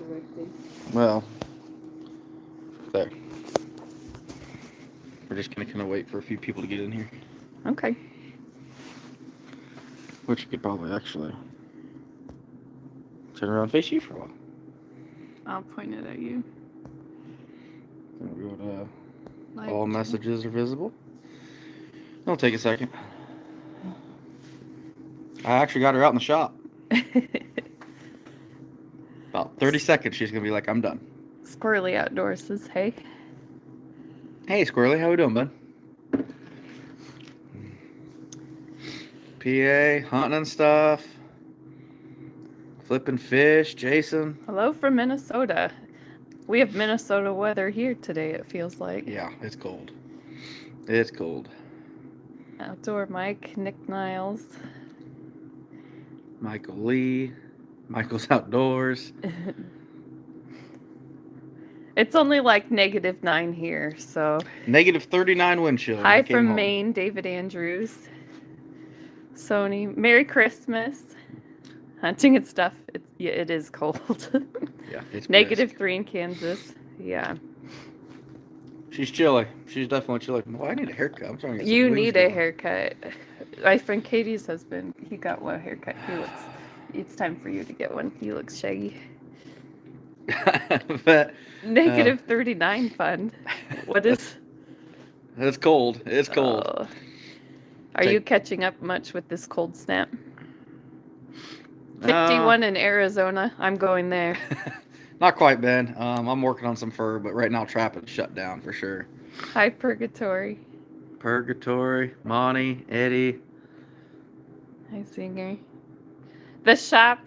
directing. Well, there. We're just gonna kind of wait for a few people to get in here. Okay. Which you could probably actually turn around and face you for a while. I'll point it at you. Then we go to Live all chat. messages are visible. It'll take a second. I actually got her out in the shop. About 30 seconds, she's gonna be like, I'm done. Squirrely Outdoors says, hey. Hey, Squirrely, how we doing, bud? PA, hunting and stuff. Flipping fish, Jason. Hello from Minnesota. We have Minnesota weather here today, it feels like. Yeah, it's cold. It's cold. Outdoor Mike, Nick Niles. Michael Lee. Michael's Outdoors. It's only like -9 here, so. Negative 39 wind chill. Hi from Maine, David Andrews. Sony, Merry Christmas. Hunting and stuff. It is cold. Yeah, it's -3 in Kansas. Yeah. She's chilly. She's definitely chilly. Well, I need a haircut. I'm trying to get some You wings need a going. haircut. My friend Katie's husband, he got one haircut. It's time for you to get one. He looks shaggy. But, -39 fun. What is? it's cold. It's cold. Oh. Are you catching up much with this cold snap? 51 in Arizona. I'm going there. Not quite, Ben. I'm working on some fur, but right now trapping's shut down for sure. Hi, Purgatory. Purgatory, Monty, Eddie. Hi, Singer. The shop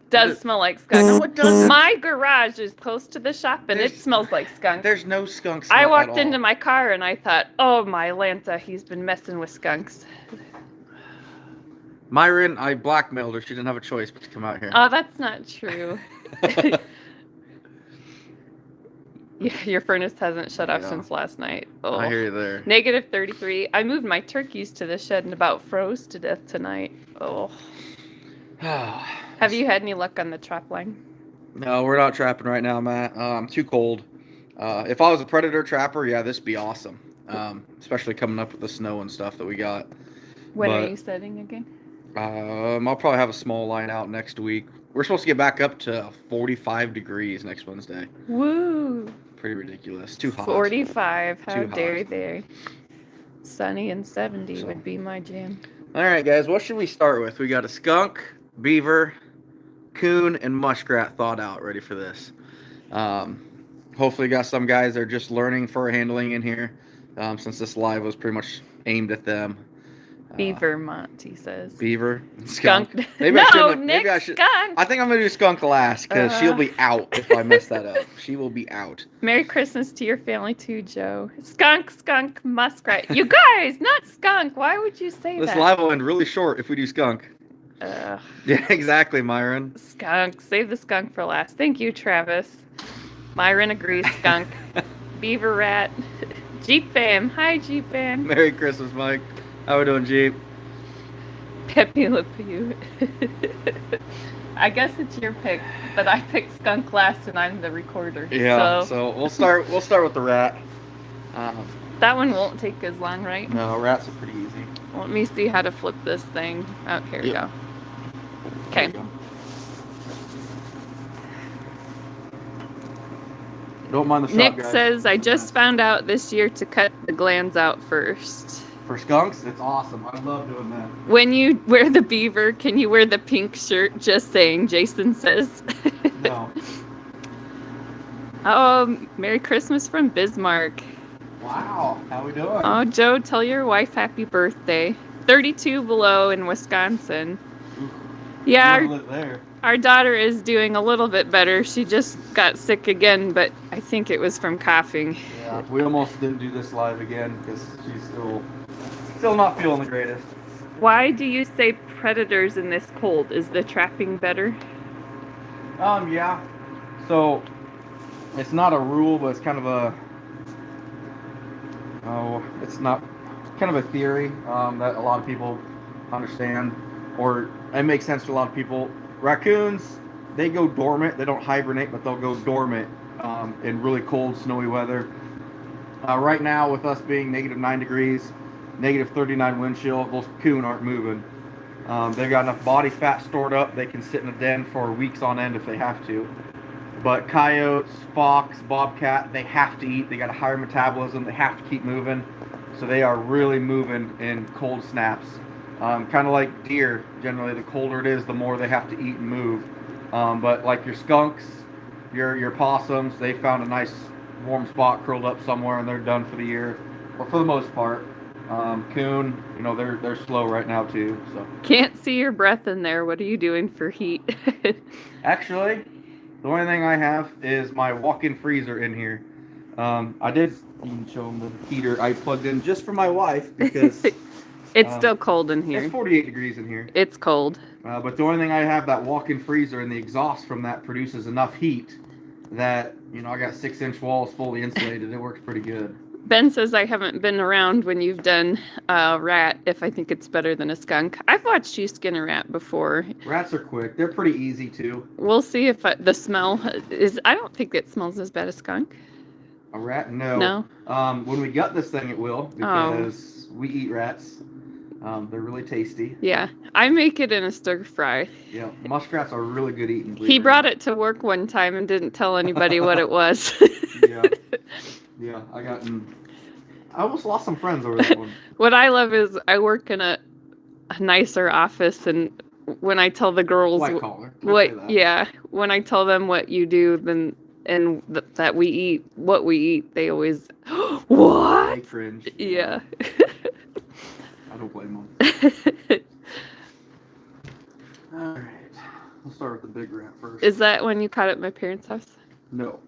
does smell like skunk. No, it doesn't. My garage is close to the shop, and it smells like skunk. There's no skunk smell I at walked all. into my car, and I thought, oh, my Lanta, he's been messing with skunks. Myron, I blackmailed her. She didn't have a choice but to come out here. Oh, that's not true. Yeah, your furnace hasn't shut off since last night. Oh. I hear you there. -33. I moved my turkeys to the shed and about froze to death tonight. Oh. Have you had any luck on the trap line? No, we're not trapping right now, Matt. I'm too cold. If I was a predator trapper, yeah, this'd be awesome. Especially coming up with the snow and stuff that we got. When are you setting again? I'll probably have a small line out next week. We're supposed to get back up to 45 degrees next Wednesday. Woo! Pretty ridiculous. Too hot. 45. How Too dare hot. they? Sunny and 70 would be my jam. All right, guys. What should we start with? We got a skunk, beaver, coon, and muskrat thawed out, ready for this. Hopefully, got some guys that are just learning fur handling in here, since this live was pretty much aimed at them. Beaver, Monty says. Beaver, Skunk. Maybe Nick, I should. skunk. I think I'm gonna do skunk last because she'll be out if I mess that up. She will be out. Merry Christmas to your family too, Joe. Skunk, muskrat. You guys, not skunk. Why would you say This that? live will end really short if we do skunk. Ugh. Yeah, exactly, Myron. Skunk. Save the skunk for last. Thank you, Travis. Myron agrees, skunk. Beaver rat. Jeep fam. Hi, Jeep fam. Merry Christmas, Mike. How we doing, Jeep? Pepe Le Pew. I guess it's your pick, but I picked skunk last and I'm the recorder. Yeah, so we'll start with the rat. That one won't take as long, right? No, rats are pretty easy. Let me see how to flip this thing. Oh, here we go. Okay. Don't mind the shot, Nick guys. says, I just found out this year to cut the glands out first. For skunks, it's awesome. I love doing that. When you wear the beaver, can you wear the pink shirt? Just saying, Jason says. No. Oh, Merry Christmas from Bismarck. Wow, how we doing? Oh, Joe, tell your wife happy birthday. 32 below in Wisconsin. Ooh. Yeah, You live there. our daughter is doing a little bit better. She just got sick again, but I think it was from coughing. Yeah, we almost didn't do this live again because she's still not feeling the greatest. Why do you say predators in this cold? Is the trapping better? Yeah. So it's not a rule, but it's kind of it's not kind of a theory that a lot of people understand, or it makes sense to a lot of people. Raccoons they go dormant. They don't hibernate, but they'll go dormant in really cold, snowy weather. Right now, with us being -9 degrees, -39 wind chill, those coon aren't moving. They've got enough body fat stored up. They can sit in a den for weeks on end if they have to. But coyotes, fox, bobcat, they have to eat. They got a higher metabolism. They have to keep moving. So they are really moving in cold snaps. Kind of like deer. Generally, the colder it is, the more they have to eat and move. But like your skunks, your possums, they found a nice warm spot curled up somewhere and they're done for the year, or for the most part. Coon, they're slow right now too. So Can't see your breath in there. What are you doing for heat? actually, the only thing I have is my walk-in freezer in here. I did even show them the heater I plugged in just for my wife because It's still cold in here. it's 48 degrees in here. It's cold. But the only thing I have, that walk-in freezer, and the exhaust from that produces enough heat that I got 6-inch walls fully insulated. It works pretty good. Ben says I haven't been around when you've done a rat if I think it's better than a skunk. I've watched you skin a rat before. Rats are quick. They're pretty easy too. We'll see if the smell is... I don't think it smells as bad as skunk. A rat? No. No? When we gut this thing, it will, because we eat rats. They're really tasty. Yeah. I make it in a stir fry. Yeah, muskrats are really good eating. He brought it to work one time and didn't tell anybody what it was. Yeah, I almost lost some friends over that one. What I love is I work in a nicer office, and when I tell the girls White collar. when I tell them what you do, then that we eat what we eat, they always what? They cringe. Yeah. I don't blame them. All right, we'll start with the big rat first. Is that when you caught it at my parents' house? No.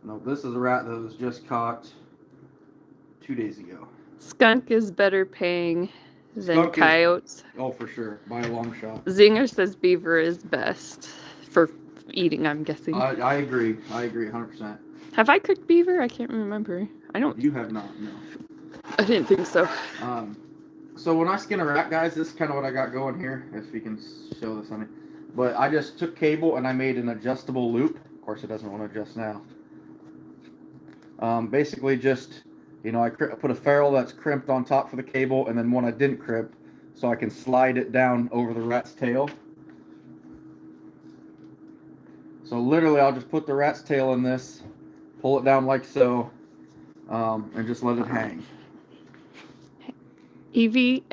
No, this is a rat that was just caught 2 days ago. Skunk is better paying than coyotes. Oh, for sure, by a long shot. Zinger says beaver is best for eating, I'm guessing. I agree 100%. Have I cooked beaver? I can't remember. I don't. You have not, no. I didn't think so. So when I skin a rat, guys, this is kind of what I got going here, if you can show this on me. But I just took cable and I made an adjustable loop. Of course, it doesn't want to adjust now. Basically just, I put a ferrule that's crimped on top for the cable, and then one I didn't crimp, so I can slide it down over the rat's tail. So literally, I'll just put the rat's tail in this, pull it down like so, and just let it hang. Evie,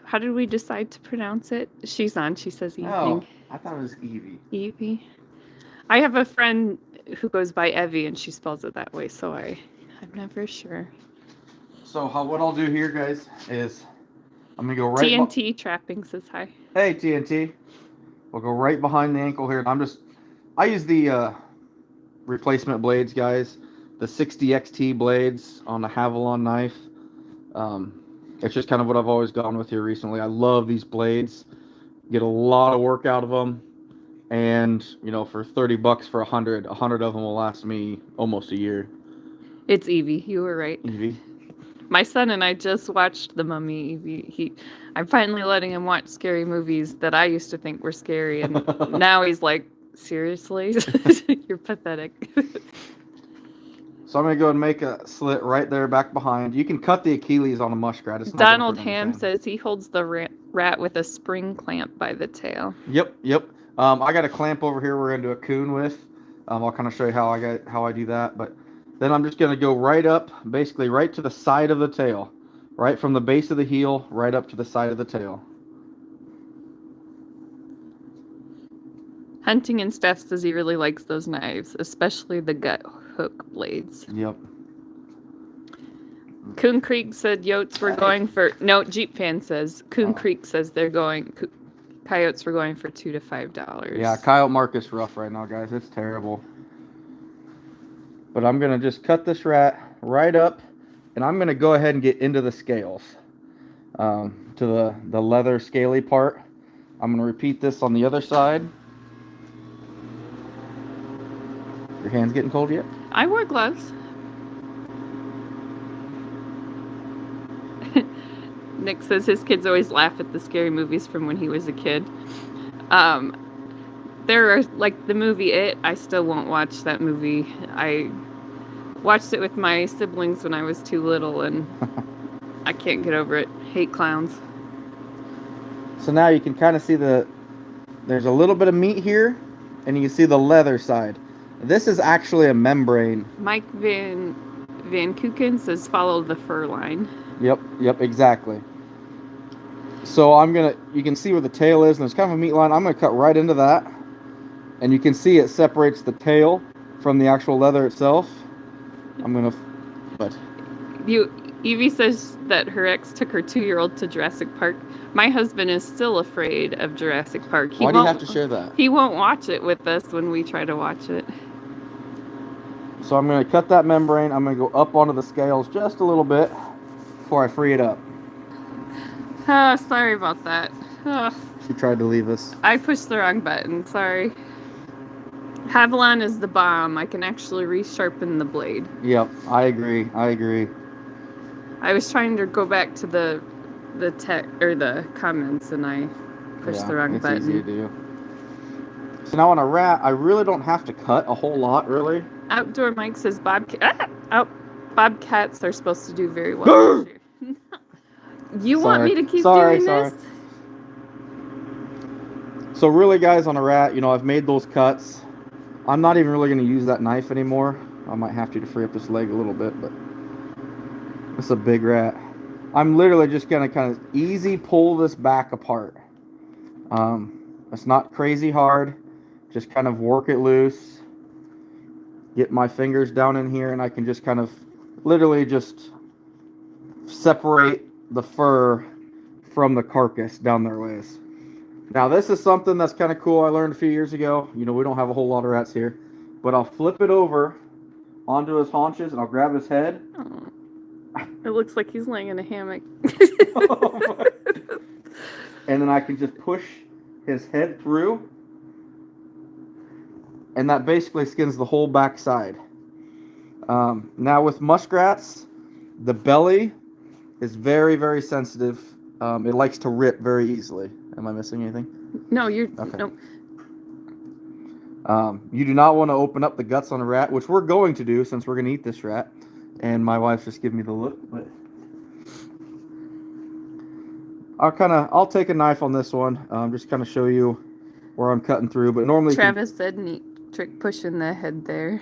how did we decide to pronounce it? She's on. She says evening. Oh, I thought it was Evie. Evie. I have a friend who goes by Evie, and she spells it that way, so I'm never sure. So what I'll do here, guys, is I'm gonna go right. TNT Trapping says hi. Hey TNT. We'll go right behind the ankle here. I use the replacement blades, guys. The 60XT blades on the Havalon knife. It's just kind of what I've always gone with here recently. I love these blades. Get a lot of work out of them. And, for $30 for 100 of them will last me almost a year. It's Evie. You were right. Evie. My son and I just watched The Mummy. Evie. I'm finally letting him watch scary movies that I used to think were scary. And now he's like, seriously? You're pathetic. So I'm going to go and make a slit right there back behind. You can cut the Achilles on a muskrat. Donald Ham says he holds the rat with a spring clamp by the tail. Yep. I got a clamp over here we're going to do a coon with. I'll kind of show you how I do that. But then I'm just going to go right up, basically right to the side of the tail. Right from the base of the heel, right up to the side of the tail. Hunting and Steph says he really likes those knives, especially the gut hook blades. Yep. Coon Creek said Yotes were going for... No, Jeep Fan says. Coon Creek says coyotes were going for $2 to $5. Yeah, coyote market's rough right now, guys. It's terrible. But I'm going to just cut this rat right up, and I'm going to go ahead and get into the scales. To the leather scaly part. I'm going to repeat this on the other side. Your hands getting cold yet? I wore gloves. Nick says his kids always laugh at the scary movies from when he was a kid. there are, like, the movie It, I still won't watch that movie. I watched it with my siblings when I was too little, and I can't get over it. Hate clowns. So now you can kind of see there's a little bit of meat here, and you can see the leather side. This is actually a membrane. Mike Van Kooken says follow the fur line. Yep, exactly. So you can see where the tail is, and there's kind of a meat line. I'm gonna cut right into that, and you can see it separates the tail from the actual leather itself. Evie says that her ex took her 2-year-old to Jurassic Park. My husband is still afraid of Jurassic Park. Why do you have to share that? He won't watch it with us when we try to watch it. So I'm going to cut that membrane. I'm going to go up onto the scales just a little bit before I free it up. Oh, sorry about that. Oh, She tried to leave us. I pushed the wrong button. Sorry. Havilon is the bomb. I can actually resharpen the blade. Yep, I agree. I was trying to go back to the comments, and I pushed the wrong button. It's easy to do. So now on a rat, I really don't have to cut a whole lot, really. Outdoor Mike says bobcats are supposed to do very well this year. You want me to keep doing this? So really, guys, on a rat, I've made those cuts. I'm not even really going to use that knife anymore. I might have to free up this leg a little bit, but it's a big rat. I'm literally just going to kind of easy pull this back apart. It's not crazy hard. Just kind of work it loose. Get my fingers down in here, and I can just kind of literally just separate the fur from the carcass down their ways. Now, this is something that's kind of cool I learned a few years ago. We don't have a whole lot of rats here. But I'll flip it over onto his haunches, and I'll grab his head. Oh, it looks like he's laying in a hammock. And then I can just push his head through. And that basically skins the whole back side. Now, with muskrats, the belly is very, very sensitive. It likes to rip very easily. Am I missing anything? No, you're... Okay. Nope. You do not want to open up the guts on a rat, which we're going to do since we're going to eat this rat. And my wife's just giving me the look. But I'll take a knife on this one. Just kind of show you where I'm cutting through. But normally... Travis said neat trick pushing the head there.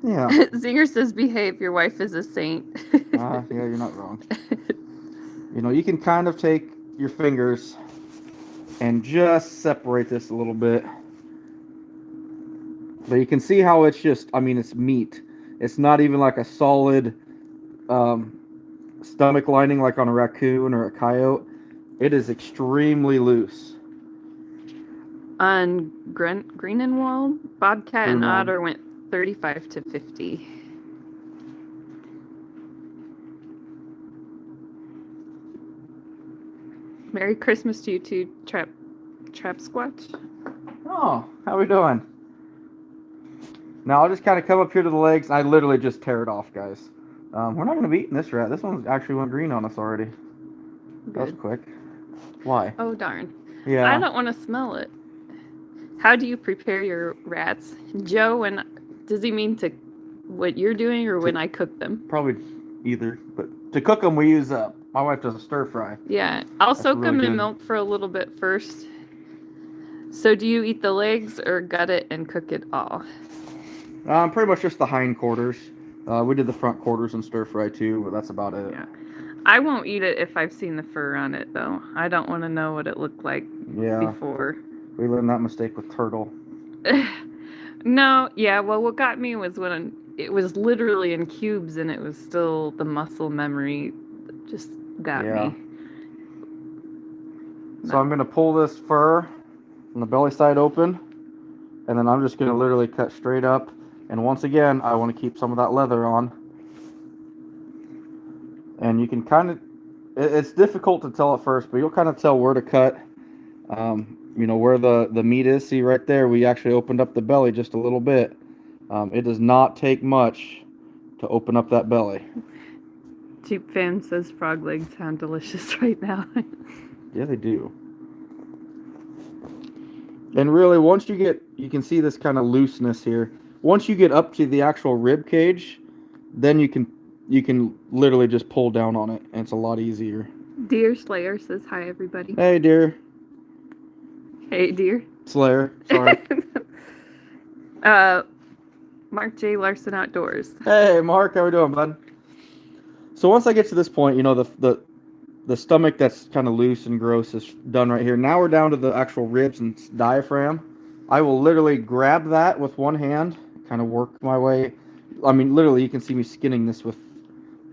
Yeah. Zinger says behave, your wife is a saint. Yeah, you're not wrong. You can kind of take your fingers and just separate this a little bit. But you can see how it's just, it's meat. It's not even like a solid stomach lining like on a raccoon or a coyote. It is extremely loose. On Greenenwald, bobcat and otter went 35 to 50. Merry Christmas to you too, Trap Squatch. Oh, how we doing? Now I'll just kind of come up here to the legs, and I literally just tear it off, guys. We're not going to be eating this rat. This one actually went green on us already. Good. That was quick. Why? Oh, darn. Yeah. I don't want to smell it. How do you prepare your rats? Joe, does he mean to what you're doing or when I cook them? Probably either. But to cook them, we use, my wife does a stir fry. Yeah. I'll soak them in milk for a little bit first. So do you eat the legs or gut it and cook it all? Pretty much just the hind quarters. We did the front quarters and stir fry too, but that's about it. Yeah. I won't eat it if I've seen the fur on it, though. I don't want to know what it looked like before. We learned that mistake with turtle. No, yeah, well, what got me was when it was literally in cubes and it was still the muscle memory that just got me. So I'm going to pull this fur from the belly side open, and then I'm just going to literally cut straight up. And once again, I want to keep some of that leather on. And you can kind of, it's difficult to tell at first, but you'll kind of tell where to cut. Where the meat is. See right there, we actually opened up the belly just a little bit. It does not take much to open up that belly. Jeep Fan says frog legs sound delicious right now. Yeah, they do. And really, once you can see this kind of looseness here. Once you get up to the actual rib cage, then you can literally just pull down on it, and it's a lot easier. Deer Slayer says hi, everybody. Hey, dear. Hey, deer. Slayer, sorry. Mark J. Larson Outdoors. Hey, Mark, how we doing, bud? So once I get to this point, you know, the stomach that's kind of loose and gross is done right here. Now we're down to the actual ribs and diaphragm. I will literally grab that with one hand, kind of work my way. I mean, literally, you can see me skinning this with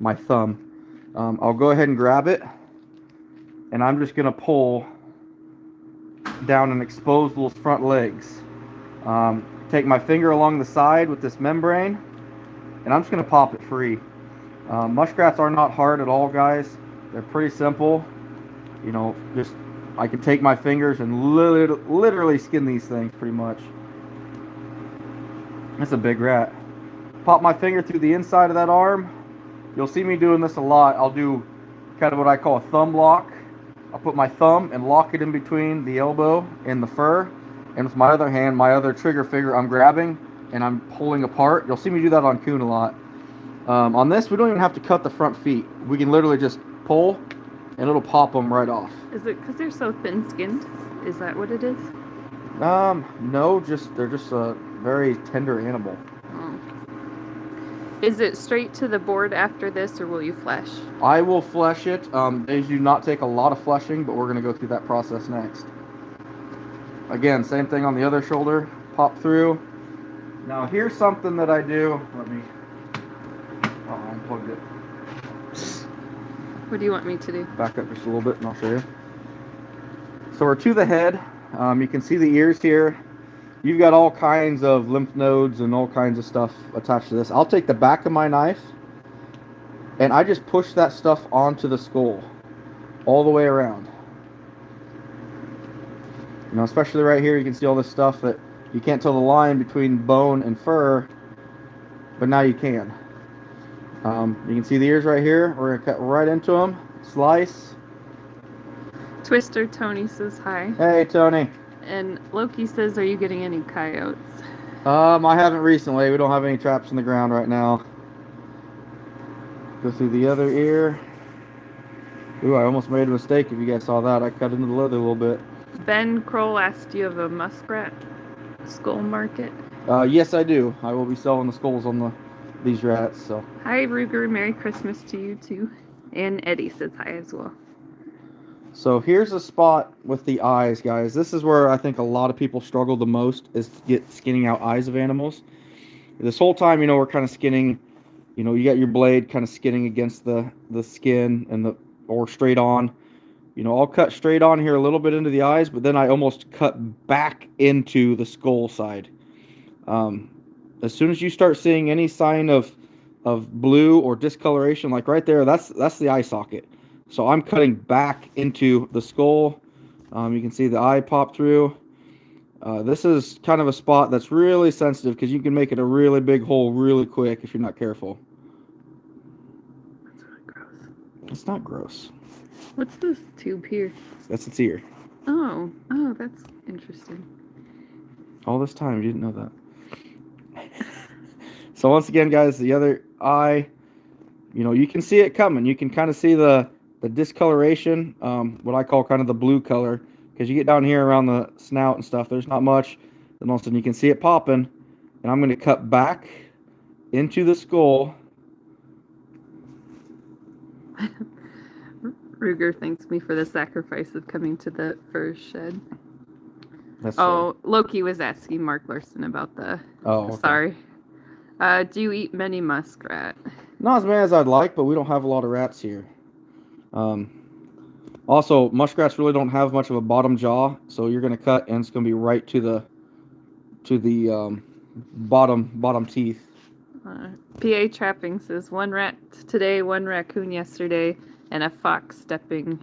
my thumb. I'll go ahead and grab it, and I'm just going to pull down and expose those front legs. Take my finger along the side with this membrane, and I'm just going to pop it free. Muskrats are not hard at all, guys. They're pretty simple. You know, just I can take my fingers and literally skin these things pretty much. That's a big rat. Pop my finger through the inside of that arm. You'll see me doing this a lot. I'll do kind of what I call a thumb lock. I'll put my thumb and lock it in between the elbow and the fur. And with my other hand, my other trigger finger, I'm grabbing and I'm pulling apart. You'll see me do that on coon a lot. On this, we don't even have to cut the front feet. We can literally just pull and it'll pop them right off. Is it because they're so thin-skinned? Is that what it is? No, they're just a very tender animal. Oh. Is it straight to the board after this, or will you flesh? I will flesh it. They do not take a lot of fleshing, but we're going to go through that process next. Again, same thing on the other shoulder. Pop through. Now, here's something that I do. Let me... Oh, I unplugged it. What do you want me to do? Back up just a little bit and I'll show you. So we're to the head. You can see the ears here. You've got all kinds of lymph nodes and all kinds of stuff attached to this. I'll take the back of my knife and I just push that stuff onto the skull all the way around. You know, especially right here, you can see all this stuff that you can't tell the line between bone and fur, but now you can. You can see the ears right here. We're going to cut right into them. Slice. Twister Tony says hi. Hey, Tony. And Loki says, are you getting any coyotes? I haven't recently. We don't have any traps in the ground right now. Go through the other ear. Ooh, I almost made a mistake if you guys saw that. I cut into the leather a little bit. Ben Kroll asked, do you have a muskrat skull market? Yes, I do. I will be selling the skulls on these rats. So. Hi, Ruger. Merry Christmas to you, too. And Eddie says hi as well. So here's a spot with the eyes, guys. This is where I think a lot of people struggle the most, is to get skinning out eyes of animals. This whole time, you know, we're kind of skinning, you know, you got your blade kind of skinning against the skin and or straight on. You know, I'll cut straight on here a little bit into the eyes, but then I almost cut back into the skull side. As soon as you start seeing any sign of blue or discoloration, like right there, that's the eye socket. So I'm cutting back into the skull. You can see the eye pop through. This is kind of a spot that's really sensitive because you can make it a really big hole really quick if you're not careful. That's really gross. It's not gross. What's this tube here? That's its ear. Oh, that's interesting. All this time, you didn't know that. So once again, guys, the other eye, you know, you can see it coming. You can kind of see the discoloration, what I call kind of the blue color, because you get down here around the snout and stuff, there's not much. Then all of a sudden you can see it popping, and I'm going to cut back into the skull. Ruger thanks me for the sacrifice of coming to the fur shed. That's Loki was asking Mark Larson about the... Oh, okay. Sorry. Do you eat many muskrat? Not as many as I'd like, but we don't have a lot of rats here. Also, muskrats really don't have much of a bottom jaw, so you're going to cut and it's going to be right to the bottom teeth. PA Trapping says 1 rat today, 1 raccoon yesterday, and a fox stepping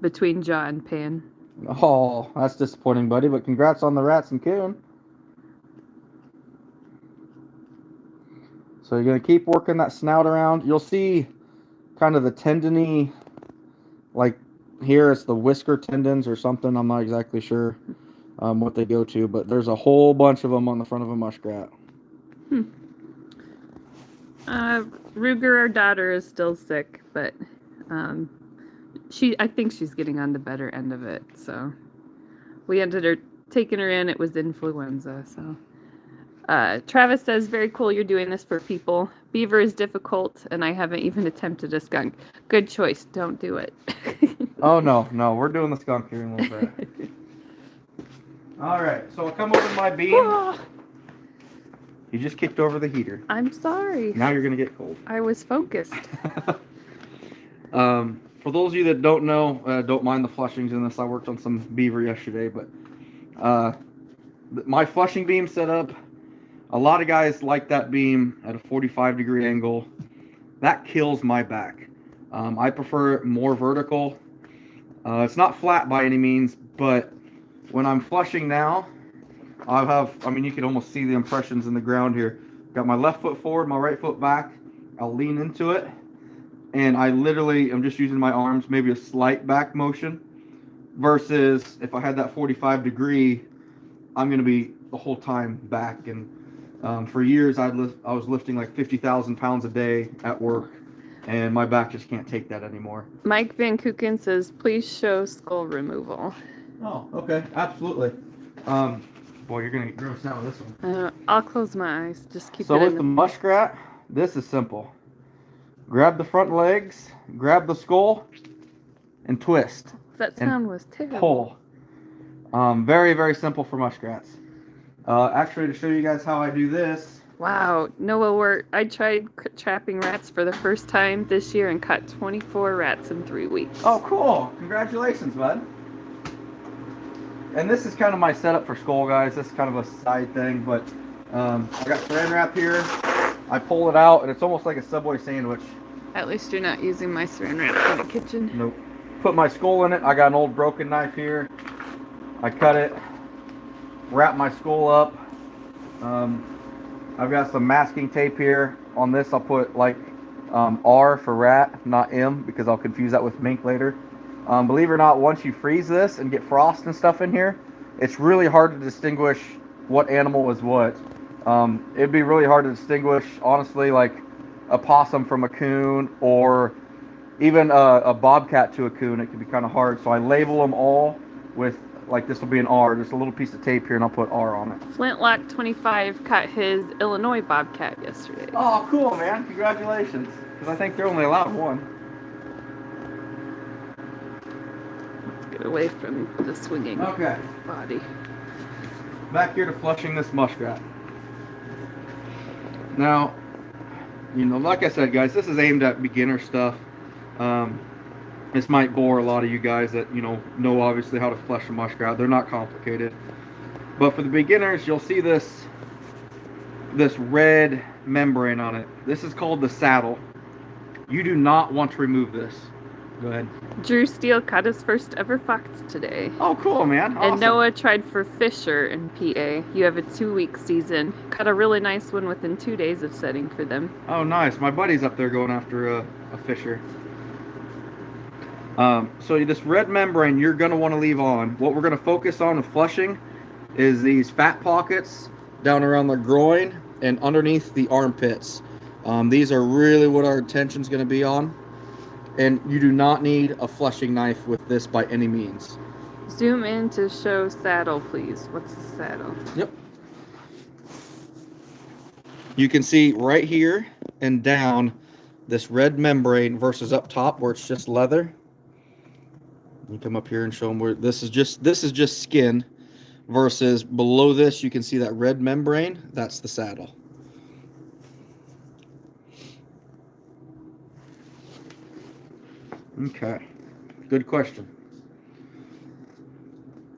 between jaw and pan. Oh, that's disappointing, buddy, but congrats on the rats and coon. So you're going to keep working that snout around. You'll see kind of the tendony, like, here it's the whisker tendons or something. I'm not exactly sure what they go to, but there's a whole bunch of them on the front of a muskrat. Ruger, our daughter, is still sick, but I think she's getting on the better end of it. So we ended up taking her in. It was influenza. So Travis says, very cool you're doing this for people. Beaver is difficult, and I haven't even attempted a skunk. Good choice. Don't do it. Oh, no. We're doing the skunk here in a little bit. All right, so I'll come over to my beam. You just kicked over the heater. I'm sorry. Now you're going to get cold. I was focused. For those of you that don't know, don't mind the flushings in this. I worked on some beaver yesterday, but my flushing beam setup, a lot of guys like that beam at a 45-degree angle. That kills my back. I prefer it more vertical. It's not flat by any means, but when I'm flushing now, you can almost see the impressions in the ground here. Got my left foot forward, my right foot back. I'll lean into it, and I literally am just using my arms, maybe a slight back motion, versus if I had that 45-degree, I'm going to be the whole time back. And for years, I was lifting like 50,000 pounds a day at work, and my back just can't take that anymore. Mike Van Kuken says, please show skull removal. Oh, okay, absolutely. Boy, you're gonna get grossed out with this one. I'll close my eyes. Just keep it. So with the muskrat, this is simple. Grab the front legs, grab the skull, and twist. That sound was Pull. terrible. Very, very simple for muskrats. Actually, to show you guys how I do this. Wow, Noah, I tried trapping rats for the first time this year and caught 24 rats in 3 weeks. Oh, cool! Congratulations, bud. And this is kind of my setup for skull, guys. This is kind of a side thing, but I got saran wrap here. I pull it out, and it's almost like a Subway sandwich. At least you're not using my saran wrap in the kitchen. Nope. Put my skull in it. I got an old broken knife here. I cut it, wrap my skull up. I've got some masking tape here. On this, I'll put like R for rat, not M, because I'll confuse that with mink later. Believe it or not, once you freeze this and get frost and stuff in here, it's really hard to distinguish what animal is what. It'd be really hard to distinguish, honestly, like a possum from a coon, or even a bobcat to a coon. It can be kind of hard. So I label them all with, like, this will be an R, just a little piece of tape here, and I'll put R on it. Flintlock 25 caught his Illinois bobcat yesterday. Oh, cool, man. Congratulations. Because I think they're only allowed one. Get away from the swinging body. Back here to flushing this muskrat. Now, like I said, guys, this is aimed at beginner stuff. This might bore a lot of you guys that, know obviously how to flush a muskrat. They're not complicated. But for the beginners, you'll see this red membrane on it. This is called the saddle. You do not want to remove this. Go ahead. Drew Steele caught his first ever fox today. Oh, cool, man. Awesome. And Noah tried for Fisher in PA. You have a 2-week season. Caught a really nice one within 2 days of setting for them. Oh, nice. My buddy's up there going after a Fisher. So this red membrane you're going to want to leave on. What we're going to focus on with flushing is these fat pockets down around the groin and underneath the armpits. These are really what our attention's going to be on. And you do not need a flushing knife with this by any means. Zoom in to show saddle, please. What's the saddle? Yep. You can see right here and down this red membrane versus up top where it's just leather. You come up here and show them where this is just skin versus below this you can see that red membrane. That's the saddle. Okay, good question.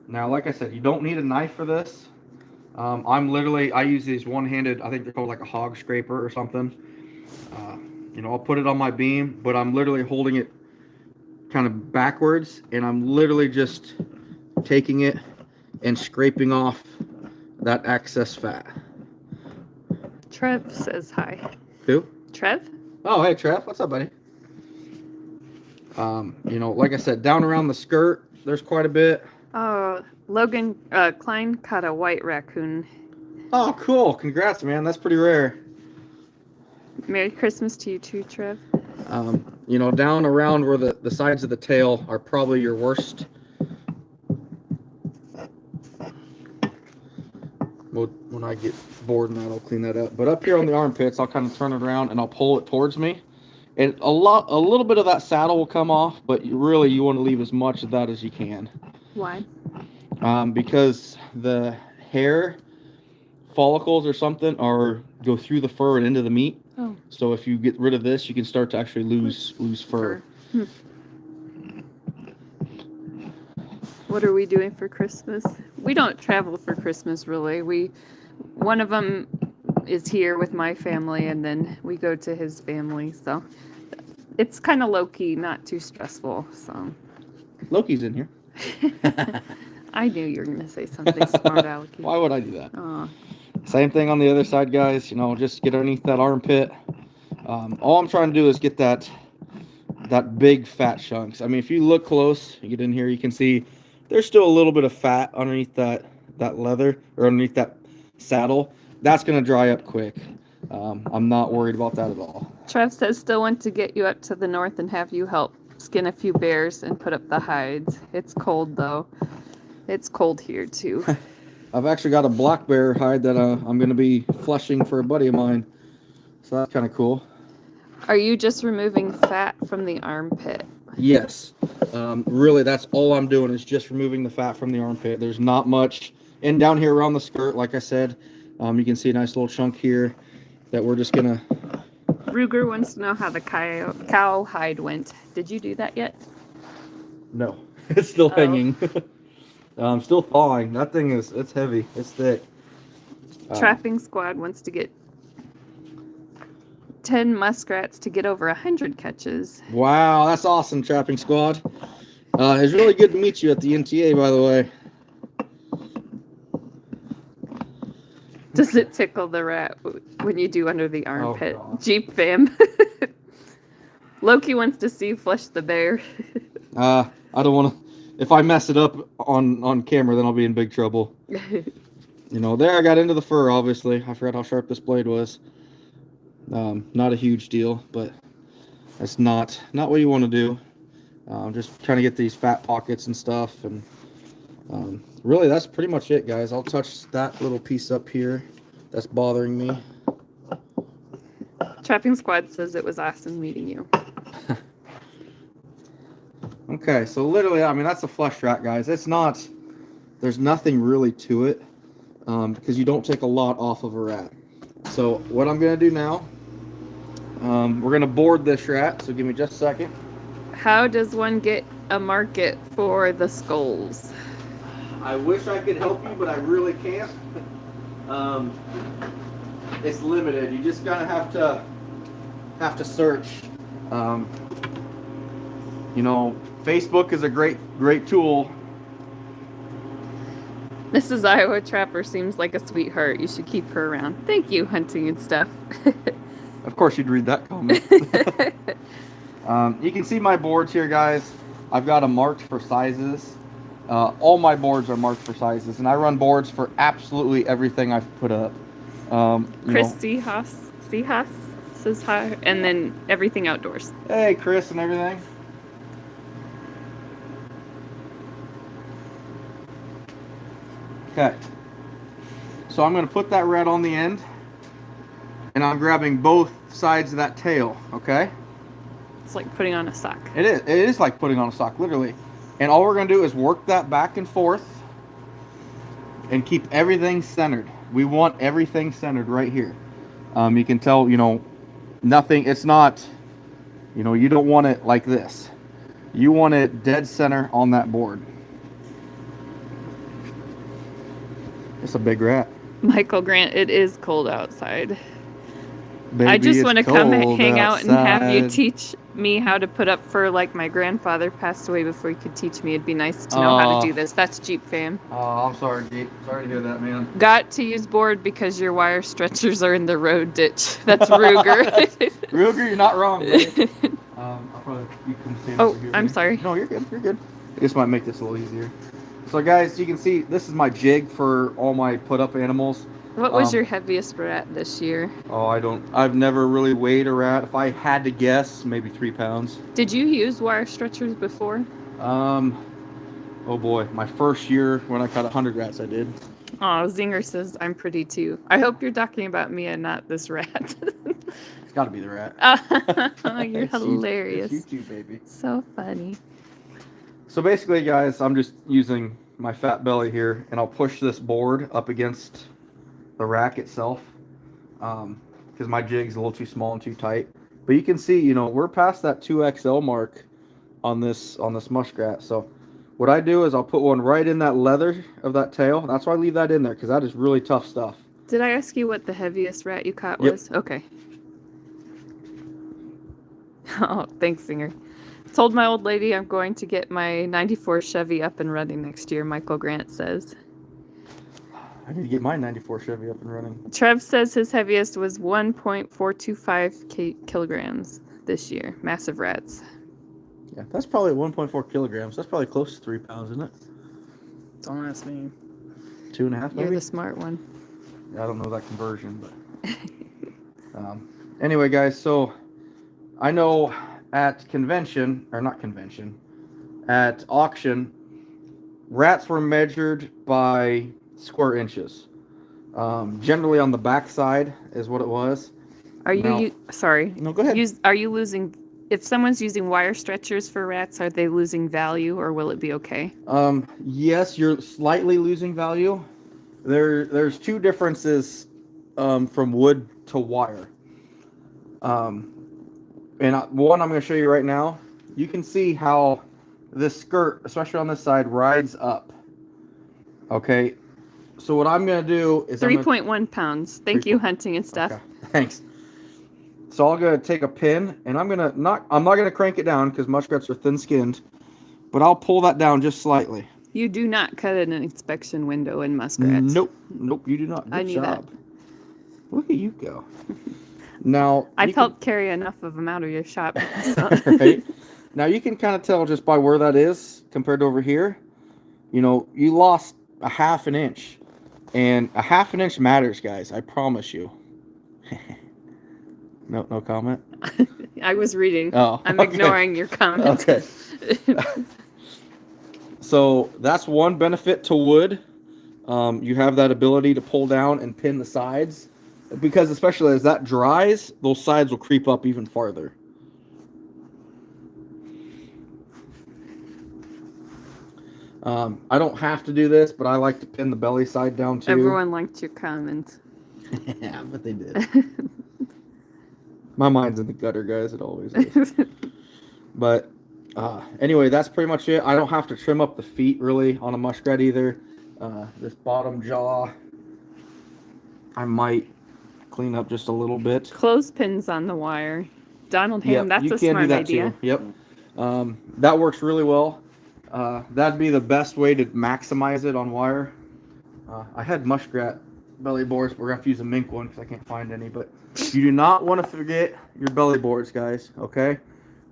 Now, like I said, you don't need a knife for this. I use these one-handed, I think they're called like a hog scraper or something. I'll put it on my beam, but I'm literally holding it kind of backwards, and I'm literally just taking it and scraping off that excess fat. Trev says hi. Who? Trev? Oh, hey, Trev. What's up, buddy? You know, like I said, down around the skirt, there's quite a bit. Oh, Logan Klein caught a white raccoon. Oh, cool. Congrats, man. That's pretty rare. Merry Christmas to you too, Trev. You know, down around where the sides of the tail are probably your worst. Well, when I get bored and that, I'll clean that up. But up here on the armpits, I'll kind of turn it around and I'll pull it towards me. And a little bit of that saddle will come off, but you want to leave as much of that as you can. Why? Because the hair follicles or something go through the fur and into the meat. Oh. So if you get rid of this, you can start to actually lose fur. What are we doing for Christmas? We don't travel for Christmas really. One of them is here with my family, and then we go to his family. So it's kind of low key, not too stressful. So Loki's in here. I knew you were gonna say something smart, Alecky. Why would I do that? Oh. Same thing on the other side, guys. You know, just get underneath that armpit. All I'm trying to do is get that big fat chunks. I mean, if you look close, you get in here, you can see there's still a little bit of fat underneath that leather or underneath that saddle. That's going to dry up quick. I'm not worried about that at all. Trev says still want to get you up to the north and have you help skin a few bears and put up the hides. It's cold though. It's cold here too. I've actually got a black bear hide that I'm going to be fleshing for a buddy of mine. So that's kind of cool. Are you just removing fat from the armpit? Yes. Really, that's all I'm doing is just removing the fat from the armpit. There's not much. And down here around the skirt, like I said, you can see a nice little chunk here that we're just going to... Ruger wants to know how the cow hide went. Did you do that yet? No. It's still hanging. I'm still thawing. That thing it's heavy. It's thick. Trapping Squad wants to get 10 muskrats to get over 100 catches. Wow, that's awesome, Trapping Squad. It's really good to meet you at the NTA, by the way. Does it tickle the rat when you do under the armpit? Oh, Jeep fam. Loki wants to see Flush the bear. I don't want to... If I mess it up on camera, then I'll be in big trouble. You know, there I got into the fur, obviously. I forgot how sharp this blade was. Not a huge deal, but that's not what you want to do. Just trying to get these fat pockets and stuff. And really, that's pretty much it, guys. I'll touch that little piece up here that's bothering me. Trapping Squad says it was awesome meeting you. Okay, so literally, I mean, that's a flesh rat, guys. It's not, there's nothing really to it because you don't take a lot off of a rat. So what I'm going to do now, we're going to board this rat, so give me just a second. How does one get a market for the skulls? I wish I could help you, but I really can't. It's limited. You just kind of have to search. You know, Facebook is a great tool. Mrs. Iowa Trapper seems like a sweetheart. You should keep her around. Thank you, hunting and stuff. Of course you'd read that comment. You can see my boards here, guys. I've got them marked for sizes. All my boards are marked for sizes, and I run boards for absolutely everything I've put up. Chris Seahas says hi, and then everything outdoors. Hey, Chris and everything. Okay, so I'm going to put that rat on the end, and I'm grabbing both sides of that tail, okay? It's like putting on a sock. It is like putting on a sock, literally. And all we're going to do is work that back and forth and keep everything centered. We want everything centered right here. You can tell, you know, nothing, it's not, you know, you don't want it like this. You want it dead center on that board. It's a big rat. Michael Grant, it is cold outside. Baby, I just want to come hang out and have you outside. teach me how to put up fur like my grandfather passed away before he could teach me. It'd be nice to know how to do this. That's Jeep fam. Oh, I'm sorry, Jeep. Sorry to hear that, man. Got to use board because your wire stretchers are in the road ditch. That's Ruger. Ruger, you're not wrong, buddy. I'll probably you can stand Oh, over here. I'm maybe. sorry. No, you're good. You're good. This might make this a little easier. So, guys, you can see this is my jig for all my put-up animals. What was your heaviest rat this year? Oh, I've never really weighed a rat. If I had to guess, maybe 3 pounds. Did you use wire stretchers before? Oh boy, my first year when I caught 100 rats, I did. Oh, Zinger says I'm pretty too. I hope you're talking about me and not this rat. It's got to be the rat. Oh, you're hilarious. It's you too, baby. So funny. So basically, guys, I'm just using my fat belly here, and I'll push this board up against the rack itself, because my jig's a little too small and too tight. But you can see, you know, we're past that 2XL mark on this muskrat. So what I do is I'll put one right in that leather of that tail. That's why I leave that in there, because that is really tough stuff. Did I ask you what the heaviest rat you caught was? Yep. Okay. Oh, thanks, Singer. Told my old lady I'm going to get my 94 Chevy up and running next year, Michael Grant says. I need to get my 94 Chevy up and running. Trev says his heaviest was 1.425 kilograms this year. Massive rats. Yeah, that's probably 1.4 kilograms. That's probably close to 3 pounds, isn't it? Don't ask me. 2.5 maybe? You're the smart one. Yeah, I don't know that conversion, but... anyway, guys, so I know at convention, or not convention, at auction, rats were measured by square inches. Generally on the back side is what it was. Are you sorry? No, go ahead. Are you losing? If someone's using wire stretchers for rats, are they losing value, or will it be okay? Yes, you're slightly losing value. There's two differences from wood to wire. And one I'm going to show you right now. You can see how this skirt, especially on this side, rides up. Okay. So what I'm going to do is 3.1 pounds. Thank you, Hunting and Stuff. Okay. Thanks. So I'm going to take a pin, and I'm not going to crank it down because muskrats are thin-skinned, but I'll pull that down just slightly. You do not cut an inspection window in muskrats. Nope, you do not. Good I knew job. that. Look at you go. Now I've helped carry enough of them out of your shop. So. Right? Now you can kind of tell just by where that is compared to over here. You know, you lost a half an inch, and a half an inch matters, guys. I promise you. No comment. I was reading. Oh, I'm ignoring your comment. Okay. So that's one benefit to wood. You have that ability to pull down and pin the sides, because especially as that dries, those sides will creep up even farther. I don't have to do this, but I like to pin the belly side down too. Everyone liked your comment. Yeah, but they did. My mind's in the gutter, guys. It always is. But anyway, that's pretty much it. I don't have to trim up the feet really on a muskrat either. This bottom jaw, I might clean up just a little bit. Clothespins on the wire. Donald Ham, that's a smart idea. Too. Yep. That works really well. That'd be the best way to maximize it on wire. I had muskrat belly boards. We're going to have to use a mink one because I can't find any. But you do not want to forget your belly boards, guys. Okay?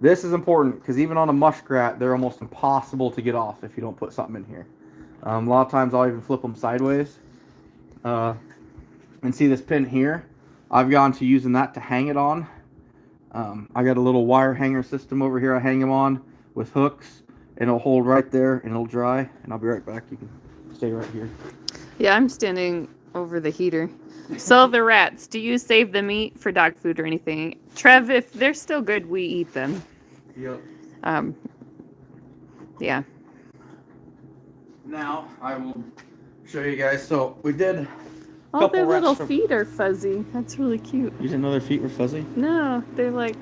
This is important because even on a muskrat, they're almost impossible to get off if you don't put something in here. A lot of times I'll even flip them sideways. And see this pin here? I've gone to using that to hang it on. I got a little wire hanger system over here I hang them on with hooks. And it'll hold right there and it'll dry. And I'll be right back. You can stay right here. Yeah, I'm standing over the heater. So the rats, do you save the meat for dog food or anything? Trev, if they're still good, we eat them. Yep. Yeah. Now I will show you guys. So we did. All their little feet are fuzzy. That's really cute. You didn't know their feet were fuzzy? No, they're like,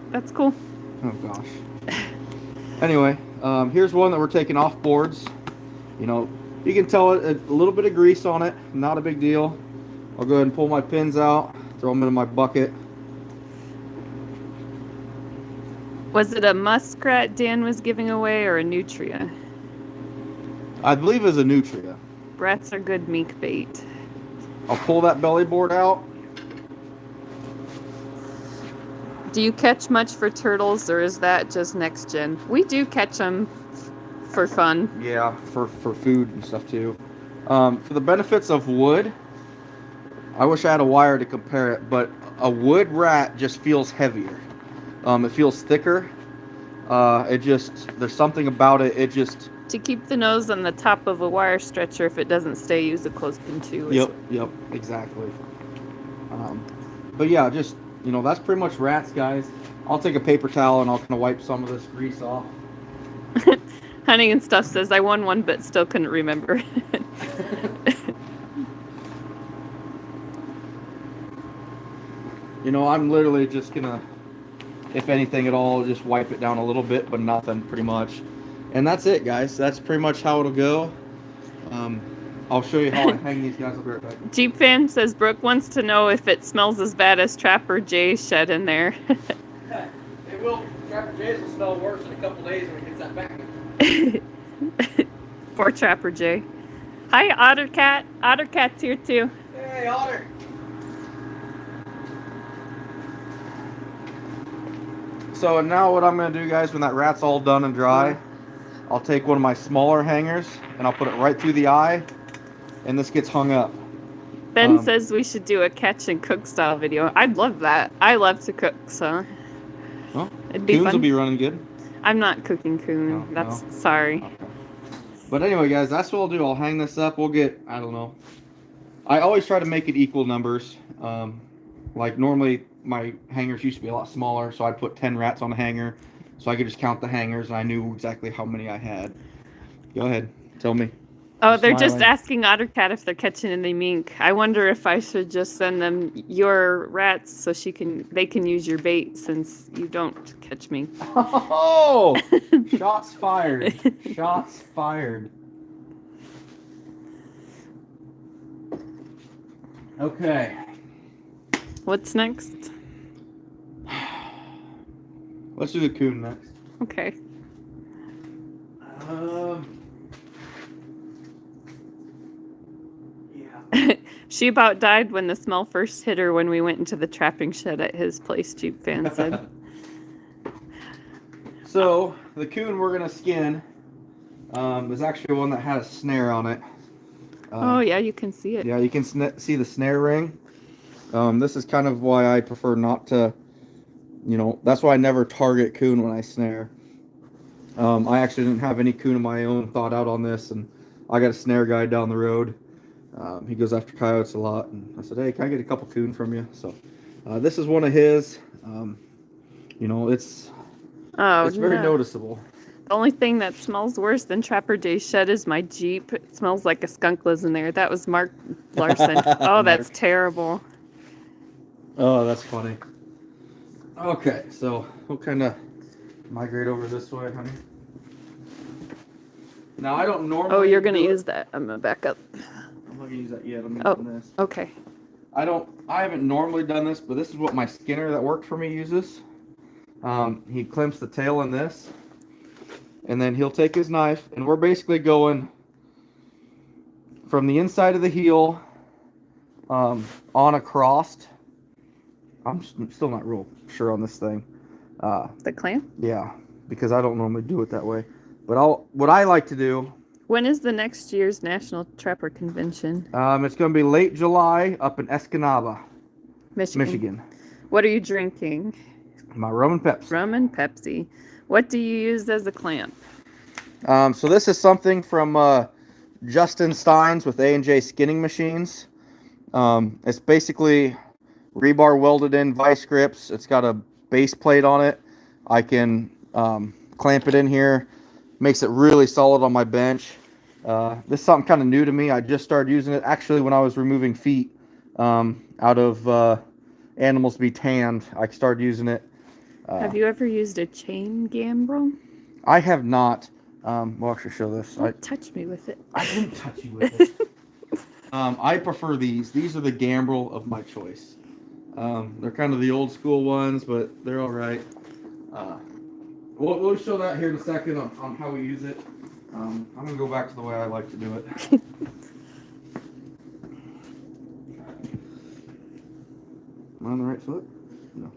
that's cool. Oh gosh. Anyway, here's one that we're taking off boards. You know, you can tell a little bit of grease on it. Not a big deal. I'll go ahead and pull my pins out, throw them in my bucket. Was it a muskrat Dan was giving away or a nutria? I believe it's a nutria. Rats are good mink bait. I'll pull that belly board out. Do you catch much for turtles, or is that just next gen? We do catch them for fun. Yeah, for food and stuff too. For the benefits of wood, I wish I had a wire to compare it, but a wood rat just feels heavier. It feels thicker. There's something about it. It just. To keep the nose on the top of a wire stretcher, if it doesn't stay, use a clothespin too. Yep, exactly. But yeah, just, that's pretty much rats, guys. I'll take a paper towel and I'll kind of wipe some of this grease off. Hunting and Stuff says, I won one but still couldn't remember. I'm literally just gonna, if anything at all, just wipe it down a little bit, but nothing, pretty much. And that's it, guys. That's pretty much how it'll go. I'll show you how I hang these guys. I'll be right back. Jeep fan says Brooke wants to know if it smells as bad as Trapper Jay's shed in there. It will. Trapper Jay's will smell worse in a couple days when it gets that back. Poor Trapper Jay. Hi, Otter Cat. Otter Cat's here too. Hey, Otter. So now what I'm going to do, guys, when that rat's all done and dry, I'll take one of my smaller hangers and I'll put it right through the eye, and this gets hung up. Ben says we should do a catch and cook style video. I'd love that. I love to cook, so well, it'd be coons fun. Will be running good. I'm not cooking coon. Sorry. Okay. But anyway, guys, that's what I'll do. I'll hang this up. We'll get, I don't know. I always try to make it equal numbers. Like normally my hangers used to be a lot smaller, so I'd put 10 rats on a hanger, so I could just count the hangers and I knew exactly how many I had. Go ahead, tell me. Oh, they're just asking Ottercat if they're catching any mink. I wonder if I should just send them your rats so they can use your bait since you don't catch mink. Oh, shots fired! Shots fired. Okay. What's next? Let's do the coon next. Okay. Yeah. She about died when the smell first hit her when we went into the trapping shed at his place, Jeep fan said. So, the coon we're going to skin is actually one that has a snare on it. Oh, yeah, you can see it. Yeah, you can see the snare ring. This is kind of why I prefer not to, that's why I never target coon when I snare. I actually didn't have any coon of my own thought out on this, and I got a snare guy down the road. He goes after coyotes a lot, and I said, hey, can I get a couple coon from you? So this is one of his. It's very noticeable. The only thing that smells worse than Trapper Jay's shed is my Jeep. It smells like a skunk lives in there. That was Mark Larson. Oh, that's terrible. Oh, that's funny. Okay, so we'll kind of migrate over this way, honey. Now, I don't normally... Oh, you're going to use that. I'm going to back up. I'm not going to use that yet. I'm using this. Okay. I haven't normally done this, but this is what my skinner that worked for me uses. He clamps the tail in this, and then he'll take his knife, and we're basically going from the inside of the heel on across. I'm still not real sure on this thing. The clamp? Yeah, because I don't normally do it that way. But what I like to do... When is the next year's National Trapper Convention? It's going to be late July up in Escanaba, Michigan. What are you drinking? My rum and Pepsi. Rum and Pepsi. What do you use as a clamp? So this is something from Justin Stein's with A&J skinning machines. It's basically rebar welded in vice grips. It's got a base plate on it. I can clamp it in here. Makes it really solid on my bench. This is something kind of new to me. I just started using it actually when I was removing feet out of animals to be tanned. I started using it. Have you ever used a chain gambrel? I have not. We'll actually show this. Don't touch me with it. I didn't touch you with it. I prefer these. These are the gambrel of my choice. They're kind of the old school ones, but they're all right. We'll show that here in a second on how we use it. I'm going to go back to the way I like to do it. Am I on the right foot? No.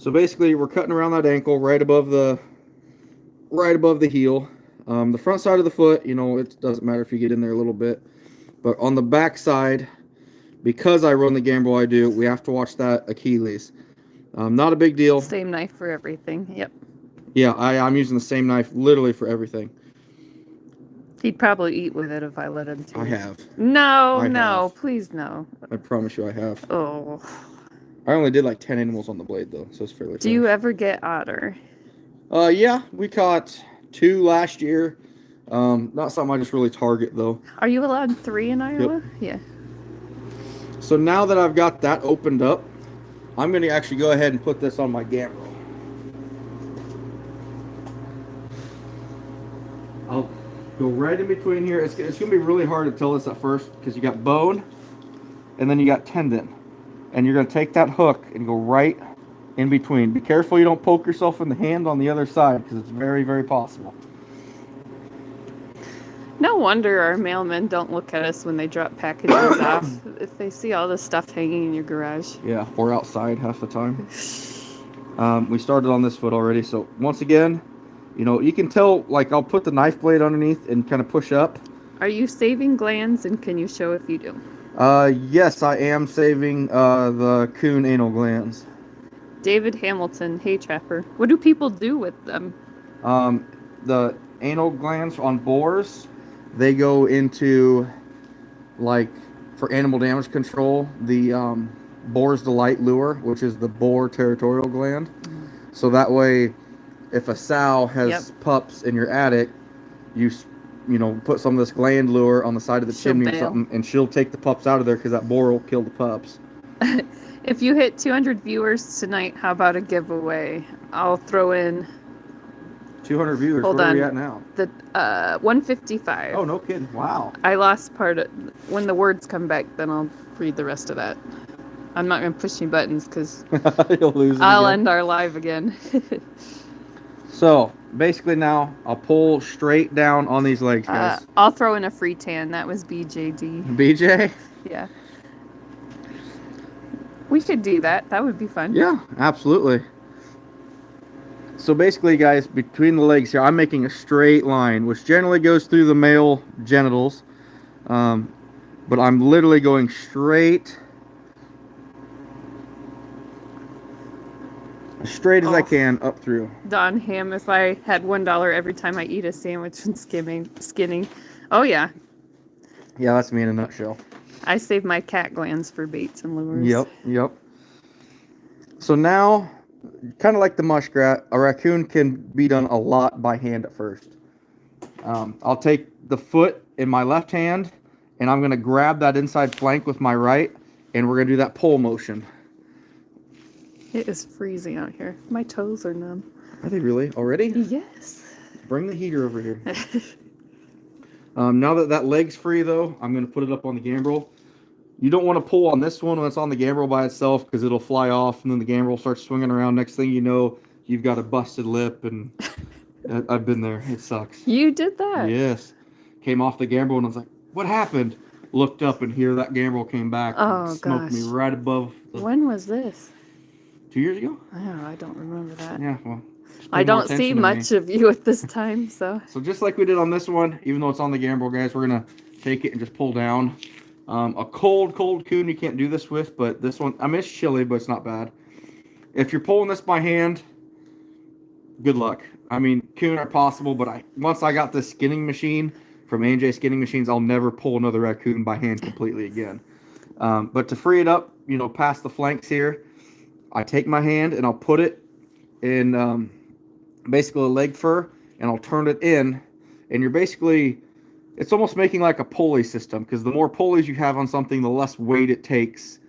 So basically, we're cutting around that ankle, right above the heel. The front side of the foot, you know, it doesn't matter if you get in there a little bit, but on the back side, because I run the gambrel I do, we have to watch that Achilles. Not a big deal. Same knife for everything. Yep. Yeah, I'm using the same knife literally for everything. He'd probably eat with it if I let him to. I have. No, I no, have. please no. I promise you I have. Oh. I only did like 10 animals on the blade though, so it's fairly Do you ever get otter? Yeah, we caught 2 last year. Not something I just really target though. Are you allowed 3 in Iowa? Yep. Yeah. So now that I've got that opened up, I'm going to actually go ahead and put this on my gambrel. I'll go right in between here. It's going to be really hard to tell this at first because you got bone and then you got tendon. And you're going to take that hook and go right in between. Be careful you don't poke yourself in the hand on the other side because it's very, very possible. No wonder our mailmen don't look at us when they drop packages off. If they see all this stuff hanging in your garage. Yeah, or outside half the time. We started on this foot already, so once again, you know, you can tell, like, I'll put the knife blade underneath and kind of push up. Are you saving glands, and can you show if you do? Yes, I am saving the coon anal glands. David Hamilton, hey Trapper. What do people do with them? The anal glands on boars, they go into, like, for animal damage control, the boar's delight lure, which is the boar territorial gland. So that way, if a sow has pups in your attic, you know, put some of this gland lure on the side of the chimney or something, and she'll take the pups out of there because that boar will kill the pups. If you hit 200 viewers tonight, how about a giveaway? I'll throw in 200 viewers. Hold Where on. are we at now? The 155. Oh, no kidding. Wow. I lost part of... When the words come back, then I'll read the rest of that. I'm not going to push any buttons because You'll lose it I'll again. end our live again. So, basically now, I'll pull straight down on these legs, guys. I'll throw in a free tan. That was BJD. BJ? Yeah. We should do that. That would be fun. Yeah, absolutely. So basically, guys, between the legs here, I'm making a straight line, which generally goes through the male genitals. But I'm literally going straight as I can up through. Don Ham, if I had $1 every time I eat a sandwich and skinning. Oh, yeah. Yeah, that's me in a nutshell. I save my cat glands for baits and lures. Yep. So now, kind of like the muskrat, a raccoon can be done a lot by hand at first. I'll take the foot in my left hand, and I'm going to grab that inside flank with my right, and we're going to do that pull motion. It is freezing out here. My toes are numb. Are they really? Already? Yes. Bring the heater over here. Now that leg's free, though, I'm going to put it up on the gambrel. You don't want to pull on this one when it's on the gambrel by itself because it'll fly off, and then the gambrel starts swinging around. Next thing you know, you've got a busted lip, and I've been there. It sucks. You did that? Yes. Came off the gambrel, and I was like, what happened? Looked up, and here that gambrel came back and smoked me right above. When was this? 2 years ago? Oh, I don't remember that. Yeah, well. I don't see much of you at this time, so. So just like we did on this one, even though it's on the gambrel, guys, we're going to take it and just pull down. A cold coon you can't do this with, but this one, I mean, it's chilly, but it's not bad. If you're pulling this by hand, good luck. I mean, coon are possible, but once I got this skinning machine from A&J Skinning Machines, I'll never pull another raccoon by hand completely again. But to free it up, you know, past the flanks here, I take my hand and I'll put it in basically a leg fur, and I'll turn it in, and you're basically... It's almost making like a pulley system, because the more pulleys you have on something, the less weight it takes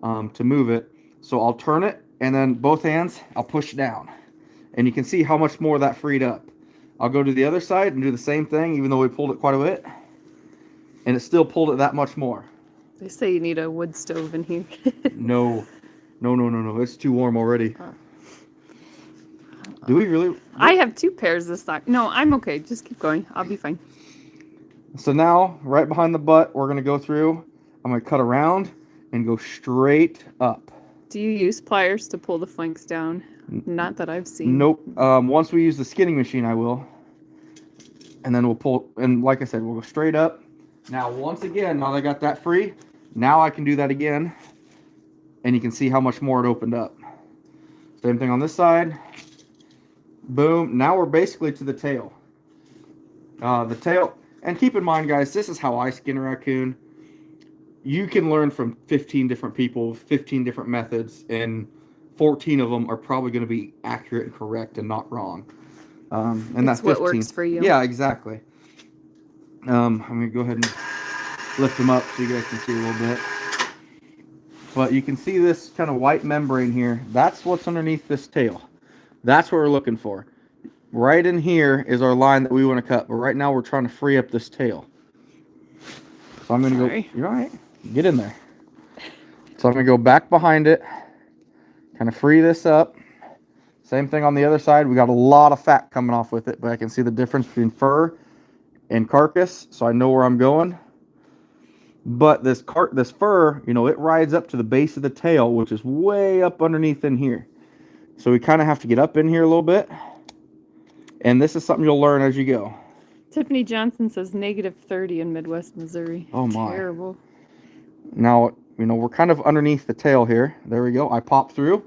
to move it. So I'll turn it, and then both hands, I'll push down. And you can see how much more that freed up. I'll go to the other side and do the same thing, even though we pulled it quite a bit. And it still pulled it that much more. They say you need a wood stove in here. No. It's too warm already. Do we really? I have 2 pairs of socks. No, I'm okay. Just keep going. I'll be fine. So now, right behind the butt, we're going to go through. I'm going to cut around and go straight up. Do you use pliers to pull the flanks down? Not that I've seen. Nope. Once we use the skinning machine, I will. And then we'll pull, and like I said, we'll go straight up. Now, once again, now that I got that free, now I can do that again. And you can see how much more it opened up. Same thing on this side. Boom. Now we're basically to the tail. The tail, and keep in mind, guys, this is how I skin a raccoon. You can learn from 15 different people, 15 different methods, and 14 of them are probably going to be accurate and correct and not wrong. And that's what works for you. Yeah, exactly. I'm going to go ahead and lift them up so you guys can see a little bit. But you can see this kind of white membrane here. That's what's underneath this tail. That's what we're looking for. Right in here is our line that we want to cut. But right now we're trying to free up this tail. So I'm going to go. You're all right. Get in there. So I'm going to go back behind it. Kind of free this up. Same thing on the other side. We got a lot of fat coming off with it. But I can see the difference between fur and carcass. So I know where I'm going. But this fur, you know, it rides up to the base of the tail, which is way up underneath in here. So we kind of have to get up in here a little bit. And this is something you'll learn as you go. Tiffany Johnson says -30 in Midwest Missouri. Oh my. Terrible. Now, you know, we're kind of underneath the tail here. There we go. I pop through.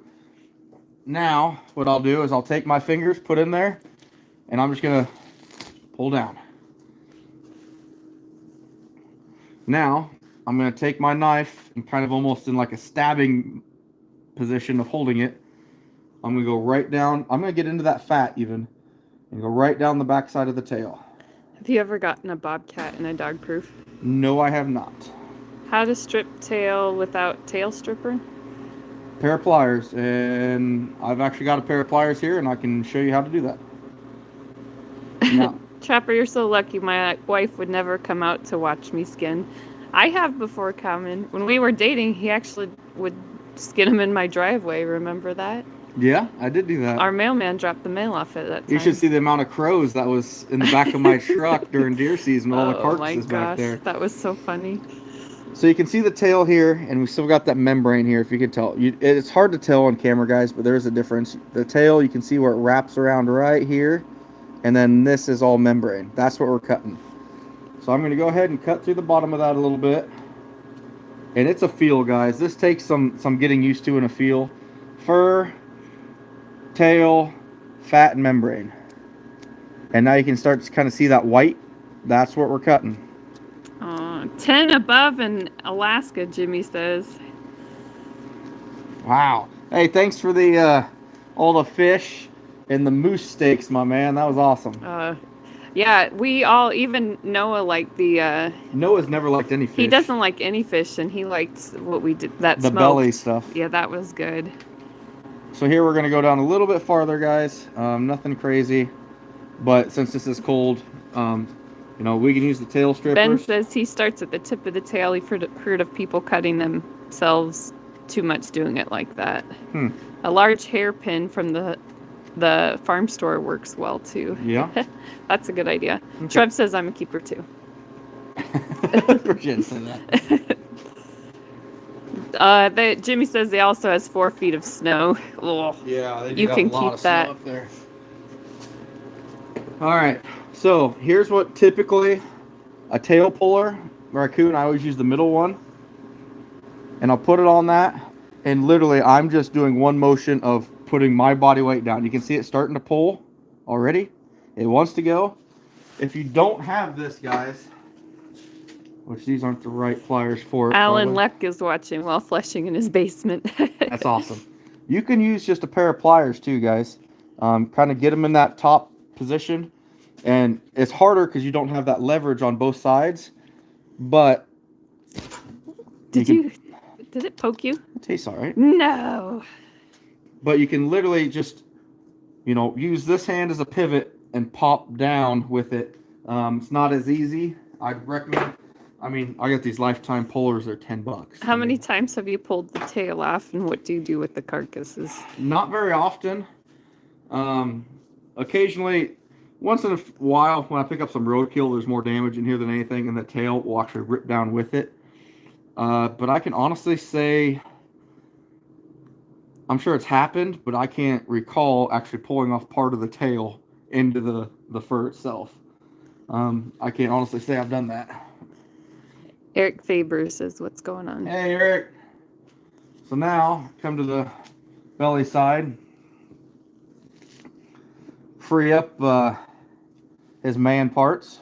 Now, what I'll do is I'll take my fingers, put in there, and I'm just going to pull down. Now, I'm going to take my knife and kind of almost in like a stabbing position of holding it. I'm going to go right down. I'm going to get into that fat even and go right down the back side of the tail. Have you ever gotten a bobcat in a dog proof? No, I have not. How to strip tail without tail stripper? Pair of pliers, and I've actually got a pair of pliers here, and I can show you how to do that. Now, Trapper, you're so lucky. My wife would never come out to watch me skin. I have before coming. When we were dating, he actually would skin him in my driveway. Remember that? Yeah, I did do that. Our mailman dropped the mail off at that time. You should see the amount of crows that was in the back of my truck during deer season with all the carcasses back there. That was so funny. So you can see the tail here, and we still got that membrane here, if you can tell. It's hard to tell on camera, guys, but there's a difference. The tail, you can see where it wraps around right here, and then this is all membrane. That's what we're cutting. So I'm going to go ahead and cut through the bottom of that a little bit. And it's a feel, guys. This takes some getting used to in a feel. Fur, tail, fat, and membrane. And now you can start to kind of see that white. That's what we're cutting. 10 above in Alaska, Jimmy says. Wow. Hey, thanks for the all the fish and the moose steaks, my man. That was awesome. Yeah, we all, even Noah, liked the... Noah's never liked any fish. He doesn't like any fish, and he liked what we did, that the smoked. Belly stuff. Yeah, that was good. So here we're going to go down a little bit farther, guys. Nothing crazy. But since this is cold, you know, we can use the tail strippers. Ben says he starts at the tip of the tail. He's heard of people cutting themselves too much doing it like that. A large hairpin from the farm store works well, too. Yeah. That's a good idea. Okay. Trev says I'm a keeper, too. Appreciate that. Jimmy says he also has 4 feet of snow. Ugh. Yeah, they do you got can a lot keep of snow that up there. All right, so here's what typically a tail puller raccoon, I always use the middle one, and I'll put it on that, and literally I'm just doing one motion of putting my body weight down. You can see it starting to pull already. It wants to go. If you don't have this, guys, which these aren't the right pliers for it. Alan Leck is watching while fleshing in his basement. That's awesome. You can use just a pair of pliers too, guys. Kind of get them in that top position, and it's harder because you don't have that leverage on both sides, but did it poke you? It tastes all right. No. But you can literally just, you know, use this hand as a pivot and pop down with it. It's not as easy. I'd recommend, I mean, I got these Lifetime pullers. They're $10. How many times have you pulled the tail off, and what do you do with the carcasses? Not very often. Occasionally, once in a while, when I pick up some roadkill, there's more damage in here than anything, and the tail will actually rip down with it. But I can honestly say I'm sure it's happened, but I can't recall actually pulling off part of the tail into the fur itself. I can't honestly say I've done that. Eric Faber says, what's going on? Hey, Eric. So now, come to the belly side. Free up his man parts.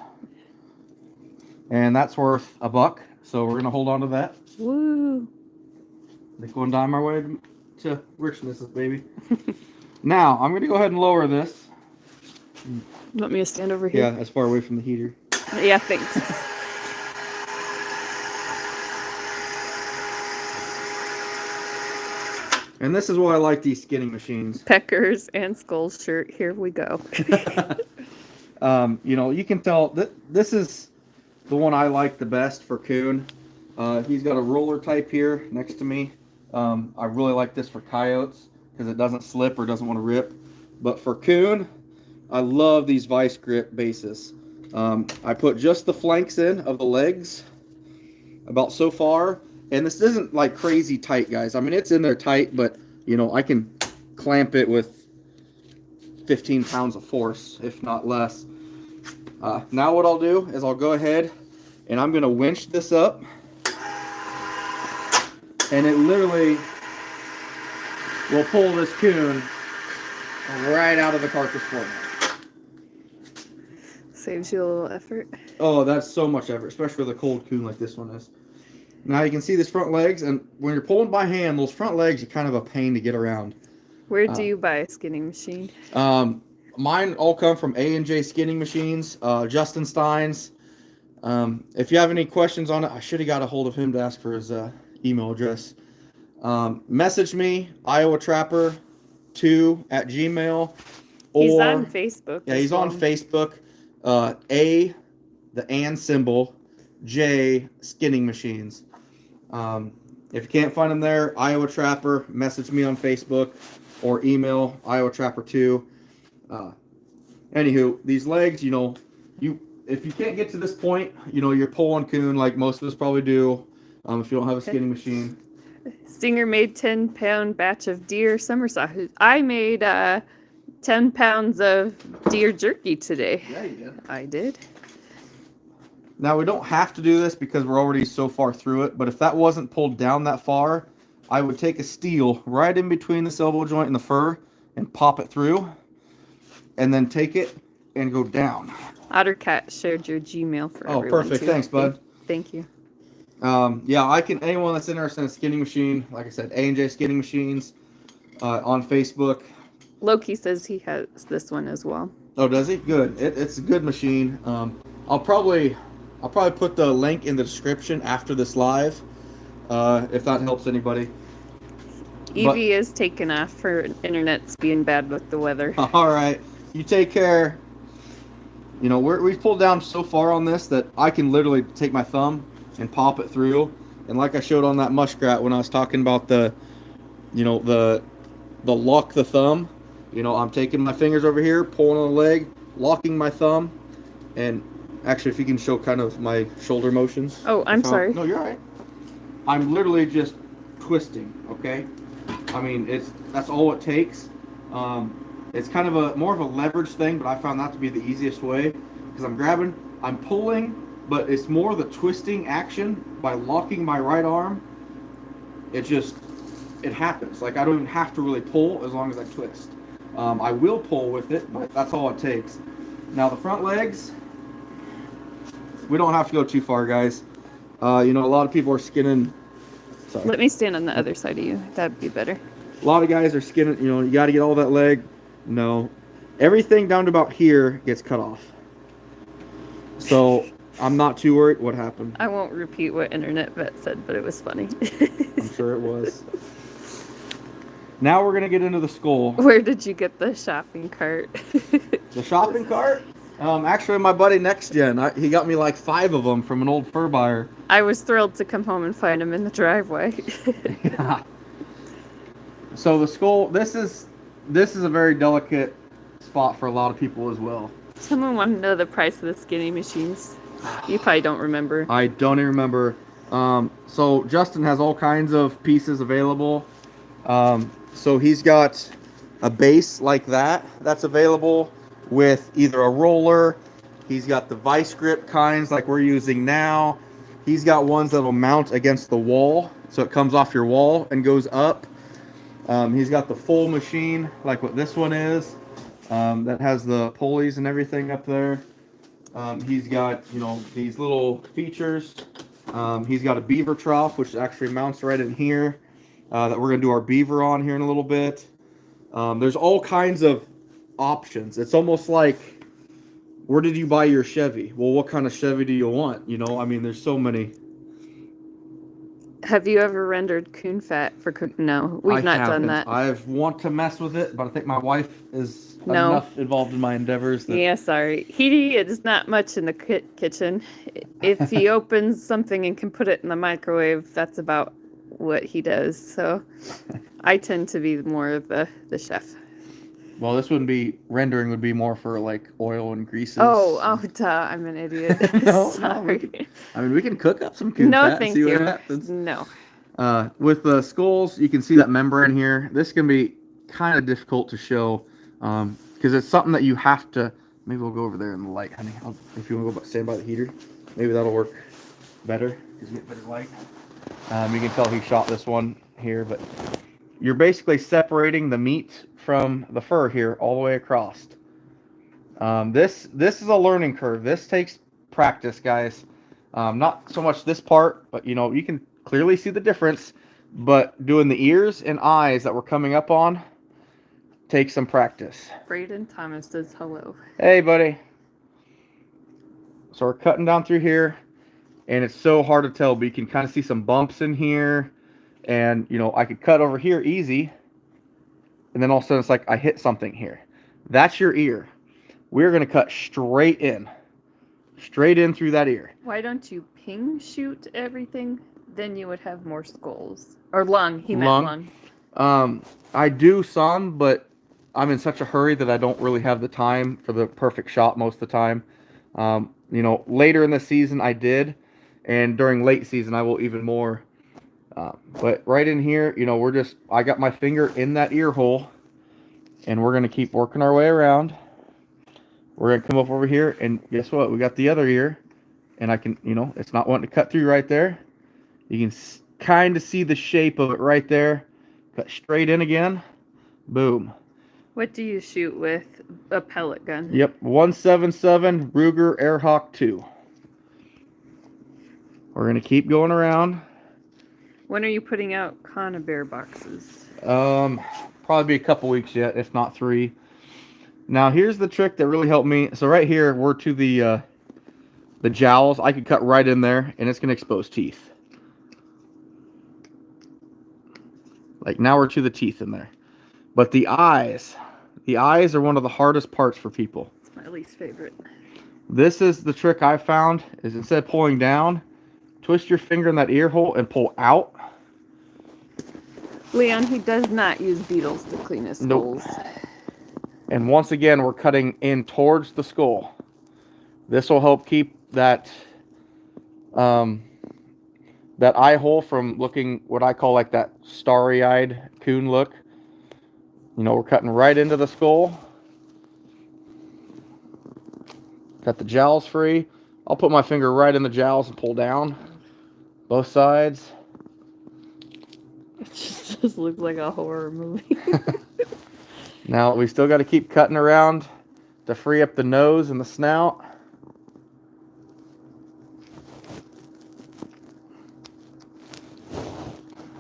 And that's worth $1. So we're going to hold on to that. Woo. Nickel and dime our way to richness, baby. Now, I'm going to go ahead and lower this. You want me to stand over here? Yeah, as far away from the heater. Yeah, thanks. And this is why I like these skinning machines. Peckers and Skull shirt. Here we go. You know, you can tell that this is the one I like the best for coon. He's got a roller type here next to me. I really like this for coyotes because it doesn't slip or doesn't want to rip. But for coon, I love these vice grip bases. I put just the flanks in of the legs about so far. And this isn't like crazy tight, guys. I mean, it's in there tight, but, you know, I can clamp it with 15 pounds of force, if not less. Now what I'll do is I'll go ahead and I'm going to winch this up. And it literally will pull this coon right out of the carcass format. Saves you a little effort. Oh, that's so much effort, especially with a cold coon like this one is. Now you can see these front legs, and when you're pulling by hand, those front legs are kind of a pain to get around. Where do you buy a skinning machine? Mine all come from A&J Skinning Machines, Justin Stein's. If you have any questions on it, I should have got a hold of him to ask for his email address. Message me, iowatrapper2@gmail. He's on Facebook. Yeah, he's on Facebook. The and symbol, J Skinning Machines. If you can't find him there, Iowa Trapper, message me on Facebook or email iowatrapper2. Anywho, these legs, you know, if you can't get to this point, you know, you're pulling coon like most of us probably do, if you don't have a skinning machine. Stinger made 10-pound batch of deer summer sausage. I made 10 pounds of deer jerky today. Yeah, you did. I did. Now, we don't have to do this because we're already so far through it, but if that wasn't pulled down that far, I would take a steel right in between this elbow joint and the fur and pop it through, and then take it and go down. Ottercat shared your Gmail for everyone. Oh, perfect. Too. Thanks, bud. Thank you. Yeah, anyone that's interested in a skinning machine, like I said, A&J Skinning Machines on Facebook. Loki says he has this one as well. Oh, does he? Good. It's a good machine. I'll probably put the link in the description after this live, if that helps anybody. Evie is taken off for internet's being bad with the weather. All right. You take care. You know, we've pulled down so far on this that I can literally take my thumb and pop it through. And like I showed on that muskrat when I was talking about the lock the thumb, you know, I'm taking my fingers over here, pulling on the leg, locking my thumb, and actually, if you can show kind of my shoulder motions. Oh, I'm sorry. No, you're all right. I'm literally just twisting, okay? I mean, that's all it takes. It's kind of more of a leverage thing, but I found that to be the easiest way because I'm pulling, but it's more the twisting action by locking my right arm. It happens. Like, I don't even have to really pull as long as I twist. I will pull with it, but that's all it takes. Now, the front legs, we don't have to go too far, guys. You know, a lot of people are skinning. Sorry. Let me stand on the other side of you. That'd be better. A lot of guys are skinning, you know, you got to get all that leg. No. Everything down to about here gets cut off. So, I'm not too worried. What happened? I won't repeat what Internet Vet said, but it was funny. I'm sure it was. Now we're going to get into the skull. Where did you get the shopping cart? The shopping cart? Actually, my buddy Next Gen, he got me like 5 of them from an old fur buyer. I was thrilled to come home and find them in the driveway. Yeah. So the skull, this is a very delicate spot for a lot of people as well. Someone want to know the price of the skinning machines. You probably don't remember. I don't even remember. So Justin has all kinds of pieces available. So he's got a base like that that's available with either a roller. He's got the vice grip kinds like we're using now. He's got ones that'll mount against the wall, so it comes off your wall and goes up. He's got the full machine like what this one is, that has the pulleys and everything up there. He's got, you know, these little features. He's got a beaver trough, which actually mounts right in here, that we're going to do our beaver on here in a little bit. There's all kinds of options. It's almost like, where did you buy your Chevy? Well, what kind of Chevy do you want? You know, I mean, there's so many. Have you ever rendered coon fat for coon? No, we've not done that. I want to mess with it, but I think my wife is No. enough involved in my endeavors. That... Yeah, sorry. He is not much in the kitchen. If he opens something and can put it in the microwave, that's about what he does. So I tend to be more of the chef. Well, this wouldn't be rendering; would be more for like oil and greases. Oh, duh! I'm an idiot. No, Sorry. I mean, we can cook up some coon fat and see what happens. No. With the skulls, you can see that membrane here. This can be kind of difficult to show because it's something that you have to. Maybe we'll go over there in the light, honey. If you want to go stand by the heater, maybe that'll work better because we get better light. You can tell he shot this one here, but you're basically separating the meat from the fur here all the way across. This is a learning curve. This takes practice, guys. Not so much this part, but you know, you can clearly see the difference. But doing the ears and eyes that we're coming up on takes some practice. Braden Thomas says hello. Hey, buddy. So we're cutting down through here, and it's so hard to tell, but you can kind of see some bumps in here. And, you know, I could cut over here easy, and then all of a sudden it's like I hit something here. That's your ear. We're going to cut straight in through that ear. Why don't you ping shoot everything? Then you would have more skulls. Or lung. He meant lung. I do some, but I'm in such a hurry that I don't really have the time for the perfect shot most of the time. You know, later in the season I did, and during late season I will even more. But right in here, you know, I got my finger in that ear hole, and we're going to keep working our way around. We're going to come up over here, and guess what? We got the other ear, and I can, you know, it's not wanting to cut through right there. You can kind of see the shape of it right there. Cut straight in again. Boom. What do you shoot with a pellet gun? Yep, 177 Ruger Airhawk 2. We're going to keep going around. When are you putting out conibear boxes? Probably be a couple weeks yet, if not 3. Now here's the trick that really helped me. So right here, we're to the jowls. I could cut right in there, and it's gonna expose teeth. Like now we're to the teeth in there. But the eyes are one of the hardest parts for people. It's my least favorite. This is the trick I found, is instead of pulling down, twist your finger in that ear hole and pull out. Leon, he does not use beetles to clean his skulls. Nope. And once again, we're cutting in towards the skull. This will help keep that eye hole from looking what I call like that starry-eyed coon look. You know, we're cutting right into the skull. Got the jowls free. I'll put my finger right in the jowls and pull down both sides. It just looks like a horror movie. Now we still got to keep cutting around to free up the nose and the snout.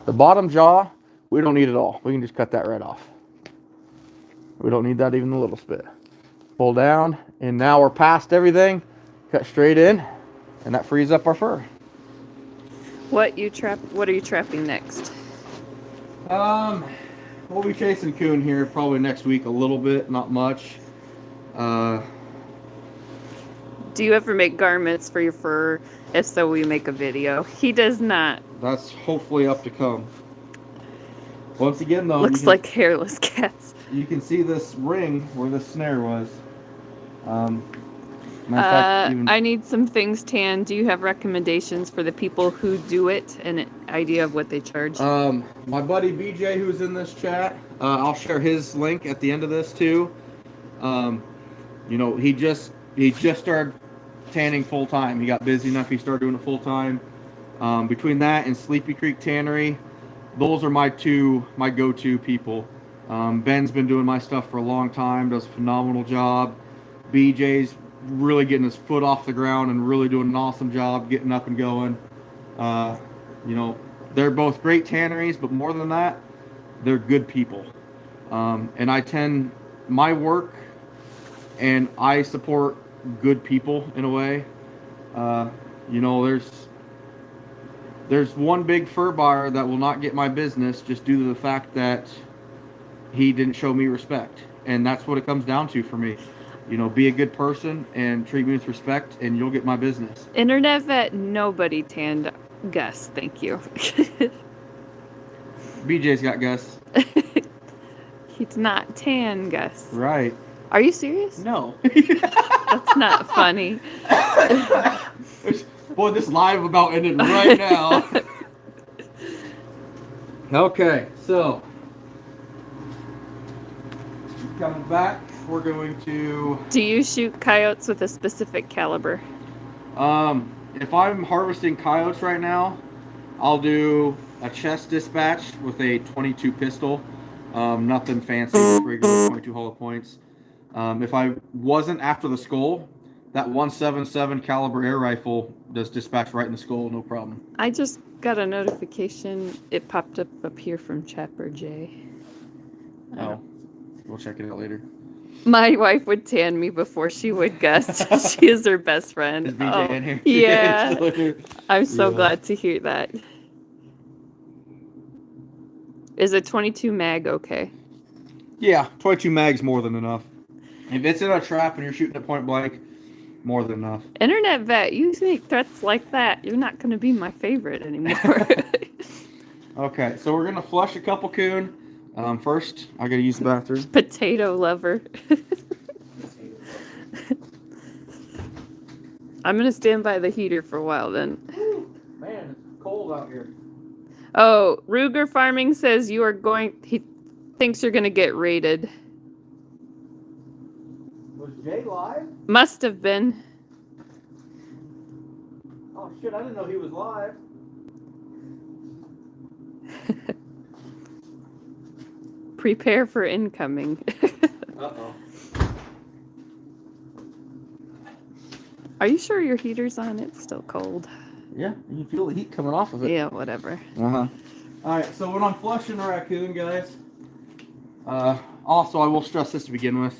The bottom jaw, we don't need it all. We can just cut that right off. We don't need that even a little bit. Pull down, and now we're past everything. Cut straight in, and that frees up our fur. What are you trapping next? We'll be chasing coon here probably next week a little bit, not much. Do you ever make garments for your fur? If so, we make a video. He does not. That's hopefully up to come. Once again, though, Looks like hairless cats. You can see this ring where the snare was. Matter of fact, I need some things tanned. Do you have recommendations for the people who do it and idea of what they charge? My buddy BJ, who's in this chat, I'll share his link at the end of this too. You know, he just started tanning full time. He got busy enough. He started doing it full time. Between that and Sleepy Creek Tannery, those are my go-to people. Ben's been doing my stuff for a long time. Does a phenomenal job. BJ's really getting his foot off the ground and really doing an awesome job getting up and going. You know, they're both great tanneries, but more than that, they're good people. And my work, and I support good people in a way. You know, there's one big fur buyer that will not get my business just due to the fact that he didn't show me respect. And that's what it comes down to for me. You know, be a good person and treat me with respect, and you'll get my business. Internet vet, nobody tanned Gus. Thank you. BJ's got Gus. He's not tan Gus. Right. Are you serious? No. That's not funny. Boy, this live about ended right now. Okay, so coming back, we're going to... Do you shoot coyotes with a specific caliber? If I'm harvesting coyotes right now, I'll do a chest dispatch with a 22 pistol. Nothing fancy, just regular 22 hollow points. If I wasn't after the skull, that 177 caliber air rifle does dispatch right in the skull, no problem. I just got a notification. It popped up here from Chapper J. Oh, we'll check it out later. My wife would tan me before she would Gus. She is her best friend. Is BJ in here? Yeah. I'm so glad to hear that. Is a 22 mag okay? Yeah, 22 mag's more than enough. If it's in a trap and you're shooting at point blank, more than enough. Internet vet, you make threats like that, you're not going to be my favorite anymore. Okay, so we're going to flush a couple coon. First, I got to use the bathroom. Potato lover. I'm going to stand by the heater for a while then. Man, it's cold out here. Oh, Ruger Farming says he thinks you're going to get raided. Was Jay live? Must have been. Oh shit, I didn't know he was live. Prepare for incoming. Uh-oh. Are you sure your heater's on? It's still cold. Yeah, you can feel the heat coming off of it. Yeah, whatever. Uh-huh. Alright, so when I'm flushing a raccoon, guys, also I will stress this to begin with.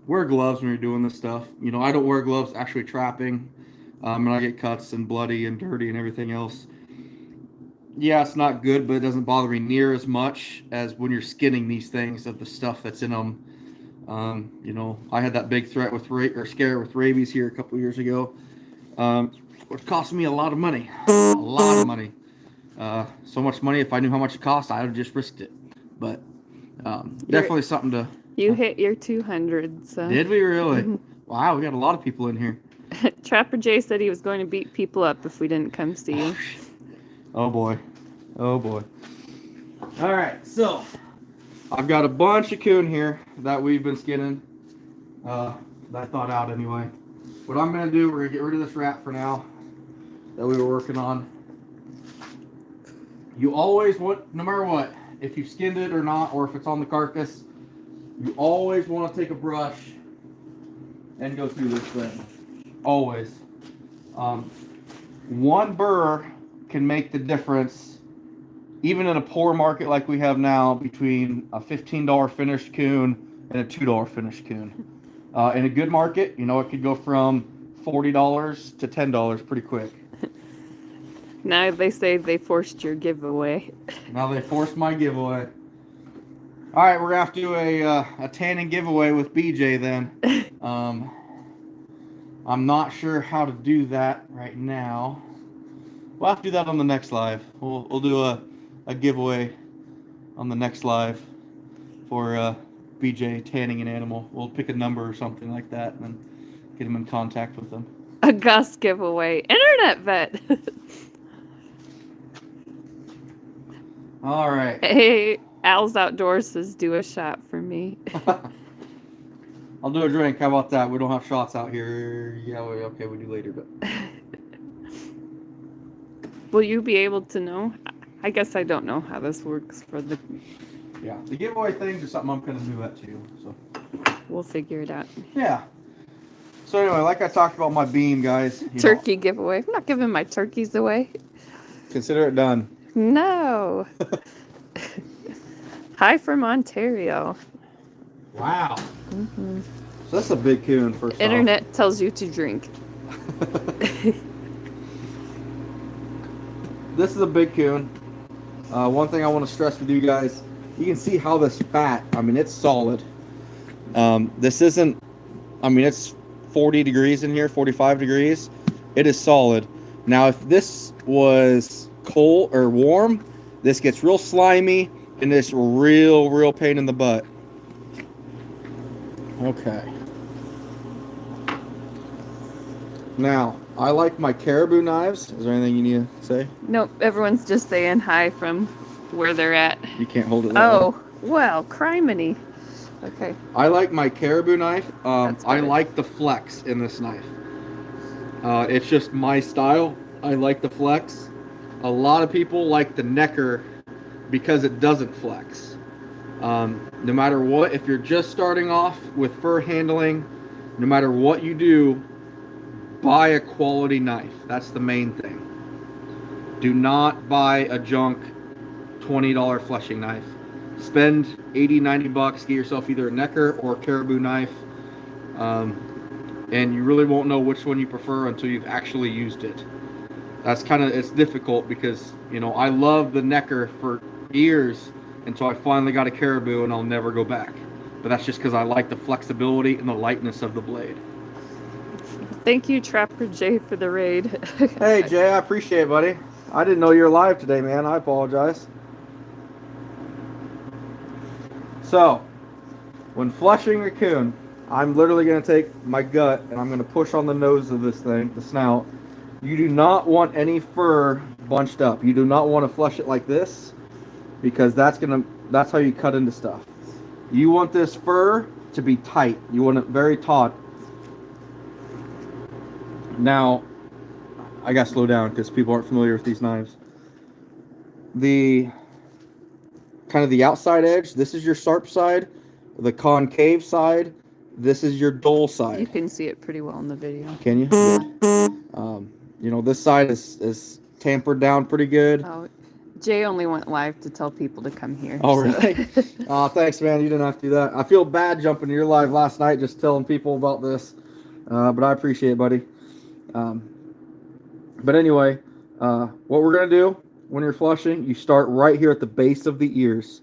Wear gloves when you're doing this stuff. You know, I don't wear gloves actually trapping. And I get cuts and bloody and dirty and everything else. Yeah, it's not good, but it doesn't bother me near as much as when you're skinning these things of the stuff that's in them. You know, I had that big threat with scare with rabies here a couple years ago, which cost me a lot of money. A lot of money. So much money, if I knew how much it cost, I would have just risked it. But definitely something to... You hit your 200, so... Did we really? Wow, we got a lot of people in here. Trapper J said he was going to beat people up if we didn't come see you. Oh boy. Oh boy. Alright, so I've got a bunch of coon here that we've been skinning. That I thought out anyway. What I'm going to do, we're going to get rid of this rat for now that we were working on. You always want, no matter what, if you've skinned it or not, or if it's on the carcass, you always want to take a brush and go through this thing. Always. One burr can make the difference, even in a poor market like we have now, between a $15 finished coon and a $2 finished coon. In a good market, you know, it could go from $40 to $10 pretty quick. Now they say they forced your giveaway. Now they forced my giveaway. All right, we're gonna have to do a tanning giveaway with BJ then. I'm not sure how to do that right now. We'll have to do that on the next live. We'll do a giveaway on the next live for BJ tanning an animal. We'll pick a number or something like that and then get him in contact with them. A Gus giveaway. Internet vet. All right. Hey, Al's Outdoors says do a shot for me. I'll do a drink. How about that? We don't have shots out here. Yeah, okay, we do later, but. Will you be able to know? I guess I don't know how this works for the. Yeah, the giveaway things are something I'm gonna do that too. So. We'll figure it out. Yeah. So anyway, like I talked about my beam, guys. Turkey giveaway. I'm not giving my turkeys away. Consider it done. No. Hi from Ontario. Wow. So that's a big coon first Internet tells you to drink. This is a big coon. One thing I want to stress with you guys, you can see how this fat, I mean, it's solid. This isn't, I mean, it's 40 degrees in here, 45 degrees. It is solid. Now, if this was cold or warm, this gets real slimy and it's real pain in the butt. Okay. Now, I like my caribou knives. Is there anything you need to say? Nope, everyone's just saying hi from where they're at. You can't hold it that way. Well, criminy. Okay. I like my caribou knife. I like the flex in this knife. It's just my style. I like the flex. A lot of people like the necker because it doesn't flex. No matter what, if you're just starting off with fur handling, no matter what you do, buy a quality knife. That's the main thing. Do not buy a junk $20 fleshing knife. Spend $80-$90, get yourself either a necker or a caribou knife, and you really won't know which one you prefer until you've actually used it. That's it's difficult because, you know, I loved the necker for years until I finally got a caribou, and I'll never go back. But that's just because I like the flexibility and the lightness of the blade. Thank you, Trapper Jay, for the raid. Hey, Jay, I appreciate it, buddy. I didn't know you were live today, man. I apologize. So, when flushing a coon, I'm literally going to take my gut and I'm going to push on the nose of this thing, the snout. You do not want any fur bunched up. You do not want to flush it like this because that's how you cut into stuff. You want this fur to be tight. You want it very taut. Now, I got to slow down because people aren't familiar with these knives. The outside edge, this is your sharp side. The concave side, this is your dull side. You can see it pretty well in the video. Can you? Good. You know, this side is tampered down pretty good. Oh, Jay only went live to tell people to come here. Oh, really? Thanks, man. You didn't have to do that. I feel bad jumping to your live last night just telling people about this. But I appreciate it, buddy. But anyway, what we're going to do when you're flushing, you start right here at the base of the ears.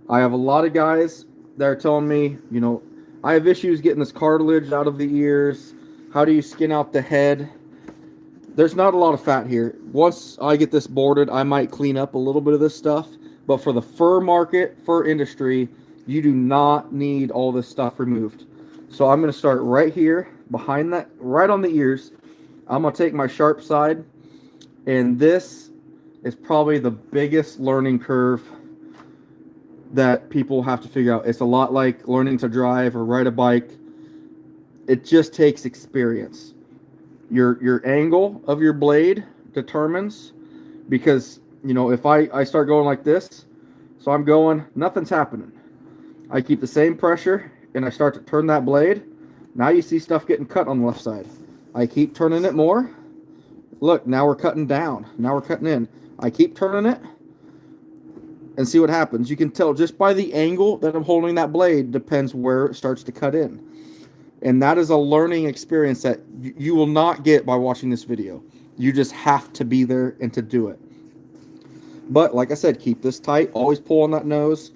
I have a lot of guys that are telling me, you know, I have issues getting this cartilage out of the ears. How do you skin out the head? There's not a lot of fat here. Once I get this boarded, I might clean up a little bit of this stuff. But for the fur market, fur industry, you do not need all this stuff removed. So I'm going to start right here, behind that, right on the ears. I'm going to take my sharp side, and this is probably the biggest learning curve that people have to figure out. It's a lot like learning to drive or ride a bike. It just takes experience. Your angle of your blade determines, because, you know, if I start going like this, so I'm going, nothing's happening. I keep the same pressure, and I start to turn that blade. Now you see stuff getting cut on the left side. I keep turning it more. Look, now we're cutting down. Now we're cutting in. I keep turning it and see what happens. You can tell just by the angle that I'm holding that blade depends where it starts to cut in. And that is a learning experience that you will not get by watching this video. You just have to be there and to do it. But like I said, keep this tight. Always pull on that nose.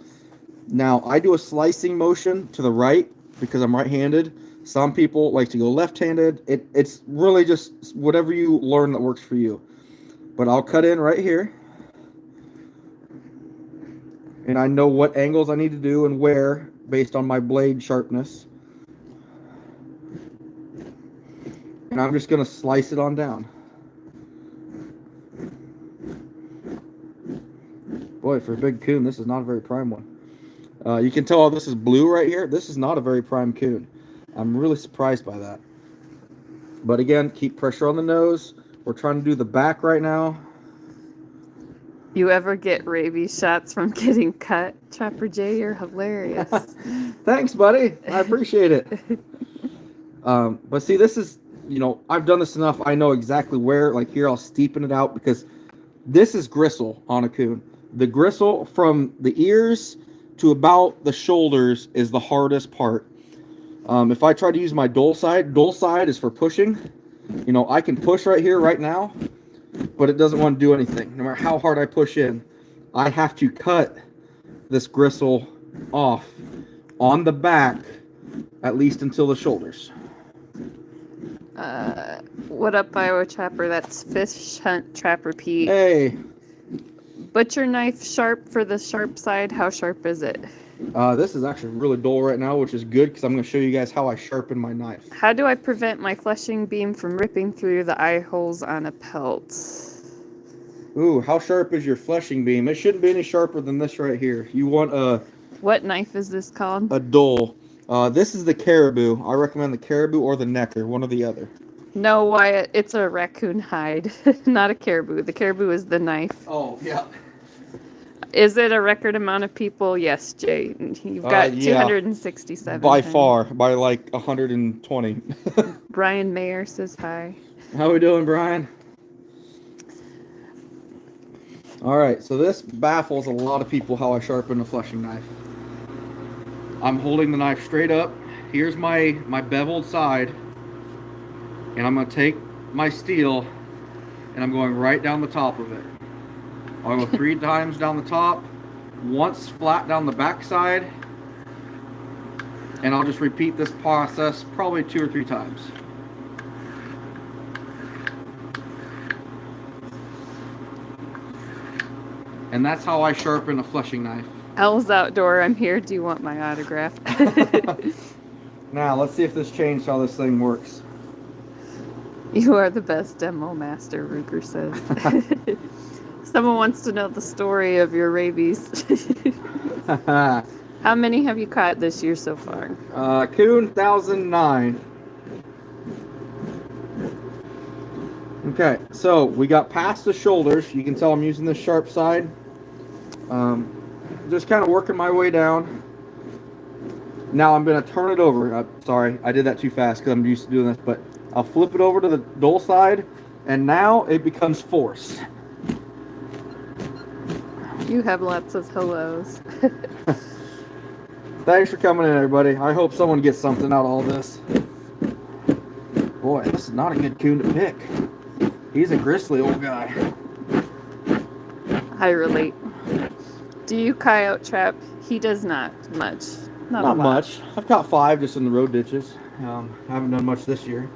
Now, I do a slicing motion to the right because I'm right-handed. Some people like to go left-handed. It's really just whatever you learn that works for you. But I'll cut in right here. And I know what angles I need to do and where based on my blade sharpness. And I'm just going to slice it on down. Boy, for a big coon, this is not a very prime one. You can tell this is blue right here. This is not a very prime coon. I'm really surprised by that. But again, keep pressure on the nose. We're trying to do the back right now. You ever get rabies shots from getting cut, Trapper Jay? You're hilarious. Thanks, buddy. I appreciate it. But see, this is, I've done this enough. I know exactly where. Like here, I'll steepen it out because this is gristle on a coon. The gristle from the ears to about the shoulders is the hardest part. If I try to use my dull side is for pushing. I can push right here, right now, but it doesn't want to do anything. No matter how hard I push in, I have to cut this gristle off on the back, at least until the shoulders. What up, Iowa Trapper? That's Fish Hunt Trapper Pete. Hey. Butcher knife sharp for the sharp side. How sharp is it? This is actually really dull right now, which is good because I'm going to show you guys how I sharpen my knife. How do I prevent my fleshing beam from ripping through the eye holes on a pelt? Ooh, how sharp is your fleshing beam? It shouldn't be any sharper than this right here. You want a... What knife is this called? A dull. This is the caribou. I recommend the caribou or the necker, one or the other. No, Wyatt, it's a raccoon hide, not a caribou. The caribou is the knife. Oh, yeah. Is it a record amount of people? Yes, Jay. You've got 267. By far, by like 120. Brian Mayer says hi. How we doing, Brian? All right, so this baffles a lot of people how I sharpen a fleshing knife. I'm holding the knife straight up. Here's my beveled side. And I'm going to take my steel and I'm going right down the top of it. I'll go 3 times down the top, once flat down the back side, and I'll just repeat this process probably 2 or 3 times. And that's how I sharpen a fleshing knife. L's Outdoor, I'm here. Do you want my autograph? Now, let's see if this changed how this thing works. You are the best demo master, Ruger says. Someone wants to know the story of your rabies. How many have you caught this year so far? Coon 1009. Okay, so we got past the shoulders. You can tell I'm using the sharp side. Just kind of working my way down. Now I'm going to turn it over. Sorry, I did that too fast because I'm used to doing this, but I'll flip it over to the dull side, and now it becomes forced. You have lots of hellos. Thanks for coming in, everybody. I hope someone gets something out of all this. Boy, this is not a good coon to pick. He's a gristly old guy. I relate. Do you coyote trap? He does not much. Not much. I've caught 5 just in the road ditches. Haven't done much this year.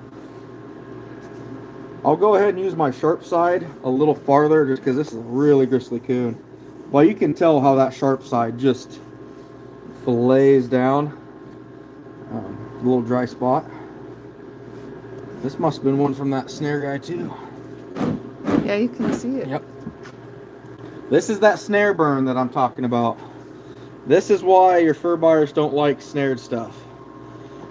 I'll go ahead and use my sharp side a little farther just because this is a really gristly coon. Well, you can tell how that sharp side just fillets down. A little dry spot. This must have been one from that snare guy too. Yeah, you can see it. Yep. This is that snare burn that I'm talking about. This is why your fur buyers don't like snared stuff.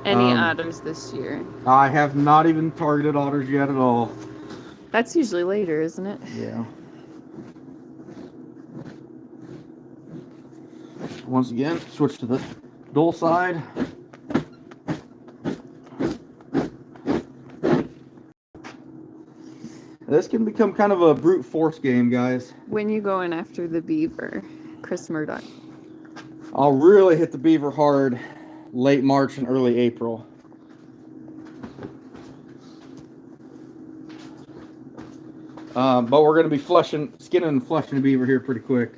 Any otters this year? I have not even targeted otters yet at all. That's usually later, isn't it? Yeah. Once again, switch to the dull side. This can become kind of a brute force game, guys. When you going after the beaver, Chris Murdoch? I'll really hit the beaver hard late March and early April. But we're going to be skinning and fleshing the beaver here pretty quick.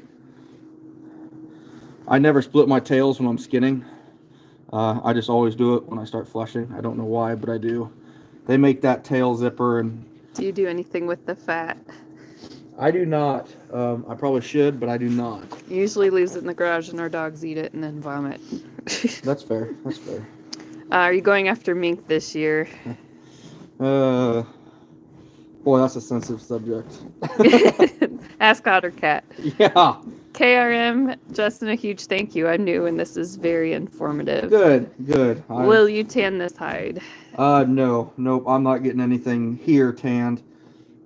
I never split my tails when I'm skinning. I just always do it when I start fleshing. I don't know why, but I do. They make that tail zipper. And do you do anything with the fat? I do not. I probably should, but I do not. Usually leaves it in the garage and our dogs eat it and then vomit. That's fair. That's fair. Are you going after mink this year? Boy, that's a sensitive subject. Ask Otter Cat. Yeah. KRM, Justin, a huge thank you. I'm new and this is very informative. Good. Will you tan this hide? Nope. I'm not getting anything here tanned.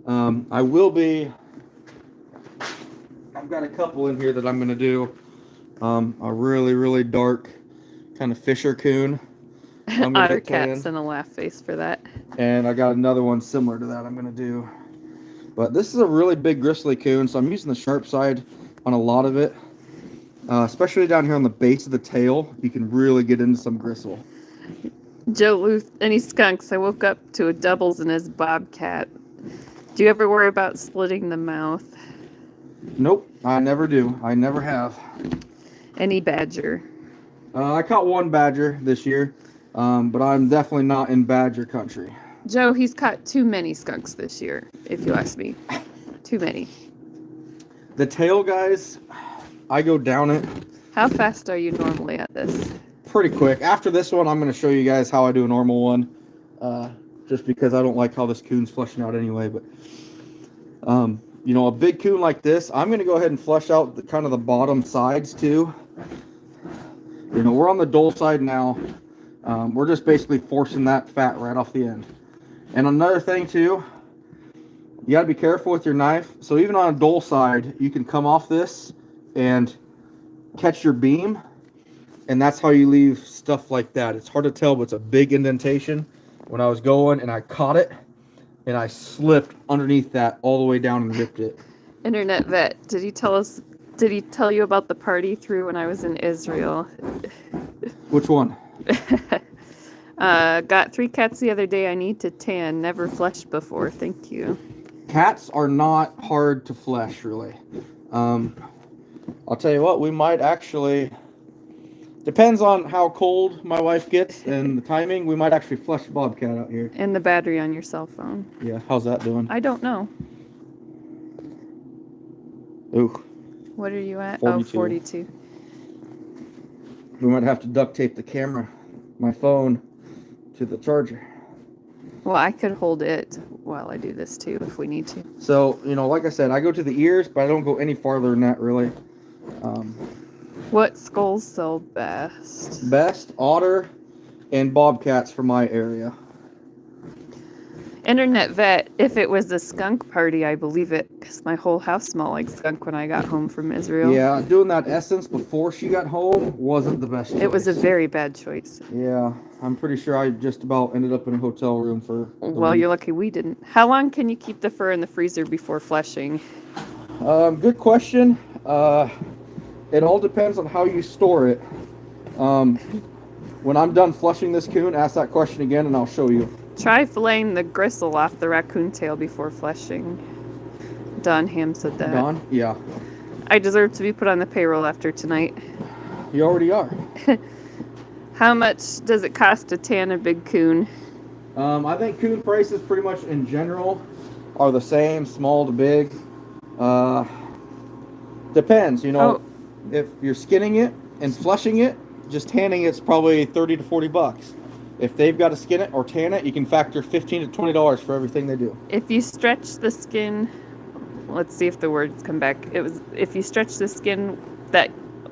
I will be. I've got a couple in here that I'm gonna do. A really dark kind of Fisher coon. Otter cats and a laugh face for that. And I got another one similar to that I'm gonna do. But this is a really big gristly coon, so I'm using the sharp side on a lot of it. Especially down here on the base of the tail, you can really get into some gristle. Joe Luth, any skunks? I woke up to a doubles in his bobcat. Do you ever worry about splitting the mouth? Nope, I never do. I never have. Any badger? I caught one badger this year, but I'm definitely not in badger country. Joe, he's caught too many skunks this year, if you ask me. Too many. The tail, guys, I go down it. How fast are you normally at this? Pretty quick. After this one, I'm going to show you guys how I do a normal one. Just because I don't like how this coon's flushing out anyway. But, you know, a big coon like this, I'm going to go ahead and flush out the kind of the bottom sides too. You know, we're on the dull side now. We're just basically forcing that fat right off the end. And another thing too, you got to be careful with your knife. So even on a dull side, you can come off this and catch your beam. And that's how you leave stuff like that. It's hard to tell, but it's a big indentation. When I was going and I caught it, and I slipped underneath that all the way down and ripped it. Internet vet, did he tell you about the party through when I was in Israel? Which one? Got 3 cats the other day. I need to tan. Never fleshed before. Thank you. Cats are not hard to flesh, really. I'll tell you what, we might actually... Depends on how cold my wife gets and the timing. We might actually flush the bobcat out here. And the battery on your cell phone. Yeah, how's that doing? I don't know. Ooh. What are you at? 42. Oh, 42. We might have to duct tape the camera, my phone, to the charger. Well, I could hold it while I do this too if we need to. So, you know, like I said, I go to the ears, but I don't go any farther than that, really. What skulls sell best? Best, otter, and bobcats for my area. Internet vet, if it was a skunk party, I believe it, because my whole house smelled like skunk when I got home from Israel. Yeah, doing that essence before she got home wasn't the best choice. It was a very bad choice. Yeah, I'm pretty sure I just about ended up in a hotel room for Well, you're lucky we didn't. How long can you keep the fur in the freezer before fleshing? Good question. It all depends on how you store it. When I'm done flushing this coon, ask that question again and I'll show you. Try filleting the gristle off the raccoon tail before fleshing. Don Ham said that. Don? Yeah. I deserve to be put on the payroll after tonight. You already are. How much does it cost to tan a big coon? I think coon prices pretty much in general are the same, small to big. Depends, you know. If you're skinning it and flushing it, just tanning it's probably $30 to $40. If they've got to skin it or tan it, you can factor $15 to $20 for everything they do. If you stretch the skin, let's see if the words come back. If you stretch the skin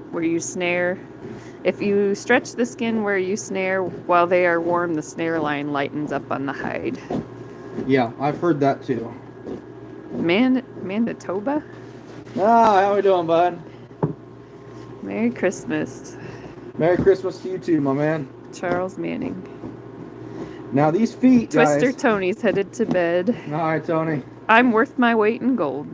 where you snare, if you stretch the skin where you snare while they are warm, the snare line lightens up on the hide. Yeah, I've heard that too. Manitoba? How we doing, bud? Merry Christmas. Merry Christmas to you too, my man. Charles Manning. Now these feet, guys. Twister Tony's headed to bed. All right, Tony. I'm worth my weight in gold.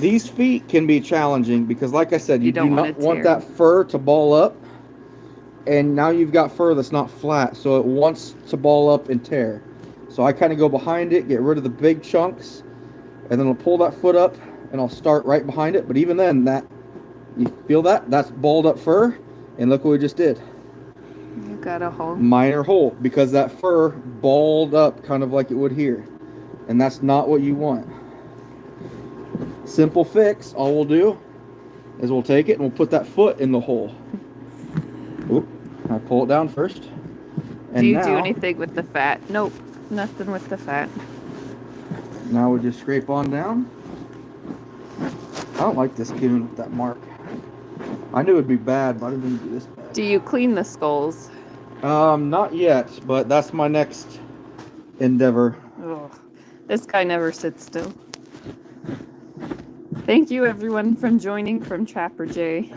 These feet can be challenging because, like I said, you do not want that fur to ball up. And now you've got fur that's not flat, so it wants to ball up and tear. So I kind of go behind it, get rid of the big chunks, and then I'll pull that foot up, and I'll start right behind it. But even then, you feel that? That's balled up fur, and look what we just did. You got a hole. Minor hole, because that fur balled up kind of like it would here. And that's not what you want. Simple fix. All we'll do is we'll take it and we'll put that foot in the hole. Oop, I pull it down first. And do you do anything with the fat? Nope, nothing with the fat. Now we just scrape on down. I don't like this coon with that mark. I knew it'd be bad, but I didn't do this bad. Do you clean the skulls? Not yet, but that's my next endeavor. Ugh. This guy never sits still. Thank you, everyone, for joining from Trapper J.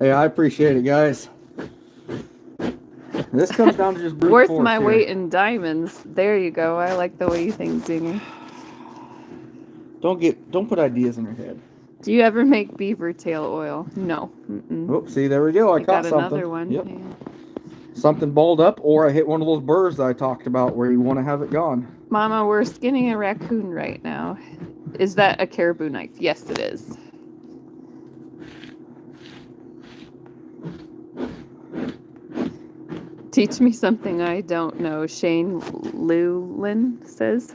Hey, I appreciate it, guys. This comes down to just brute Worth force my here. weight in diamonds. There you go. I like the way you think, Zinger. Don't put ideas in your head. Do you ever make beaver tail oil? No. Mm-mm. Oh, see, there we go. I caught got something. another one. Yep. Yeah. Something balled up, or I hit one of those burrs that I talked about where you want to have it gone. Mama, we're skinning a raccoon right now. Is that a caribou knife? Yes, it is. Teach me something I don't know, Shane Llewellyn says.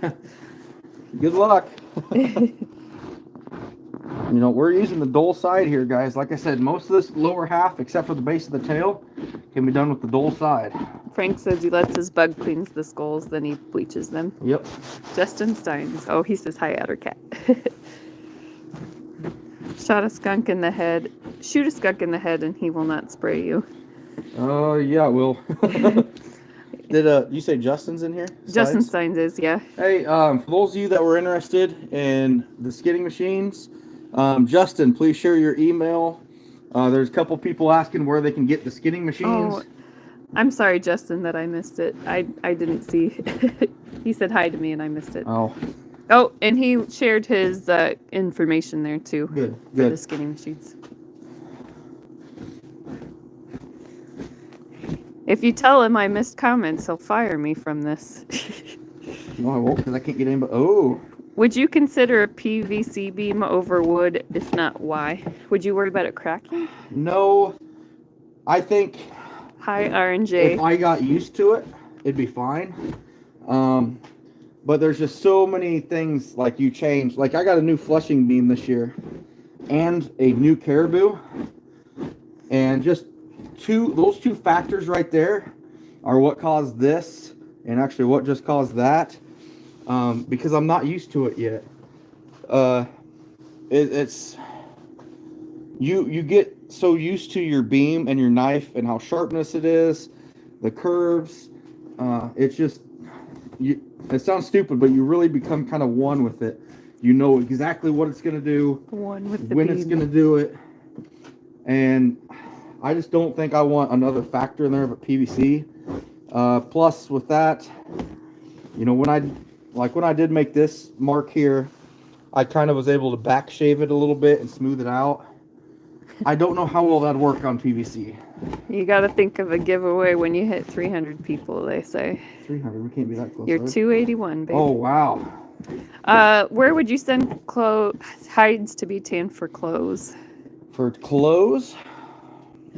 Good luck. You know, we're using the dull side here, guys. Like I said, most of this lower half, except for the base of the tail, can be done with the dull side. Frank says he lets his bug cleans the skulls, then he bleaches them. Yep. Justin Steins. Oh, he says hi, Ottercat. Shot a skunk in the head. Shoot a skunk in the head and he will not spray you. Oh, yeah, Will. Did you say Justin's in here? Justin Steins? Steins is, yeah. Hey, for those of you that were interested in the skinning machines, Justin, please share your email. There's a couple people asking where they can get the skinning machines. Oh, I'm sorry, Justin, that I missed it. I didn't see. He said hi to me and I missed it. Oh, And he shared his information there too. good, For the good. skinning machines. If you tell him I missed comments, he'll fire me from this. No, I won't, because I can't get in. But Would you consider a PVC beam over wood? If not, why? Would you worry about it cracking? no, I think Hi, R&J. if I got used to it, it'd be fine. But there's just so many things like you change. Like I got a new flushing beam this year, and a new caribou, and just those two factors right there are what caused this, and actually what just caused that. Because I'm not used to it yet. It's you get so used to your beam and your knife and how sharpness it is, the curves. It's just it sounds stupid, but you really become kind of one with it. You know exactly what it's gonna do, One with the when beam. it's gonna do it, and I just don't think I want another factor in there of a PVC. Plus, with that, you know, when I did make this mark here, I kind of was able to back shave it a little bit and smooth it out. I don't know how well that'd work on PVC. You got to think of a giveaway when you hit 300 people, they say. 300, we can't be that close. You're right? 281, baby. Oh, wow. Where would you send hides to be tanned for clothes? For clothes?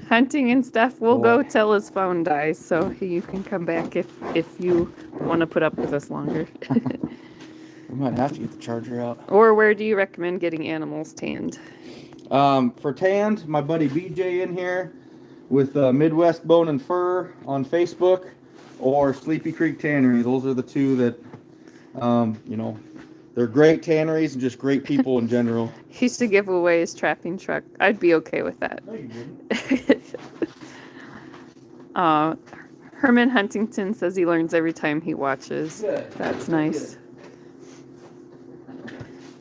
Hunting and stuff. We'll Boy. go till his phone dies, so you can come back if you want to put up with us longer. We might have to get the charger out. Or where do you recommend getting animals tanned? For tanned, my buddy BJ in here with Midwest Bone and Fur on Facebook, or Sleepy Creek Tannery. Those are the two that, you know, they're great tanneries and just great people in general. He used to give away his trapping truck. I'd be okay with that. No, you didn't. Herman Huntington says he learns every time he watches. Good. That's nice.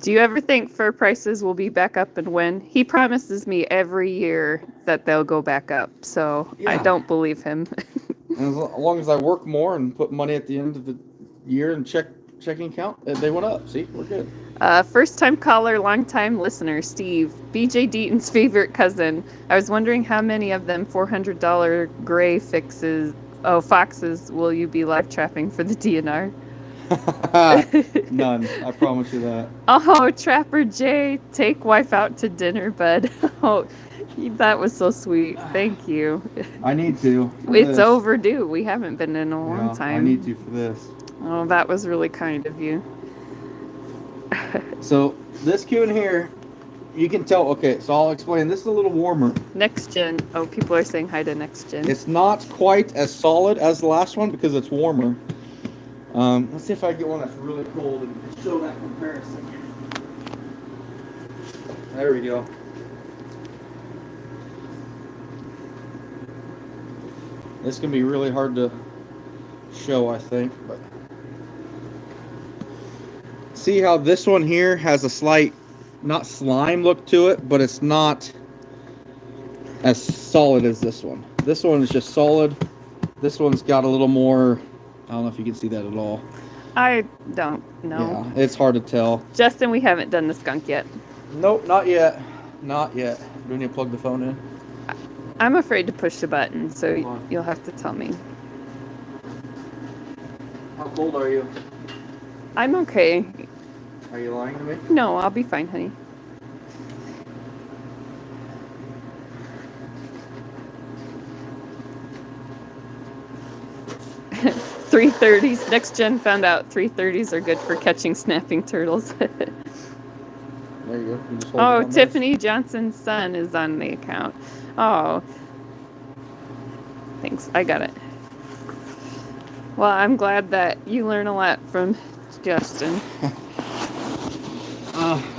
Do you ever think fur prices will be back up and when? He promises me every year that they'll go back up, so I Yeah. don't believe him. And as long as I work more and put money at the end of the year and checking account, they went up. See, we're good. First time caller, long time listener, Steve. BJ Deaton's favorite cousin. I was wondering how many of them $400 gray foxes will you be live trapping for the DNR? None. I promise you that. Oh, Trapper J, take wife out to dinner, bud. Oh, that was so sweet. Thank you. I need to. for It's this. overdue. We haven't been in a long Yeah, time. I need to for this. Oh, that was really kind of you. So this coon here, you can tell. Okay, so I'll explain. This is a little warmer. Next gen. Oh, people are saying hi to next gen. It's not quite as solid as the last one because it's warmer. Let's see if I get one that's really cold and show that comparison. There we go. This can be really hard to show, I think, but see how this one here has a slight, not slime look to it, but it's not as solid as this one. This one is just solid. This one's got a little more, I don't know if you can see that at all. I don't know. Yeah, it's hard to tell. Justin, we haven't done the skunk yet. Nope, not yet. Not yet. Do we need to plug the phone in? I'm afraid to push the button, so you'll have to tell me. How cold are you? I'm okay. Are you lying to me? No, I'll be fine, honey. .330s. Next Gen found out .330s are good for catching snapping turtles. There you go. You just hold it Oh, on Tiffany Johnson's son is on the account. Oh. Thanks. I got it. Well, I'm glad that you learn a lot from Justin.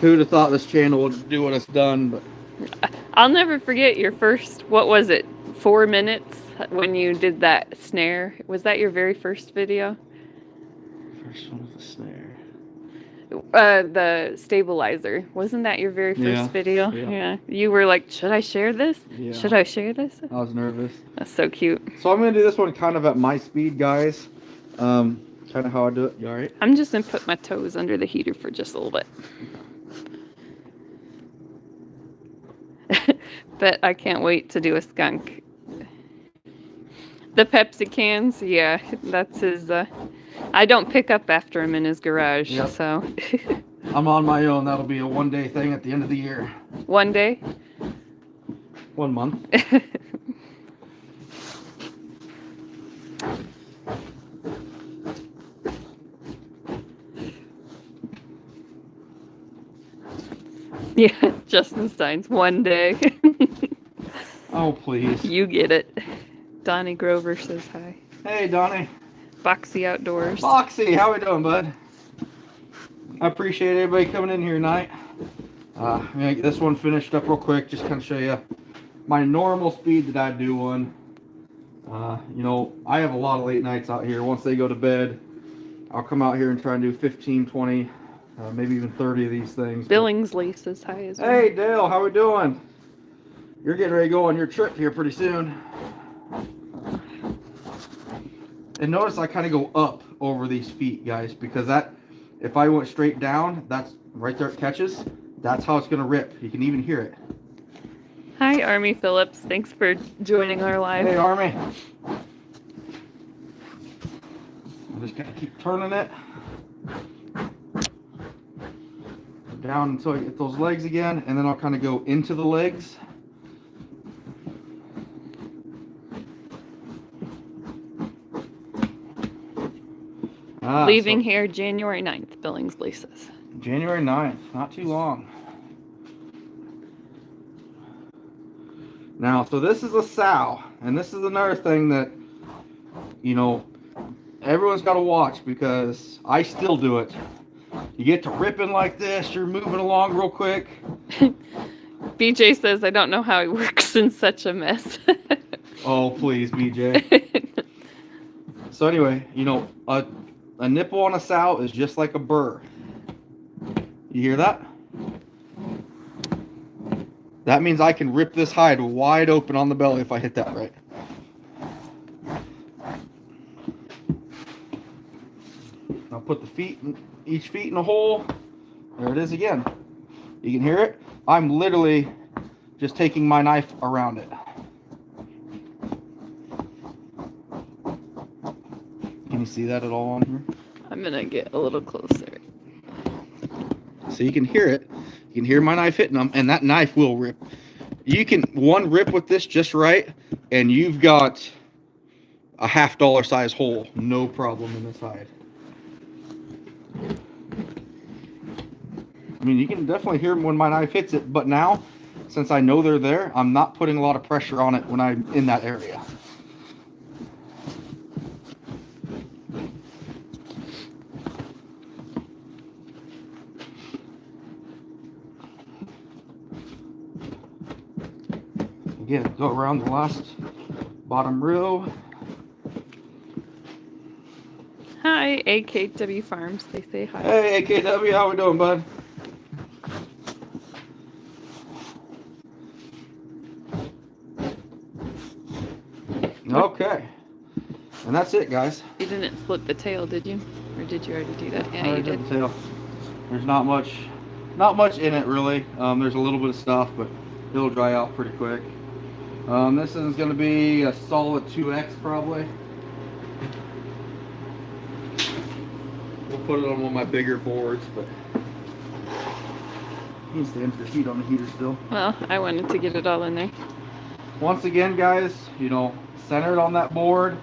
Who'd have thought this channel would do what it's done, but I'll never forget your first, what was it, 4 minutes when you did that snare. Was that your very first video? first one with the snare. The stabilizer. Wasn't that your very first video? Yeah. Yeah. You were like, should I share this? Yeah. Should I share this? I was nervous. That's so cute. So I'm gonna do this one kind of at my speed, guys. Kind of how I do it. You all right? I'm just gonna put my toes under the heater for just a little bit. But I can't wait to do a skunk. The Pepsi cans, yeah, that's his. I don't pick up after him in his garage, Yep. so. I'm on my own. That'll be a one-day thing at the end of the year. One day. 1 month. Yeah, Justin Stein's one day. Oh, please. You get it. Donnie Grover says hi. Hey, Donnie. Boxy Outdoors. Foxy, how we doing, bud? I appreciate everybody coming in here tonight. I'm gonna get this one finished up real quick. Just kind of show you my normal speed that I do one. You know, I have a lot of late nights out here. Once they go to bed, I'll come out here and try and do 15, 20, maybe even 30 of these things. Billingsley says hi as well. Hey, Dale, how we doing? You're getting ready to go on your trip here pretty soon. And notice I kind of go up over these feet, guys, because that, if I went straight down, that's right there it catches. That's how it's going to rip. You can even hear it. Hi, Army Phillips. Thanks for joining our live. Hey, Army. I'm just going to keep turning it. Down until I get those legs again, and then I'll kind of go into the legs. Leaving here January 9th, Billingsley says. January 9th, not too long. Now, so this is a sow, and this is another thing that, you know, everyone's got to watch, because I still do it. You get to ripping like this, you're moving along real quick. BJ says, I don't know how he works in such a mess. Oh, please, BJ. So anyway, you know, a nipple on a sow is just like a burr. You hear that? That means I can rip this hide wide open on the belly if I hit that right. I'll put the feet, each feet in a hole. There it is again. You can hear it? I'm literally just taking my knife around it. Can you see that at all on here? I'm going to get a little closer. So you can hear it. You can hear my knife hitting them, and that knife will rip. You can one rip with this just right, and you've got a $50 size hole. No problem in this hide. I mean, you can definitely hear when my knife hits it, but now, since I know they're there, I'm not putting a lot of pressure on it when I'm in that area. Again, go around the last bottom row. Hi, AKW Farms. They say hi. Hey, AKW, how we doing, bud? Okay. And that's it, guys. You didn't split the tail, did you? Or did you already do that? Yeah, I you did. The tail. There's not much in it really. There's a little bit of stuff, but it'll dry out pretty quick. This is going to be a solid 2X probably. We'll put it on one of my bigger boards, but needs to empty the heat on the heater still. Well, I wanted to get it all in there. Once again, guys, center it on that board.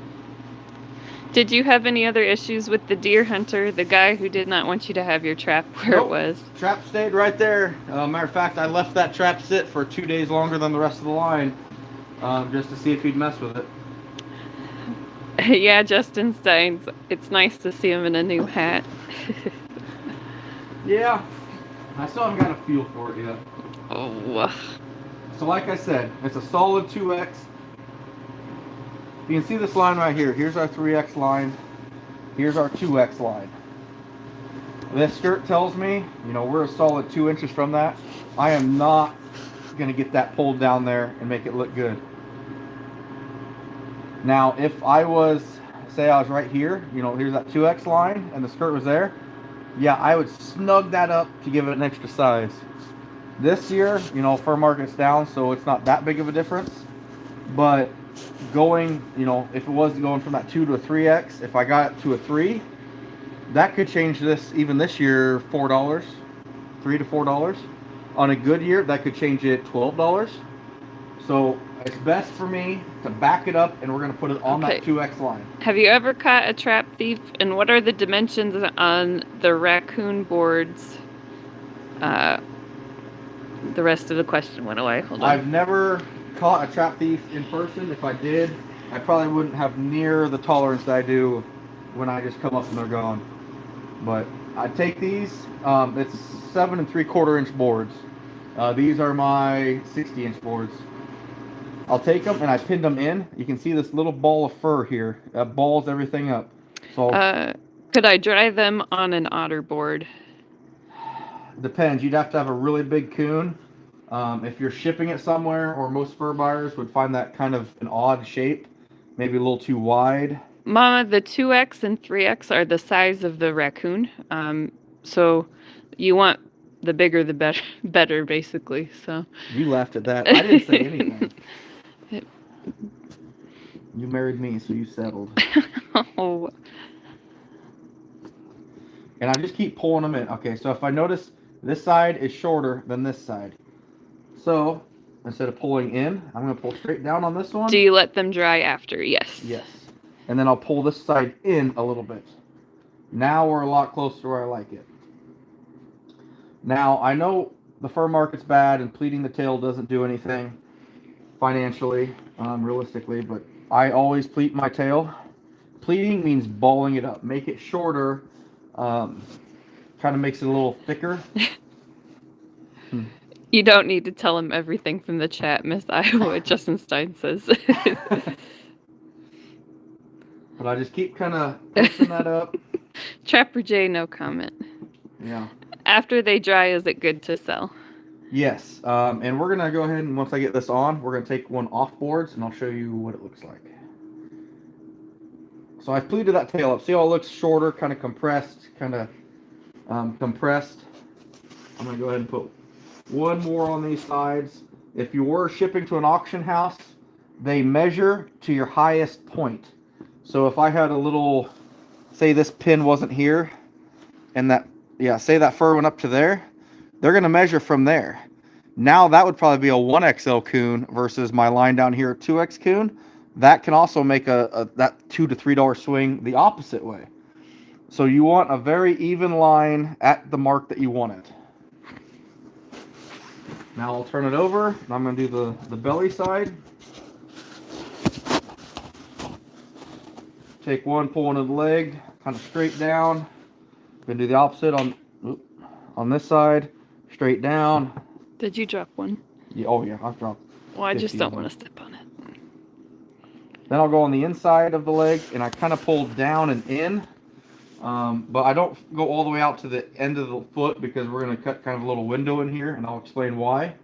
Did you have any other issues with the deer hunter, the guy who did not want you to have your trap where Nope. it was? Trap stayed right there. Matter of fact, I left that trap sit for 2 days longer than the rest of the line, just to see if he'd mess with it. Yeah, Justin Steins. It's nice to see him in a new hat. Yeah, I still haven't got a feel for it yet. Oh. So like I said, it's a solid 2X. You can see this line right here. Here's our 3X line. Here's our 2X line. This skirt tells me, we're a solid 2 inches from that. I am not going to get that pulled down there and make it look good. Now, if I was, say I was right here, here's that 2X line and the skirt was there, yeah, I would snug that up to give it an extra size. This year, fur market's down, so it's not that big of a difference. But going, if it was going from that 2 to a 3X, if I got it to a 3, that could change this, even this year, $4, $3 to $4. On a good year, that could change it $12. So it's best for me to back it up, and we're going to put it on that 2X line. Have you ever caught a trap thief? And what are the dimensions on the raccoon boards? The rest of the question went away. Hold on. I've never caught a trap thief in person. If I did, I probably wouldn't have near the tolerance that I do when I just come up and they're gone. But I take these. It's 7 3/4 inch boards. These are my 60-inch boards. I'll take them and I pinned them in. You can see this little ball of fur here that balls everything up. So could I dry them on an otter board? Depends. You'd have to have a really big coon. If you're shipping it somewhere, or most fur buyers would find that kind of an odd shape, maybe a little too wide. Mama, the 2X and 3X are the size of the raccoon. So you want the bigger the better, basically. So you laughed at that. I didn't say anything. You married me, so you settled. Oh. And I just keep pulling them in. Okay, so if I notice this side is shorter than this side, so instead of pulling in, I'm going to pull straight down on this one. Do you let them dry after? Yes. Yes. And then I'll pull this side in a little bit. Now we're a lot closer to where I like it. Now, I know the fur market's bad and pleating the tail doesn't do anything financially, realistically, but I always pleat my tail. Pleating means balling it up. Make it shorter, kind of makes it a little thicker. You don't need to tell him everything from the chat, Miss Iowa, Justin Stein says. But I just keep kind of pushing that up. Trapper J, no comment. Yeah. After they dry, is it good to sell? Yes. And we're going to go ahead and once I get this on, we're going to take one off boards and I'll show you what it looks like. So I've pleated that tail up. See how it looks shorter, kind of compressed, compressed. I'm going to go ahead and put one more on these sides. If you were shipping to an auction house, they measure to your highest point. So if I had a little, say this pin wasn't here, and that, say that fur went up to there, they're going to measure from there. Now that would probably be a 1XL coon versus my line down here, 2X coon. That can also make that $2 to $3 swing the opposite way. So you want a very even line at the mark that you want it. Now I'll turn it over, and I'm going to do the belly side. Take one, pull into the leg, kind of straight down. Then do the opposite on this side, straight down. Did you drop one? Yeah, oh yeah, I've dropped. Well, I just 50 don't of want them. to step on it. Then I'll go on the inside of the leg, and I kind of pull down and in. But I don't go all the way out to the end of the foot because we're going to cut kind of a little window in here, and I'll explain why.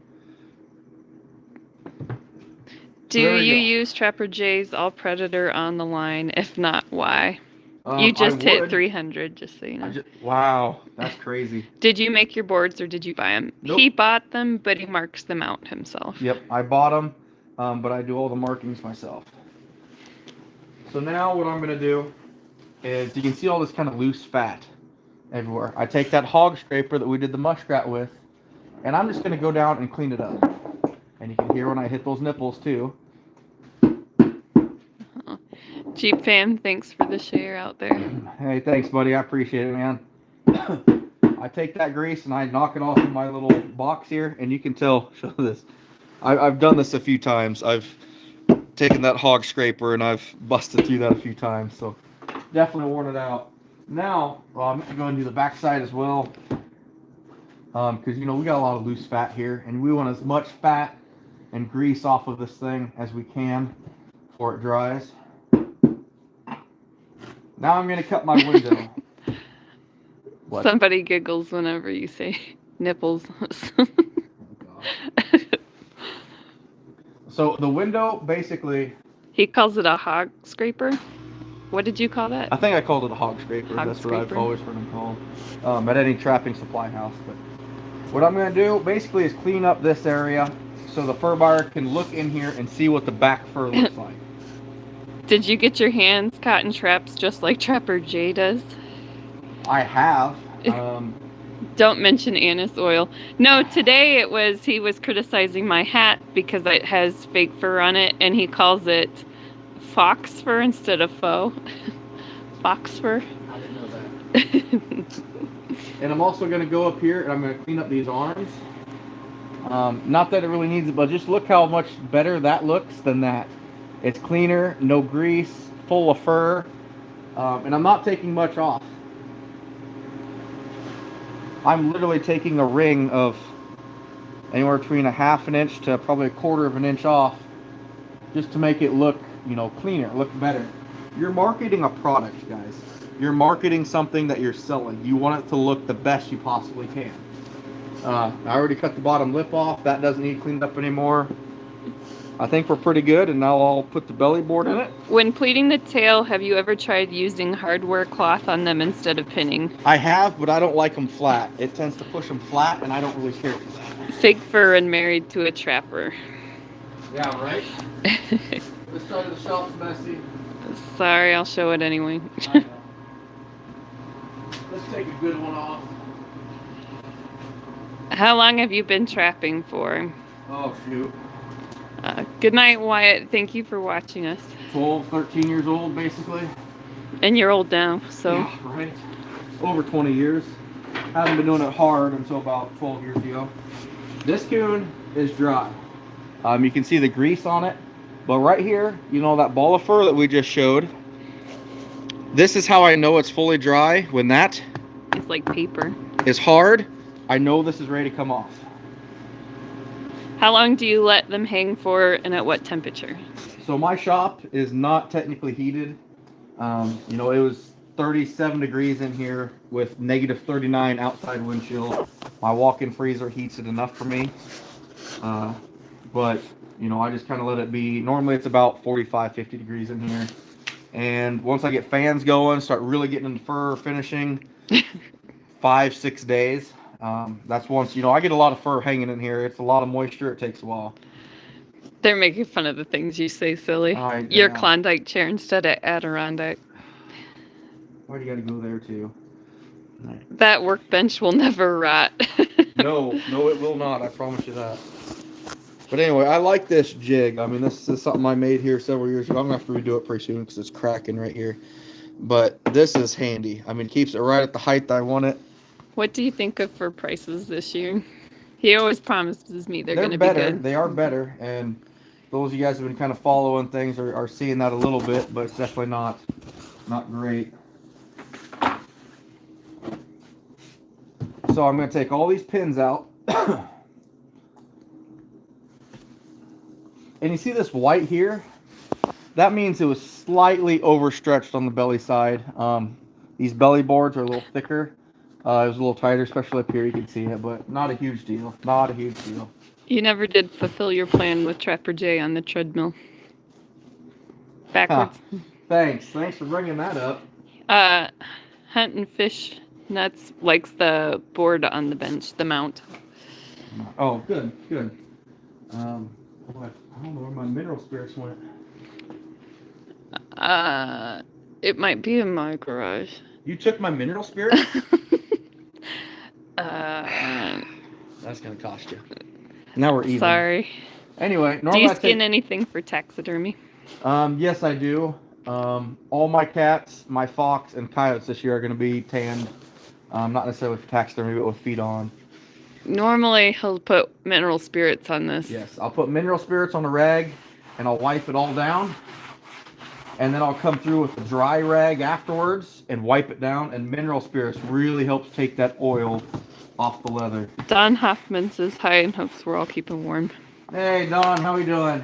Do you use Trapper J's All Predator on the line? If not, why? You just hit 300, just so you know. Wow, that's crazy. Did you make your boards or did you buy them? Nope. He bought them, but he marks them out himself. Yep, I bought them, but I do all the markings myself. So now what I'm going to do is, you can see all this kind of loose fat everywhere. I take that hog scraper that we did the muskrat with, and I'm just going to go down and clean it up. And you can hear when I hit those nipples too. Jeep fam, thanks for the share out there. Hey, thanks, buddy. I appreciate it, man. I take that grease and I knock it off in my little box here, and you can tell. Show this. I've done this a few times. I've taken that hog scraper and I've busted through that a few times, so definitely worn it out. Now, I'm going to go and do the back side as well, because we got a lot of loose fat here, and we want as much fat and grease off of this thing as we can before it dries. Now I'm going to cut my window. What? Somebody giggles whenever you say nipples. Oh, so the window, basically... He calls it a hog scraper? What did you call that? I think I called it a hog scraper. That's what I've always heard them called at any trapping supply house. But what I'm going to do, basically, is clean up this area so the fur buyer can look in here and see what the back fur looks like. Did you get your hands caught in traps just like Trapper J does? I have. Don't mention anise oil. No, today he was criticizing my hat because it has fake fur on it, and he calls it fox fur instead of faux. Fox fur. I didn't know that. And I'm also going to go up here and I'm going to clean up these arms. Not that it really needs it, but just look how much better that looks than that. It's cleaner, no grease, full of fur, and I'm not taking much off. I'm literally taking a ring of anywhere between a ½ inch to probably a quarter inch off, just to make it look, cleaner, look better. You're marketing a product, guys. You're marketing something that you're selling. You want it to look the best you possibly can. I already cut the bottom lip off. That doesn't need cleaned up anymore. I think we're pretty good, and now I'll put the belly board in it. When pleating the tail, have you ever tried using hardware cloth on them instead of pinning? I have, but I don't like them flat. It tends to push them flat, and I don't really care for that. Fig fur and married to a trapper. Yeah, right? This side of the shelf's messy. Sorry, I'll show it anyway. I know. Let's take a good one off. How long have you been trapping for? Oh, shoot. Good night, Wyatt. Thank you for watching us. 12, 13 years old, basically. And you're old now, so. Yeah, right. Over 20 years. Haven't been doing it hard until about 12 years ago. This coon is dry. You can see the grease on it. But right here, that ball of fur that we just showed. This is how I know it's fully dry. When that it's like paper. Is hard, I know this is ready to come off. How long do you let them hang for, and at what temperature? So my shop is not technically heated. It was 37 degrees in here with negative 39 outside wind chill. My walk-in freezer heats it enough for me. But, I just kind of let it be. Normally it's about 45, 50 degrees in here. And once I get fans going, start really getting into fur finishing, 5-6 days. That's once, I get a lot of fur hanging in here. It's a lot of moisture. It takes a while. They're making fun of the things you say, silly. Your Klondike chair instead of Adirondack. Why do you got to go there, too? That workbench will never rot. No, it will not. I promise you that. But anyway, I like this jig. I mean, this is something I made here several years ago. I'm going to have to redo it pretty soon because it's cracking right here. But this is handy. I mean, it keeps it right at the height I want it. What do you think of fur prices this year? He always promises me they're going to be good. They are better, and those of you guys who have been kind of following things are seeing that a little bit, but it's definitely not great. So I'm going to take all these pins out. and you see this white here? That means it was slightly overstretched on the belly side. These belly boards are a little thicker. It was a little tighter, especially up here. You can see it, but not a huge deal. Not a huge deal. You never did fulfill your plan with Trapper Jay on the treadmill. Backwards. Huh. Thanks for bringing that up. Hunt and fish nuts likes the board on the bench, the mount. Oh, good. I don't know where my mineral spirits went. It might be in my garage. You took my mineral spirits? That's gonna cost you. Now we're even. Sorry. Anyway, do normally you skin anything for taxidermy? Yes, I do. All my cats, my fox, and coyotes this year are going to be tanned. Not necessarily for taxidermy, but with feet on. Normally, he'll put mineral spirits on this. Yes, I'll put mineral spirits on a rag, and I'll wipe it all down. And then I'll come through with a dry rag afterwards and wipe it down. And mineral spirits really helps take that oil off the leather. Don Hoffman says hi and hopes we're all keeping warm. Hey, Don, how we doing?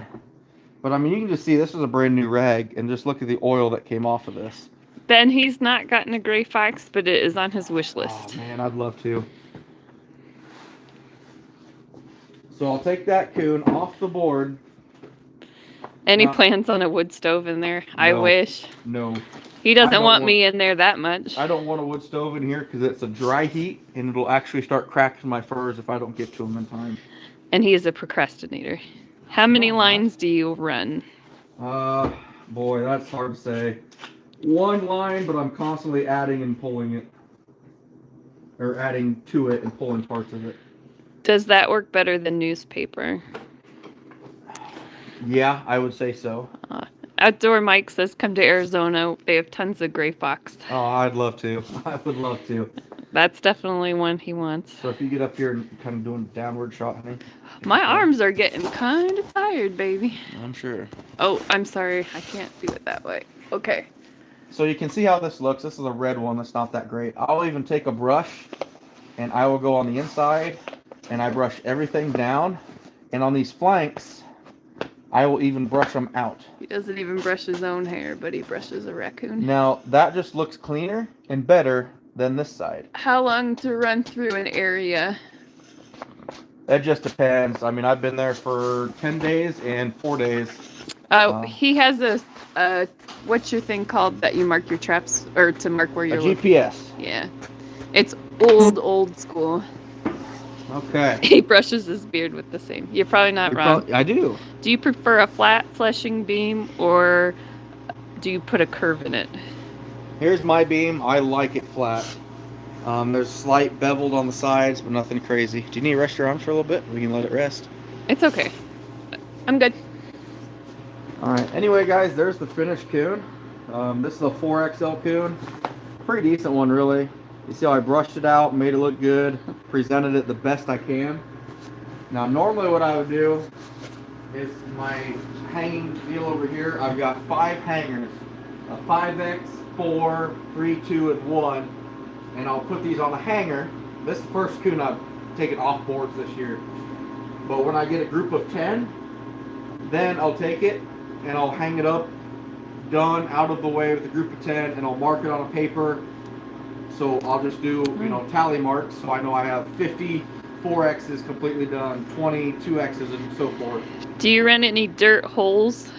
But I mean, you can just see this is a brand new rag, and just look at the oil that came off of this. Ben, he's not gotten a gray fox, but it is on his wish list. Oh, man, I'd love to. So I'll take that coon off the board. Any plans on a wood stove in there? No, I wish. No. He doesn't want me in there that much. I don't want a wood stove in here because it's a dry heat, and it'll actually start cracking my furs if I don't get to them in time. And he is a procrastinator. How many lines do you run? Boy, that's hard to say. One line, but I'm constantly adding and pulling it. Or adding to it and pulling parts of it. Does that work better than newspaper? Yeah, I would say so. Outdoor Mike says come to Arizona. They have tons of gray fox. Oh, I'd love to. I would love to. That's definitely one he wants. So if you get up here and kind of doing a downward shot, honey. My arms are getting kind of tired, baby. I'm sure. Oh, I'm sorry. I can't do it that way. Okay. So you can see how this looks. This is a red one. That's not that great. I'll even take a brush, and I will go on the inside, and I brush everything down. And on these flanks, I will even brush them out. He doesn't even brush his own hair, but he brushes a raccoon. Now, that just looks cleaner and better than this side. How long to run through an area? That just depends. I mean, I've been there for 10 days and 4 days. He has a what's your thing called that you mark your traps, or to mark where you're looking? GPS. Yeah. It's old school. Okay. He brushes his beard with the same. You're probably not wrong. I do. Do you prefer a flat fleshing beam, or do you put a curve in it? Here's my beam. I like it flat. There's slight beveled on the sides, but nothing crazy. Do you need to rest your arms for a little bit? We can let it rest. It's okay. I'm good. Alright, anyway guys, there's the finished coon. This is a 4XL coon. Pretty decent one, really. You see how I brushed it out, made it look good, presented it the best I can. Now normally what I would do is my hanging deal over here, I've got 5 hangers. A 5X, 4, 3, 2, and 1. And I'll put these on a hanger. This is the first coon I've taken off boards this year. But when I get a group of 10, then I'll take it and I'll hang it up, done, out of the way with a group of 10, and I'll mark it on a paper. So I'll just do, tally marks, so I know I have 50 4X's completely done, 20 2X's, and so forth. Do you run any dirt holes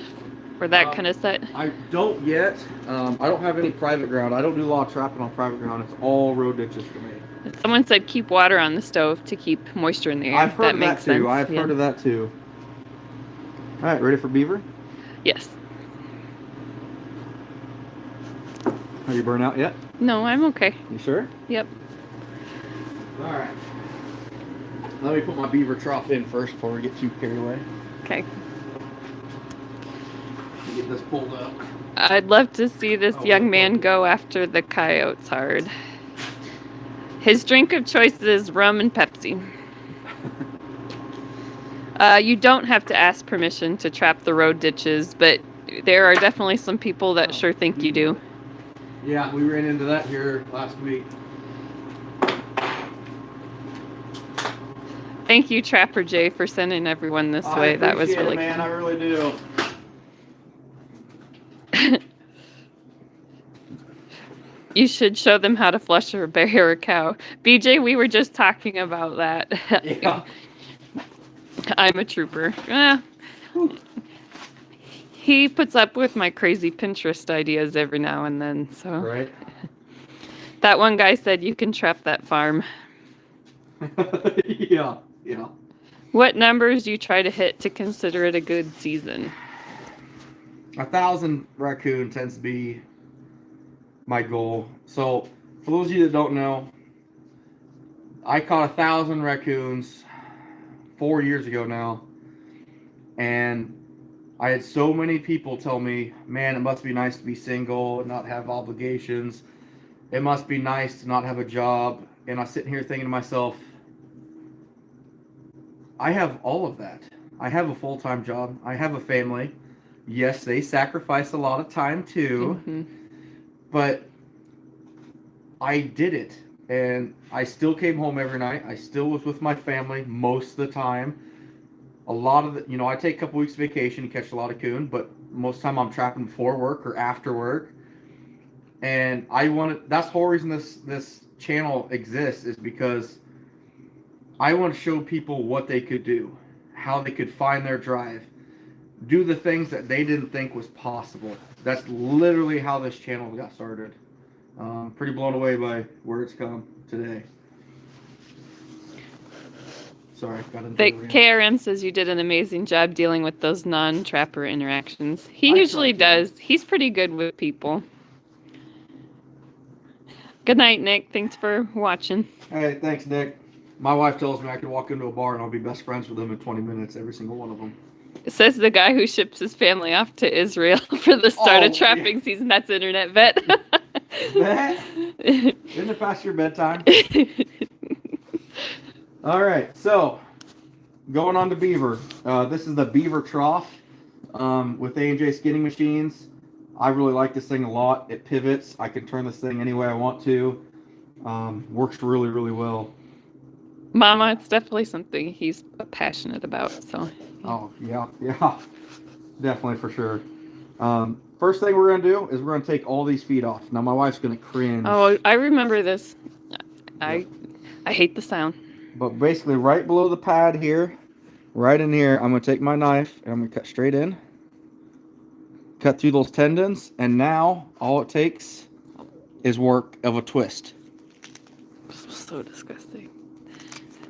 for that kind of set? I don't yet. I don't have any private ground. I don't do a lot of trapping on private ground. It's all road ditches for me. Someone said keep water on the stove to keep moisture in the air. I've heard that makes of that too. sense. I've heard of that too. All right, ready for beaver? Yes. Are you burnt out yet? No, I'm okay. You sure? Yep. All right. Let me put my beaver trough in first before we get too carried away. Okay. Get this pulled up. I'd love to see this young man go after the coyotes hard. His drink of choice is rum and Pepsi. You don't have to ask permission to trap the road ditches, but there are definitely some people that sure think you do. Yeah, we ran into that here last week. Thank you, Trapper Jay, for sending everyone this way. That was really man. cool. I really do. You should show them how to flush a bear or a cow. BJ, we were just talking about that. Yeah. I'm a trooper. He puts up with my crazy Pinterest ideas every now and then. So Right. That one guy said you can trap that farm. Yeah. What numbers do you try to hit to consider it a good season? 1,000 raccoon tends to be my goal. So, for those of you that don't know, I caught 1,000 raccoons 4 years ago now, and I had so many people tell me, man, it must be nice to be single and not have obligations. It must be nice to not have a job. And I'm sitting here thinking to myself, I have all of that. I have a full-time job. I have a family. Yes, they sacrifice a lot of time too, but I did it. And I still came home every night. I still was with my family most of the time. A lot of the, I take a couple weeks vacation to catch a lot of coon, but most of the time I'm trapping before work or after work. And that's the whole reason this channel exists, is because I want to show people what they could do, how they could find their drive, do the things that they didn't think was possible. That's literally how this channel got started. Pretty blown away by where it's come today. Sorry, got into the KRM says you did an amazing job dealing with those non-trapper interactions. He usually does. He's pretty good with people. Good night, Nick. Thanks for watching. Hey, thanks, Nick. My wife tells me I could walk into a bar and I'll be best friends with them in 20 minutes, every single one of them. It says the guy who ships his family off to Israel for the start of trapping season. That's Internet Vet. Vet? Isn't it past your bedtime? All right, so going on to beaver. This is the beaver trough with A&J skinning machines. I really like this thing a lot. It pivots. I can turn this thing any way I want to. Works really, really well. Mama, it's definitely something he's passionate about. So. Oh, yeah. Definitely, for sure. First thing we're going to do is we're going to take all these feet off. Now, my wife's going to cringe. Oh, I remember this. I hate the sound. But basically, right below the pad here, right in here, I'm going to take my knife and I'm going to cut straight in. Cut through those tendons. And now, all it takes is work of a twist. So disgusting.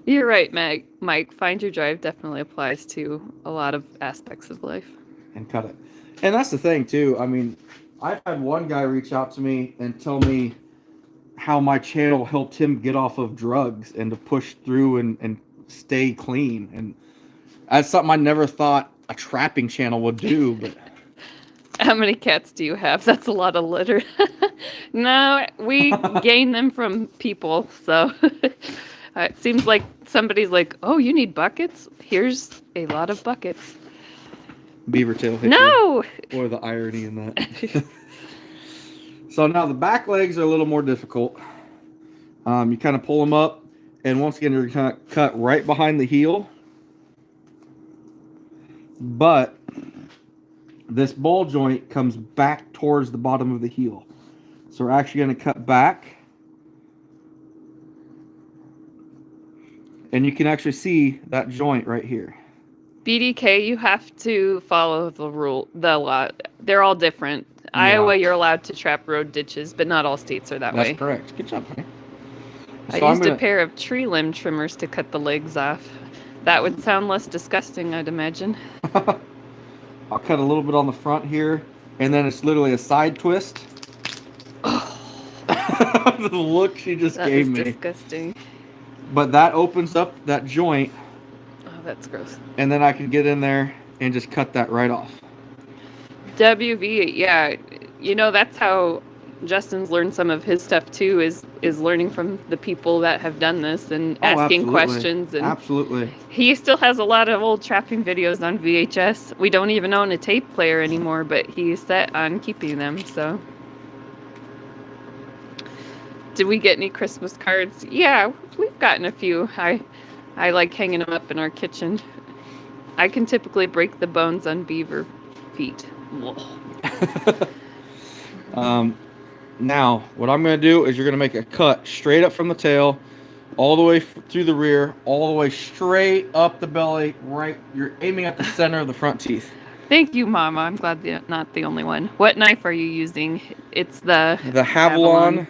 You're right, Mike. Find your drive definitely applies to a lot of aspects of life. And cut it. And that's the thing, too. I mean, I've had one guy reach out to me and tell me how my channel helped him get off of drugs and to push through and stay clean. And that's something I never thought a trapping channel would do. But how many cats do you have? That's a lot of litter. No, we gain them from people, so... It seems like somebody's like, oh, you need buckets? Here's a lot of buckets. Beaver tail hit. No! Or the irony in that. So now the back legs are a little more difficult. You kind of pull them up, and once again, you're kind of cut right behind the heel. But this ball joint comes back towards the bottom of the heel. So we're actually going to cut back. And you can actually see that joint right here. BDK, you have to follow the law. They're all different. Yeah. Iowa, you're allowed to trap road ditches, but not all states are that way. That's correct. Good job, honey. I used a pair of tree limb trimmers to cut the legs off. That would sound less disgusting, I'd imagine. I'll cut a little bit on the front here, and then it's literally a side twist. The look she just gave me. That is disgusting. But that opens up that joint. Oh, that's gross. And then I can get in there and just cut that right off. WV, yeah. That's how Justin's learned some of his stuff too, is learning from the people that have done this and asking questions. And absolutely. He still has a lot of old trapping videos on VHS. We don't even own a tape player anymore, but he's set on keeping them, so... Did we get any Christmas cards? Yeah, we've gotten a few. I like hanging them up in our kitchen. I can typically break the bones on beaver feet. Now, what I'm going to do is you're going to make a cut straight up from the tail, all the way through the rear, all the way straight up the belly, right. You're aiming at the center of the front teeth. Thank you, Mama. I'm glad you're not the only one. What knife are you using? It's the Havilon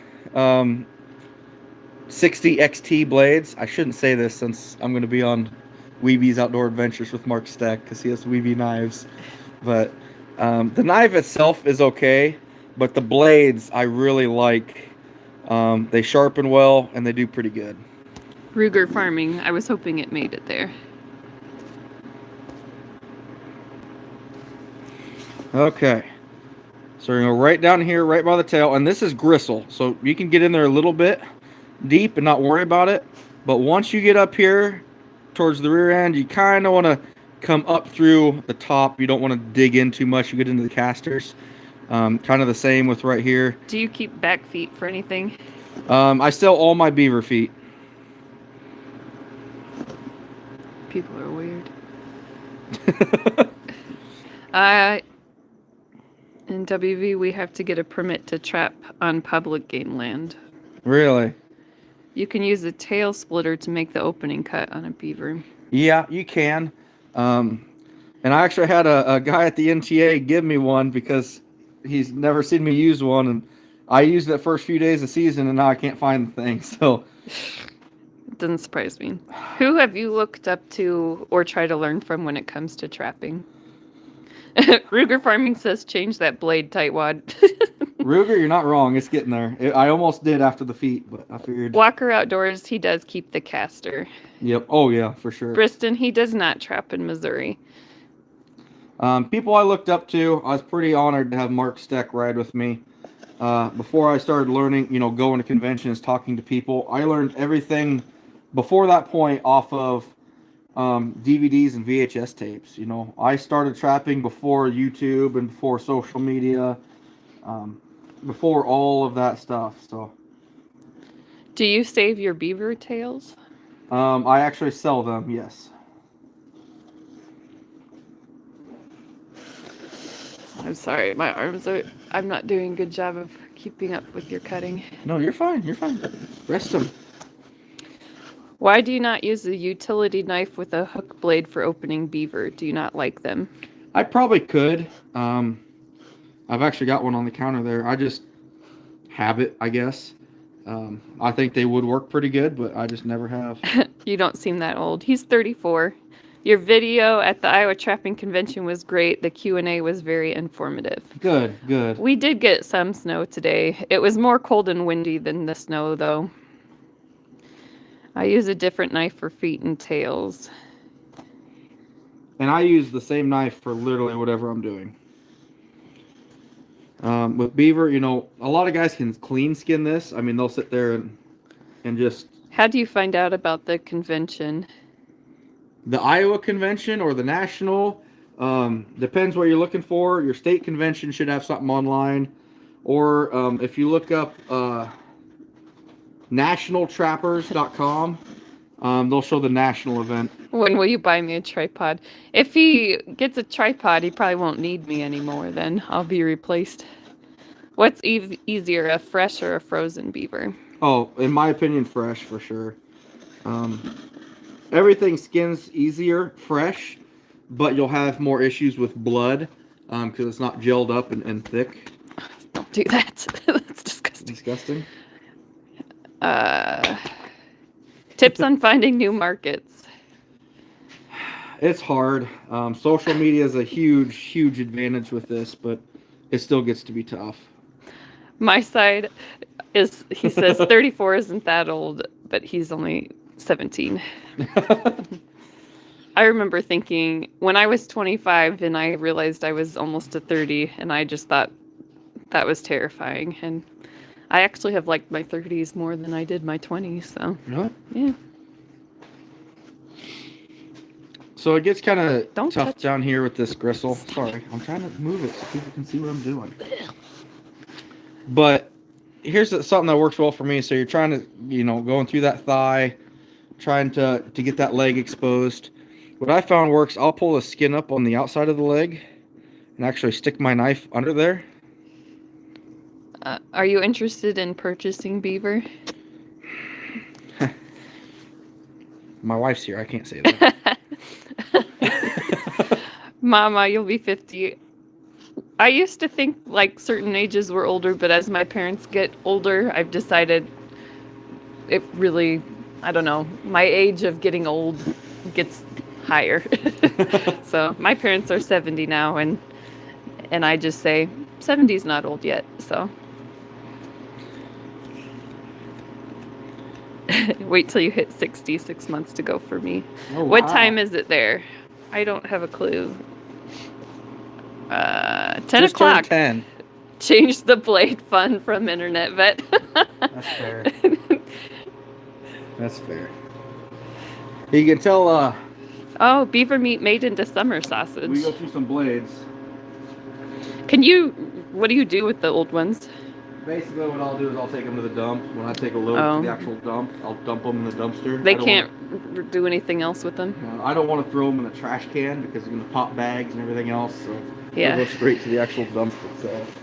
60 XT blades. I shouldn't say this since I'm going to be on Weeby's Outdoor Adventures with Mark Steck because he has Weeby knives. But the knife itself is okay, but the blades I really like. They sharpen well and they do pretty good. Ruger Farming. I was hoping it made it there. Okay. So we're going to go right down here, right by the tail. And this is gristle. So you can get in there a little bit deep and not worry about it. But once you get up here towards the rear end, you kind of want to come up through the top. You don't want to dig in too much. You get into the castors. Kind of the same with right here. Do you keep back feet for anything? I sell all my beaver feet. People are weird. In WV, we have to get a permit to trap on public game land. Really? You can use a tail splitter to make the opening cut on a beaver. Yeah, you can. And I actually had a guy at the NTA give me one because he's never seen me use one, and I used it the first few days of season, and now I can't find the thing. So it doesn't surprise me. Who have you looked up to or try to learn from when it comes to trapping? Ruger Farming says change that blade, tightwad. Ruger, you're not wrong. It's getting there. I almost did after the feet, but I figured. Walker Outdoors, he does keep the castor. Yep. Oh, yeah, for sure. Briston, he does not trap in Missouri. People I looked up to, I was pretty honored to have Mark Steck ride with me. Before I started learning, going to conventions, talking to people, I learned everything before that point off of DVDs and VHS tapes. I started trapping before YouTube and before social media, before all of that stuff. So, do you save your beaver tails? I actually sell them. Yes. I'm sorry, my arms are. I'm not doing a good job of keeping up with your cutting. No, you're fine. You're fine. Rest them. Why do you not use a utility knife with a hook blade for opening beaver? Do you not like them? I probably could. I've actually got one on the counter there. I just have it, I guess. I think they would work pretty good, but I just never have. You don't seem that old. He's 34. Your video at the Iowa Trapping Convention was great. The Q&A was very informative. Good, good. We did get some snow today. It was more cold and windy than the snow, though. I use a different knife for feet and tails. And I use the same knife for literally whatever I'm doing. With beaver, a lot of guys can clean skin this. I mean, they'll sit there and just... How do you find out about the convention? The Iowa convention or the national, depends what you're looking for. Your state convention should have something online. Or if you look up nationaltrappers.com, they'll show the national event. When will you buy me a tripod? If he gets a tripod, he probably won't need me anymore then. I'll be replaced. What's easier, a fresh or a frozen beaver? Oh, in my opinion, fresh for sure. Everything skins easier fresh, but you'll have more issues with blood because it's not gelled up and thick. Don't do that. That's disgusting. Disgusting. Tips on finding new markets. It's hard. Social media is a huge, huge advantage with this, but it still gets to be tough. My side is, he says 34 isn't that old, but he's only 17. I remember thinking when I was 25 and I realized I was almost a 30, and I just thought that was terrifying. And I actually have liked my 30s more than I did my 20s. So Really? Yeah. So it gets kind of Don't tough touch down here with this gristle. Sorry, I'm trying to move it so people can see what I'm doing. But here's something that works well for me. So you're trying to, going through that thigh, trying to get that leg exposed. What I found works, I'll pull the skin up on the outside of the leg and actually stick my knife under there. Are you interested in purchasing beaver? My wife's here. I can't say that. Mama, you'll be 50. I used to think like certain ages were older, but as my parents get older, I've decided it really, I don't know, my age of getting old gets higher. So my parents are 70 now, and I just say 70's not old yet. So wait till you hit 60, 6 months to go for me. Oh, What wow. time is it there? I don't have a clue. 10 Just o'clock. turned 10. Change the blade fun from internet vet. That's fair. That's fair. You can tell Oh, beaver meat made into summer we sausage. go through some blades. What do you do with the old ones? Basically, what I'll do is I'll take them to the dump. When I take a load Oh. to the actual dump, I'll dump them in the dumpster. They can't do anything else with them? I don't want to throw them in the trash can because they're going to pop bags and everything else. So Yeah. they'll go straight to the actual dumpster itself.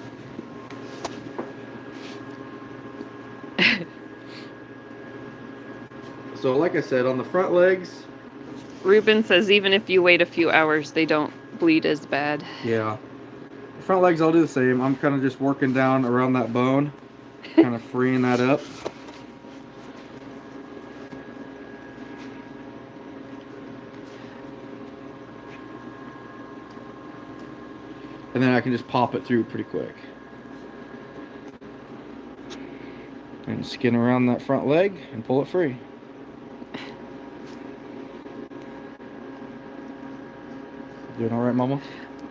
So like I said, on the front legs, Ruben says even if you wait a few hours, they don't bleed as bad. yeah. The front legs I'll do the same. I'm kind of just working down around that bone, kind of freeing that up. And then I can just pop it through pretty quick. And skin around that front leg and pull it free. Doing all right, Mama?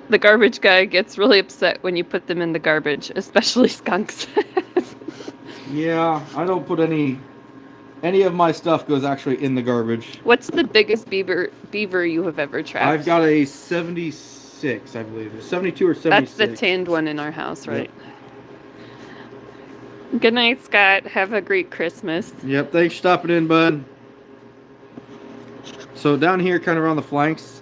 The garbage guy gets really upset when you put them in the garbage, especially skunks. Yeah, I don't put any of my stuff goes actually in the garbage. What's the biggest beaver you have ever trapped? I've got a 76, I believe. 72 or 76. That's the tanned one in our house, right? Yep. Good night, Scott. Have a great Christmas. Yep, thanks for stopping in, bud. So down here, kind of around the flanks,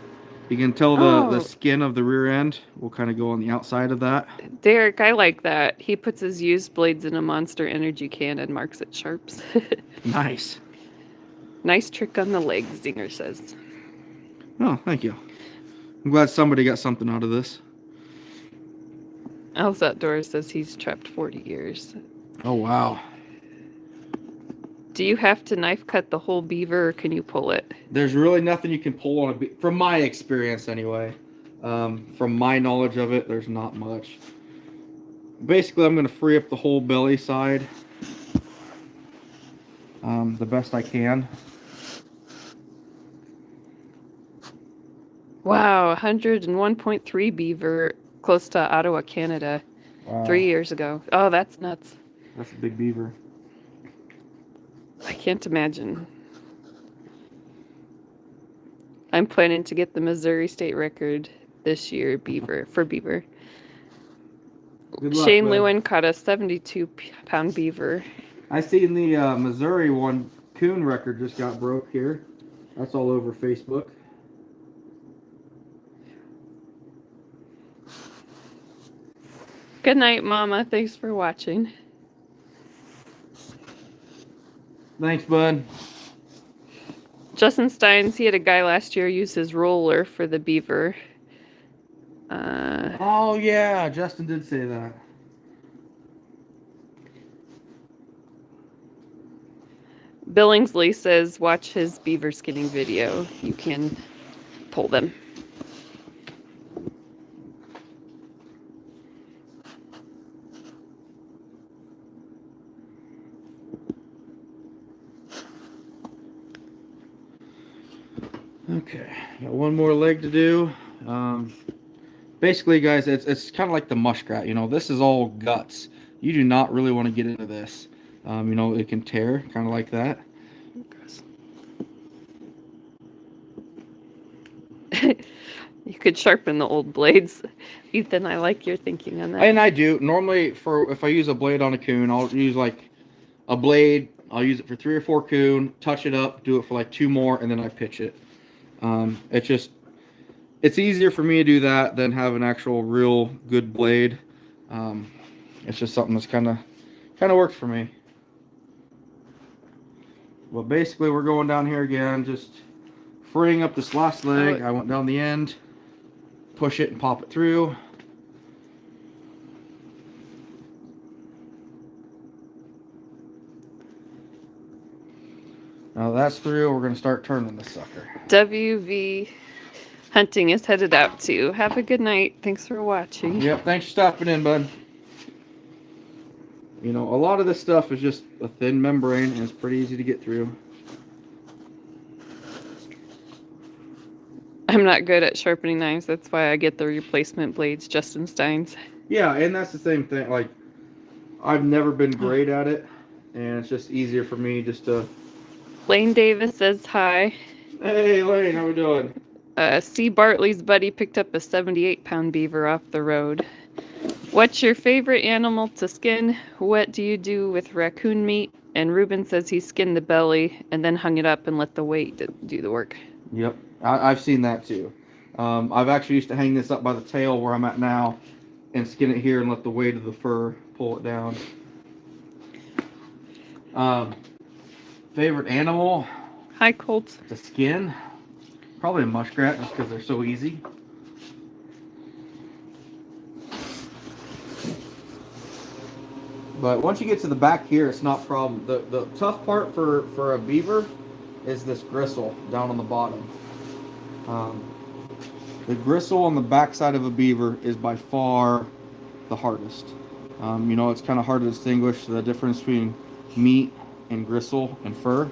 you can tell the skin of the rear end will kind of go on the outside of that. Derek, I like that. He puts his used blades in a Monster Energy can and marks it sharps. Nice. Nice trick on the leg, Zinger says. Oh, thank you. I'm glad somebody got something out of this. Al's Outdoors says he's trapped 40 years. Oh, wow. Do you have to knife cut the whole beaver, or can you pull it? There's really nothing you can pull on a beaver, from my experience anyway. From my knowledge of it, there's not much. Basically, I'm going to free up the whole belly side the best I can. Wow, 101.3 beaver close to Ottawa, Canada, Wow. 3 years ago. Oh, that's nuts. That's a big beaver. I can't imagine. I'm planning to get the Missouri state record this year, for beaver. Good luck, Shane bud. Lewin caught a 72-pound beaver. I seen the Missouri one, coon record just got broke here. That's all over Facebook. Good night, Mama. Thanks for watching. Thanks, bud. Justin Steins, he had a guy last year use his roller for the beaver. Oh, yeah. Justin did say that. Billingsley says, watch his beaver skinning video. You can pull them. Okay, got one more leg to do. Basically, guys, it's kind of like the muskrat. You know, this is all guts. You do not really want to get into this. You know, it can tear, kind of like that. You could sharpen the old blades. Ethan, I like your thinking on that. And I do. Normally, if I use a blade on a coon, I'll use like a blade I'll use it for 3 or 4 coon, touch it up, do it for like 2 more, and then I pitch it. It's easier for me to do that than have an actual real good blade. It's just something that's kind of works for me. Well, basically we're going down here again, just freeing up this last leg. I went down the end, push it and pop it through. Now that's through, we're going to start turning this sucker. WV Hunting is headed out too. Have a good night. Thanks for watching. Yep, thanks for stopping in, bud. You know, a lot of this stuff is just a thin membrane and it's pretty easy to get through. I'm not good at sharpening knives. That's why I get the replacement blades, Justin Stein's. Yeah, and that's the same thing. Like, I've never been great at it, and it's just easier for me just to... Lane Davis says hi. Hey, Lane, how we doing? C. Bartley's buddy picked up a 78-pound beaver off the road. What's your favorite animal to skin? What do you do with raccoon meat? And Ruben says he skinned the belly and then hung it up and let the weight do the work. Yep, I've seen that too. I've actually used to hang this up by the tail where I'm at now and skin it here and let the weight of the fur pull it down. Favorite animal? Hi, Colt. To skin? Probably a muskrat just because they're so easy. But once you get to the back here, it's not a problem. The tough part for a beaver is this gristle down on the bottom. The gristle on the backside of a beaver is by far the hardest. You know, it's kind of hard to distinguish the difference between meat and gristle and fur.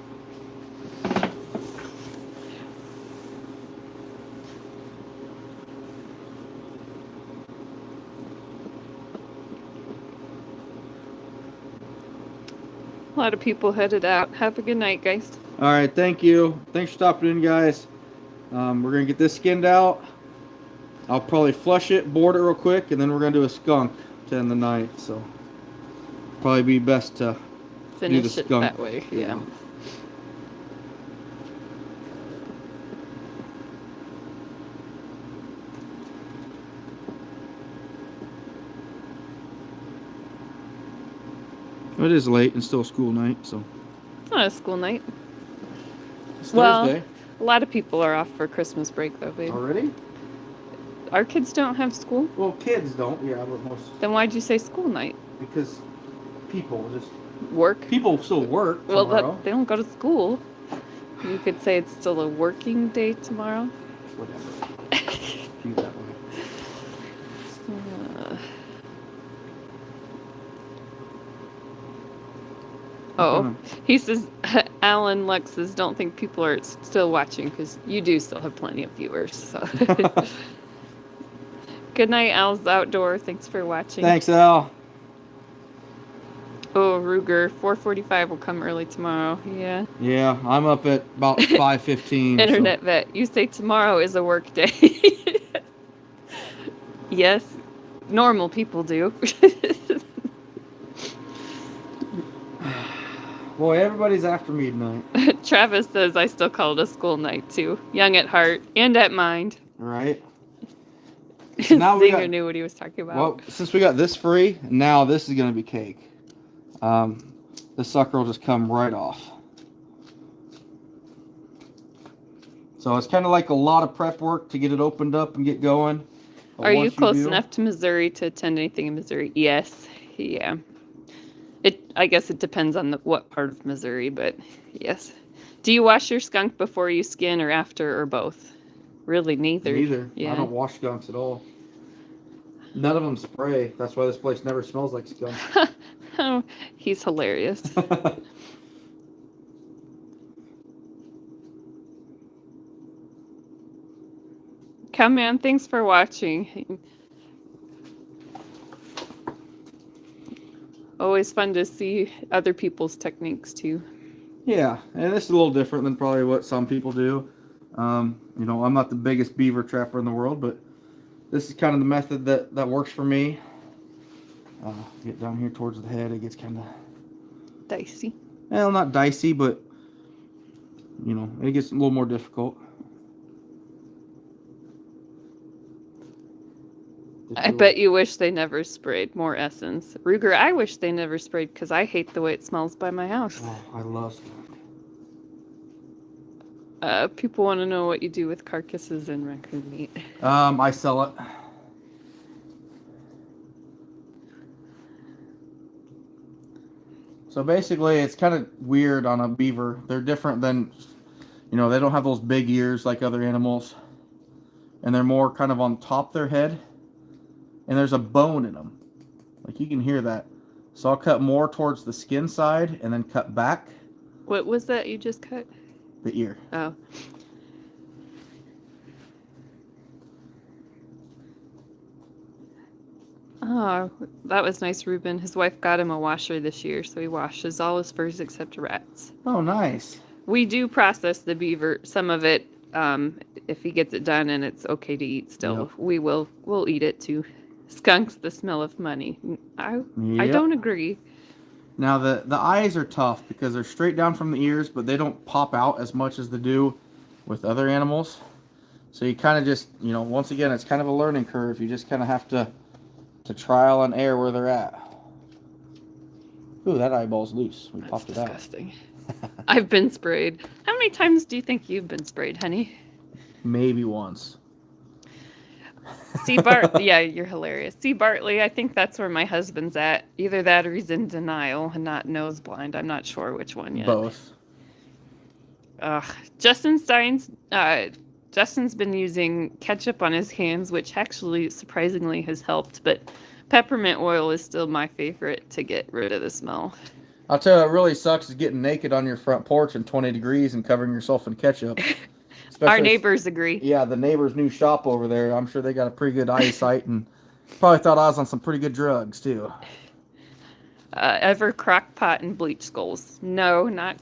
A lot of people headed out. Have a good night, guys. All right, thank you. Thanks for stopping in, guys. We're going to get this skinned out. I'll probably flush it, board it real quick, and then we're going to do a skunk to end the night. So, probably be best to Finish do the it skunk that way, yeah. It is late and still school night, so. It's not a school night. It's Well, Thursday. A lot of people are off for Christmas break, though, babe. Already? Our kids don't have school? Well, kids don't, yeah, but most. Then why'd you say school night? Because people just. Work? People still work Well, tomorrow. they don't go to school. You could say it's still a working day tomorrow. Whatever. Do that way. He says, Alan Lux says, don't think people are still watching because you do still have plenty of viewers. So. Good night, Al's Outdoor. Thanks for watching. Thanks, Al. Oh, Ruger, 4:45 will come early tomorrow. Yeah. Yeah, I'm up at about 5:15. Internet vet, you say tomorrow is a work day. Yes, normal people do. Boy, everybody's after me tonight. Travis says I still call it a school night too. Young at heart and at mind. Right. So now Zinger knew what he was talking about. Well, since we got this free, now this is going to be cake. This sucker will just come right off. So it's kind of like a lot of prep work to get it opened up and get going. Are you close enough to Missouri to attend anything in Missouri? Yes. Yeah. I guess it depends on what part of Missouri, but yes. Do you wash your skunk before you skin or after or both? Really, neither. Neither. Yeah. I don't wash skunks at all. None of them spray. That's why this place never smells like skunk. Oh, he's hilarious. Come, man. Thanks for watching. Always fun to see other people's techniques, too. Yeah, and this is a little different than probably what some people do. You know, I'm not the biggest beaver trapper in the world, but this is kind of the method that works for me. Get down here towards the head, it gets kind of dicey. Well, not dicey, but you know, it gets a little more difficult. I bet you wish they never sprayed more essence. Ruger, I wish they never sprayed because I hate the way it smells by my house. Oh, I love skunk. People want to know what you do with carcasses and raccoon meat. I sell it. So basically, it's kind of weird on a beaver. They're different than, you know, they don't have those big ears like other animals. And they're more kind of on top of their head. And there's a bone in them. Like you can hear that. So I'll cut more towards the skin side and then cut back. What was that you just cut? The ear. Oh. Oh, that was nice, Ruben. His wife got him a washer this year, so he washes all his furs except rats. Oh, nice. We do process the beaver, some of it, if he gets it done and it's okay to eat still. Yep. We'll eat it too. Skunks, the smell of money. I don't agree. Now the eyes are tough because they're straight down from the ears, but they don't pop out as much as they do with other animals. So you kind of just, you know, once again, it's kind of a learning curve. You just kind of have to trial and error where they're at. Ooh, that eyeball's loose. We popped it out. That's disgusting. I've been sprayed. How many times do you think you've been sprayed, honey? Maybe once. See, Bart, yeah, you're hilarious. See, Bartley, I think that's where my husband's at. Either that or he's in denial and not nose blind. I'm not sure which one yet. Both. Justin's been using ketchup on his hands, which actually surprisingly has helped, but peppermint oil is still my favorite to get rid of the smell. I'll tell you, it really sucks is getting naked on your front porch in 20 degrees and covering yourself in ketchup. Our neighbors agree. Yeah, the neighbor's new shop over there. I'm sure they got a pretty good eyesight and probably thought I was on some pretty good drugs, too. Ever crock pot and bleach skulls? No, not.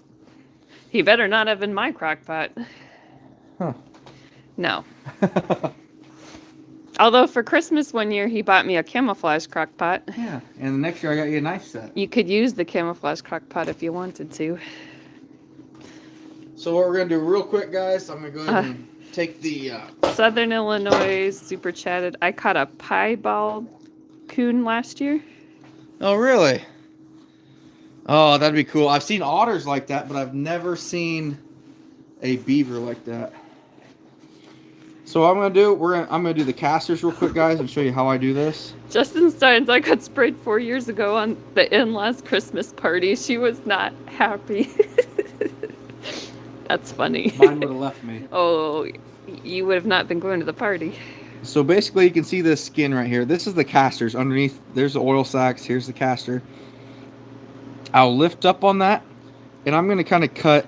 He better not have in my crock pot. Huh. No. Although for Christmas one year, he bought me a camouflage crock pot. Yeah, and the next year I got you a knife set. You could use the camouflage crock pot if you wanted to. So what we're going to do real quick, guys, I'm going to go ahead and take the... Southern Illinois super chatted. I caught a piebald coon last year. Oh, really? Oh, that'd be cool. I've seen otters like that, but I've never seen a beaver like that. So what I'm going to do, I'm going to do the castors real quick, guys, and show you how I do this. Justin Steins, I got sprayed 4 years ago on the in-laws Christmas party. She was not happy. That's funny. Mine would have left me. Oh, you would have not been going to the party. So basically, you can see this skin right here. This is the castors. Underneath, there's the oil sacs. Here's the castor. I'll lift up on that, and I'm going to kind of cut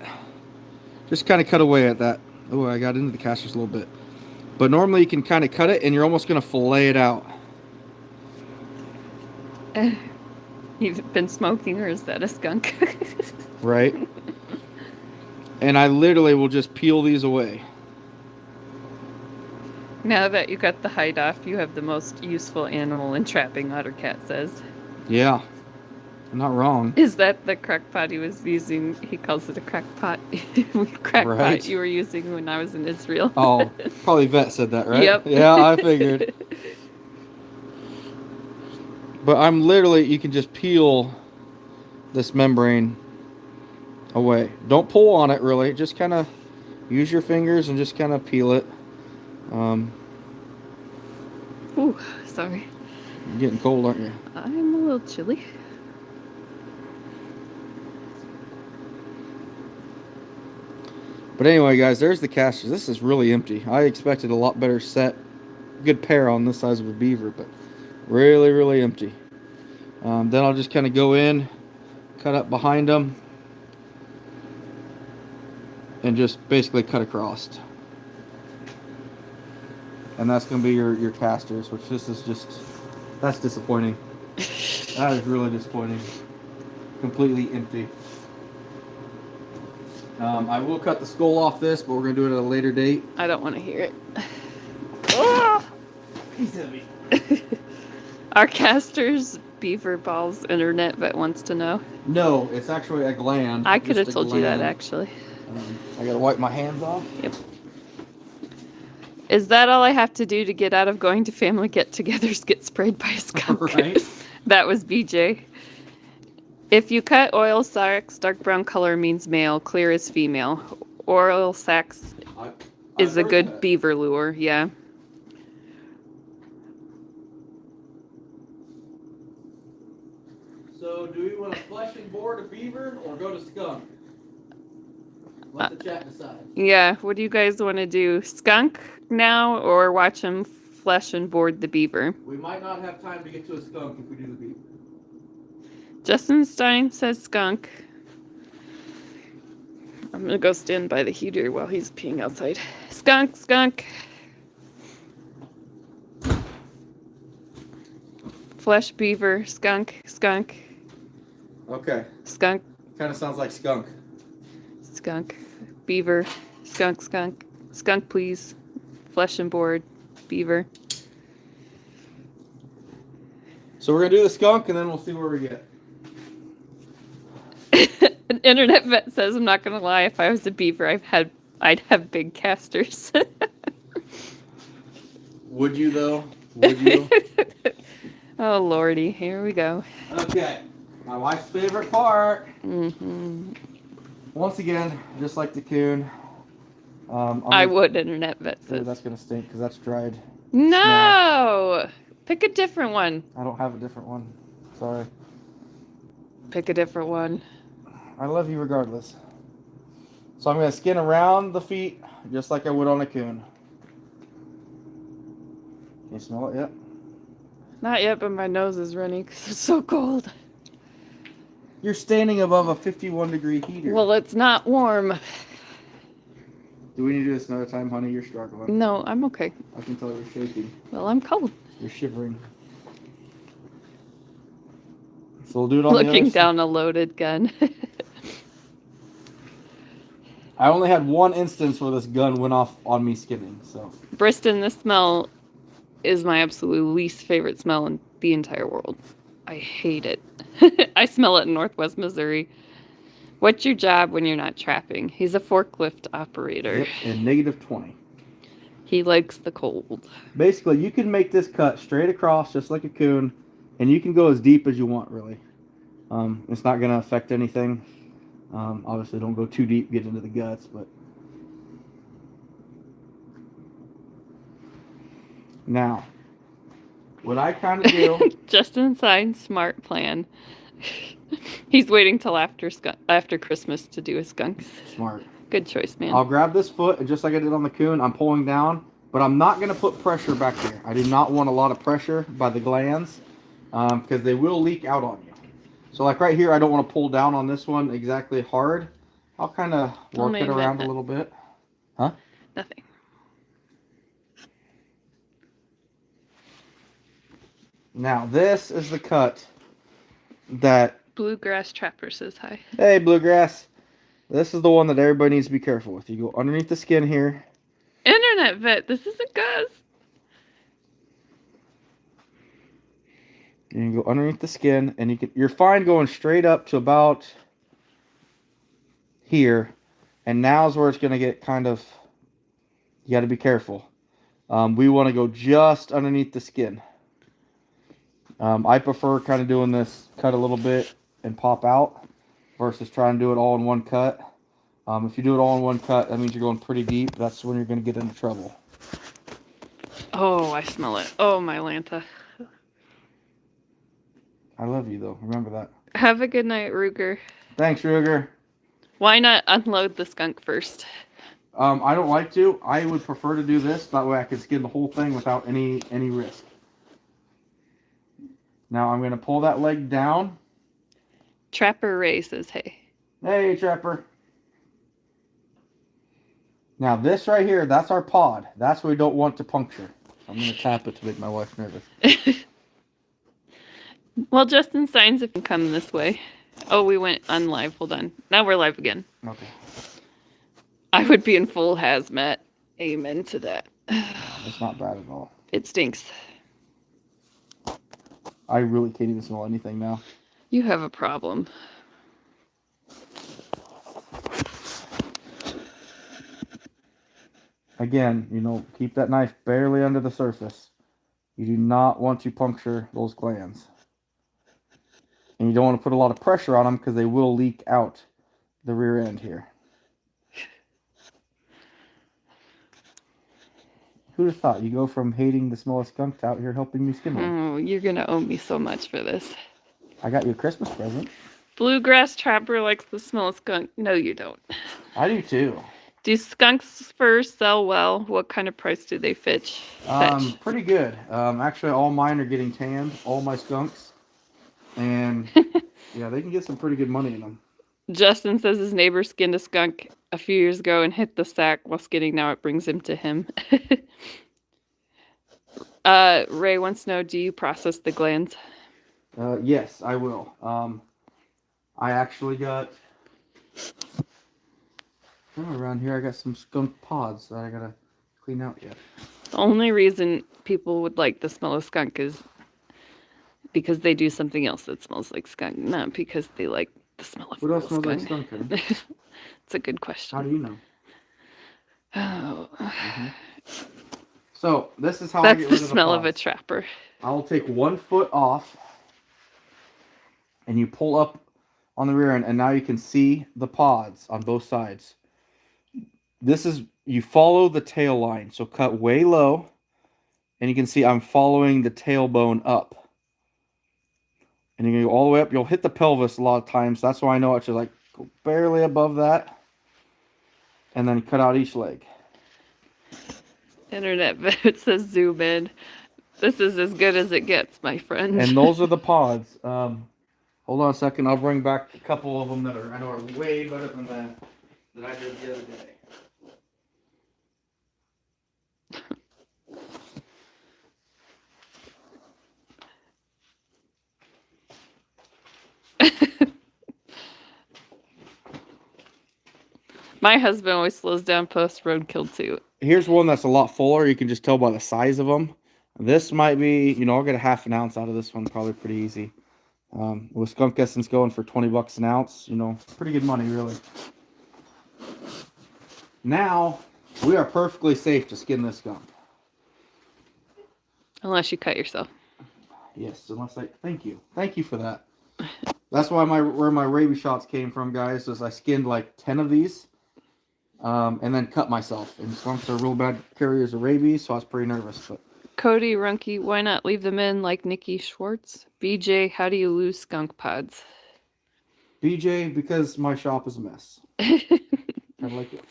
away at that. Oh, I got into the castors a little bit. But normally you can kind of cut it, and you're almost going to fillet it out. You've been smoking, or is that a skunk? Right. And I literally will just peel these away. Now that you got the hide off, you have the most useful animal in trapping, Ottercat says. Yeah. I'm not wrong. Is that the crock pot he was using? He calls it a crock pot. Pot you were using when I was in Israel. Oh, probably Vet said that, right? Yep. Yeah, I figured. But I'm literally, you can just peel this membrane away. Don't pull on it, really. Just kind of use your fingers and just kind of peel it. Ooh, sorry. You're getting cold, aren't you? I'm a little chilly. But anyway, guys, there's the castors. This is really empty. I expected a lot better set. Good pair on this size of a beaver, but really, really empty. Then I'll just kind of go in, cut up behind them, and just basically cut across. And that's going to be your castors, which this is just, that's disappointing. That is really disappointing. Completely empty. I will cut the skull off this, but we're going to do it at a later date. I don't want to hear it. Oh! He's heavy. Our castors beaver balls? Internet vet wants to know. No, it's actually a gland. I could have just a told you that gland. actually. I gotta wipe my hands off. Yep. Is that all I have to do to get out of going to family get-togethers? Get sprayed by a skunk. Right. That was BJ. If you cut oil sacs, dark brown color means male, clear is female. Oil sacs is a good beaver lure, yeah. So, do we want to flesh and board a beaver or go to skunk? Let the chat decide. Yeah, what do you guys want to do? Skunk now or watch him flesh and board the beaver? We might not have time to get to a skunk if we do the beaver. Justin Stein says skunk. I'm going to go stand by the heater while he's peeing outside. Skunk, skunk. Flesh beaver, skunk, skunk. Okay. Skunk. Kind of sounds like skunk. Skunk. Beaver. Skunk, skunk. Skunk, please. Flesh and board. Beaver. So we're going to do the skunk and then we'll see where we get. An internet vet says, I'm not going to lie, if I was a beaver, I'd have big castors. Would you, though? Would you? Oh, lordy. Here we go. Okay. My wife's favorite part. Mm-hmm. Once again, just like the coon. I would, internet vet says. Ooh, that's going to stink because that's dried. No! Pick a different one. I don't have a different one. Sorry. Pick a different one. I love you regardless. So I'm going to skin around the feet just like I would on a coon. Can you smell it yet? Not yet, but my nose is running because it's so cold. You're standing above a 51-degree heater. Well, it's not warm. Do we need to do this another time, honey? You're struggling. No, I'm okay. I can tell you're shaking. Well, I'm cold. You're shivering. So we'll do it on Looking the other down a loaded gun. I only had one instance where this gun went off on me skinning, so. Briston, this smell is my absolute least favorite smell in the entire world. I hate it. I smell it in Northwest Missouri. What's your job when you're not trapping? He's a forklift operator. Yep, and negative 20. He likes the cold. Basically, you can make this cut straight across just like a coon, and you can go as deep as you want, really. It's not going to affect anything. Obviously, don't go too deep, get into the guts, but... Now, what I kind of do... Justin signed smart plan. He's waiting till after Christmas to do his skunks. Smart. Good choice, man. I'll grab this foot, and just like I did on the coon, I'm pulling down, but I'm not going to put pressure back here. I do not want a lot of pressure by the glands, because they will leak out on you. So like right here, I don't want to pull down on this one exactly hard. I'll kind of work it around a little bit. Huh? Nothing. Now this is the cut that... Bluegrass Trapper says hi. Hey, Bluegrass. This is the one that everybody needs to be careful with. You go underneath the skin here. Internet vet, this isn't Gus. And you go underneath the skin, and you're fine going straight up to about here. And now's where it's going to get kind of... You got to be careful. We want to go just underneath the skin. I prefer kind of doing this, cut a little bit and pop out, versus trying to do it all in one cut. If you do it all in one cut, that means you're going pretty deep. That's when you're going to get into trouble. Oh, I smell it. Oh, my Lanta. I love you, though. Remember that. Have a good night, Ruger. Thanks, Ruger. Why not unload the skunk first? I don't like to. I would prefer to do this. That way I can skin the whole thing without any risk. Now I'm going to pull that leg down. Trapper Ray says, hey. Hey, Trapper. Now this right here, that's our pod. That's what we don't want to puncture. I'm going to tap it to make my wife nervous. Well, Justin signs if you come this way. Oh, we went unlive. Hold on. Now we're live again. Okay. I would be in full hazmat. Amen to that. It's not bad at all. It stinks. I really can't even smell anything now. You have a problem. Again, keep that knife barely under the surface. You do not want to puncture those glands. And you don't want to put a lot of pressure on them because they will leak out the rear end here. Who'd have thought? You go from hating the smell of skunk to out here helping me skin one. Oh, you're going to owe me so much for this. I got you a Christmas present. Bluegrass trapper likes the smell of skunk. No, you don't. I do too. Do skunks furs sell well? What kind of price do they fetch? Pretty good. Actually, all mine are getting tanned. All my skunks. And yeah, they can get some pretty good money in them. Justin says his neighbor skinned a skunk a few years ago and hit the sack while skinning. Now it brings him to him. Ray wants to know, do you process the glands? Yes, I will. I actually got... around here I got some skunk pods that I gotta clean out yet. The only reason people would like the smell of skunk is because they do something else that smells like skunk, not because they like the smell of skunk. What else smells like skunk? It's a good question. How do you know? Oh. Mm-hmm. So this is how That's I get rid of the smell pods. of a trapper. I'll take 1 foot off, and you pull up on the rear end, and now you can see the pods on both sides. You follow the tail line, so cut way low, and you can see I'm following the tailbone up. And you can go all the way up. You'll hit the pelvis a lot of times. That's why I know it's just like go barely above that, and then cut out each leg. Internet vet says zoom in. This is as good as it gets, my friend. And those are the pods. Hold on a second. I'll bring back a couple of them that I know are way better than that I did the other day. My husband always slows down post roadkill too. Here's one that's a lot fuller. You can just tell by the size of them. This might be, I'll get a half an ounce out of this one, probably pretty easy. With skunk essence going for $20 an ounce, pretty good money, really. Now, we are perfectly safe to skin this skunk. Unless you cut yourself. Yes, thank you. Thank you for that. That's why where my rabies shots came from, guys, is I skinned like 10 of these. And then cut myself. And skunks are real bad carriers of rabies, so I was pretty nervous. But Cody Runke, why not leave them in like Nikki Schwartz? BJ, how do you lose skunk pods? BJ, because my shop is a mess. Kind of like yours.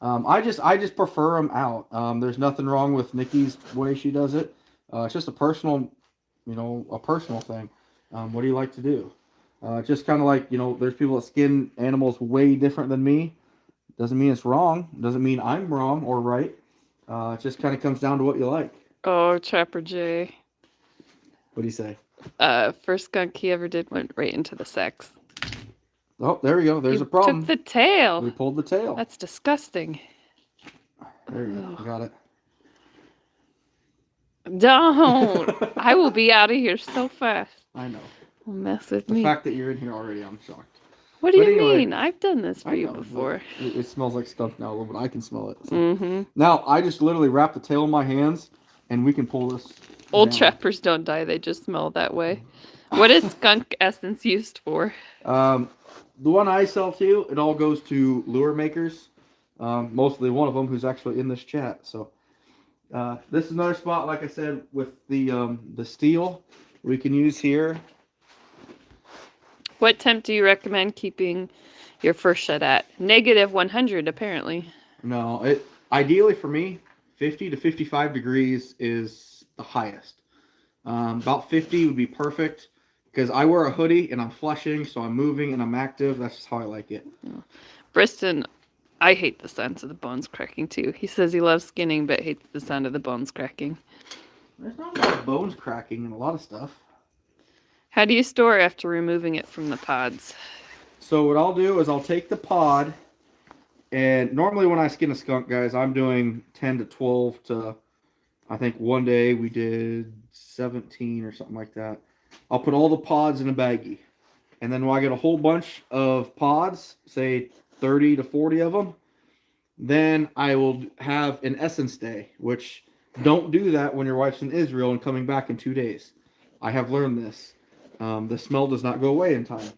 I just prefer them out. There's nothing wrong with Nikki's way she does it. It's just a personal thing. What do you like to do? Just kind of like, there's people that skin animals way different than me. Doesn't mean it's wrong. Doesn't mean I'm wrong or right. It just kind of comes down to what you like. Oh, Trapper J. What do you say? First skunk he ever did went right into the sex. Oh, there we go. There's a problem. Took the tail. We pulled the tail. That's disgusting. There you go. Got it. Don't. I will be out of here so fast. I know. Don't mess with The me. fact that you're in here already, I'm shocked. What do you mean? I've done this for you before. It smells like skunk now a little bit. I can smell it. So. Mm-hmm. Now, I just literally wrap the tail in my hands, and we can pull this Old down. trappers don't die. They just smell that way. What is skunk essence used for? The one I sell to, it all goes to lure makers. Mostly one of them who's actually in this chat. So this is another spot, like I said, with the steel we can use here. What temp do you recommend keeping your first shed at? Negative 100, apparently. No, ideally for me, 50 to 55 degrees is the highest. About 50 would be perfect because I wear a hoodie and I'm flushing, so I'm moving and I'm active. That's just how I like it. Briston, I hate the sounds of the bones cracking too. He says he loves skinning but hates the sound of the bones cracking. There's not a lot of bones cracking and a lot of stuff. How do you store after removing it from the pods? So what I'll do is I'll take the pod, and normally when I skin a skunk, guys, I'm doing 10 to 12 to, I think one day we did 17 or something like that. I'll put all the pods in a baggie. And then when I get a whole bunch of pods, say 30 to 40 of them, then I will have an essence day, which don't do that when your wife's in Israel and coming back in 2 days. I have learned this. The smell does not go away in time.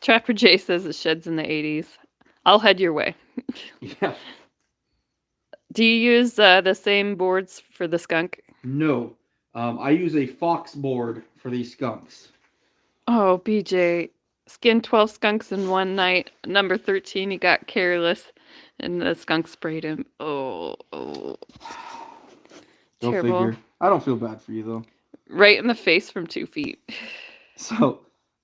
Trapper J says it sheds in the 80s. I'll head your way. Yeah. Do you use the same boards for the skunk? No. I use a fox board for these skunks. Oh, BJ. Skinned 12 skunks in one night. Number 13, he got careless, and the skunk sprayed him. Oh. Go Terrible. figure. I don't feel bad for you, though. Right in the face from 2 feet. So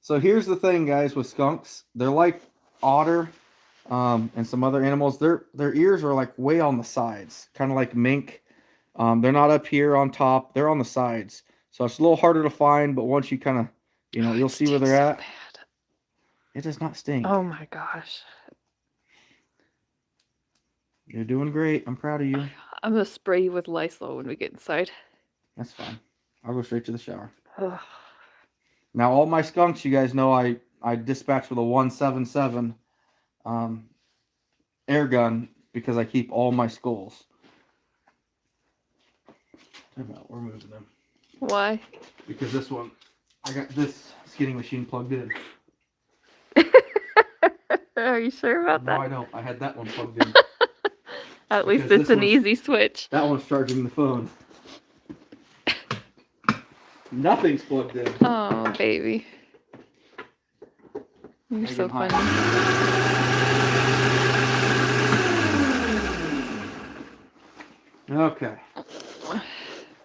here's the thing, guys, with skunks. They're like otter and some other animals. Their ears are like way on the sides, kind of like mink. They're not up here on top. They're on the sides. So it's a little harder to find, but once you kind of, you'll see where they're at. Bad. It does not stink. Oh my gosh. You're doing great. I'm proud of you. I'm going to spray you with Lysol when we get inside. That's fine. I'll go straight to the shower. Ugh. Now, all my skunks, you guys know I dispatch with a 177 air gun because I keep all my skulls. We're moving them. Why? Because this one, I got this skinning machine plugged in. Are you sure about that? No, I don't. I had that one plugged in. At least it's an easy switch. That one's charging the phone. Nothing's plugged in. Oh, baby. You're so funny. Okay.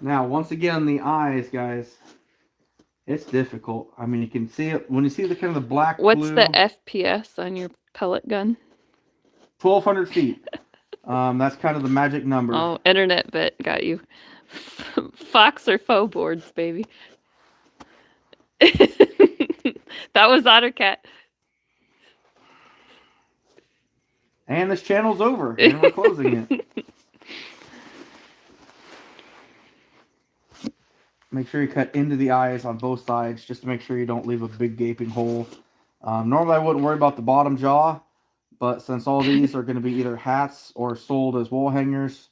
Now, once again, the eyes, guys. It's difficult. I mean, you can see it when you see the kind of the black. What's blue, the FPS on your pellet gun? 1,200 feet. That's kind of the magic number. Oh, internet bit got you. Fox or faux boards, baby. That was Ottercat. And this channel's over, and we're closing it. Make sure you cut into the eyes on both sides, just to make sure you don't leave a big gaping hole. Normally, I wouldn't worry about the bottom jaw, but since all these are going to be either hats or sold as wall hangers,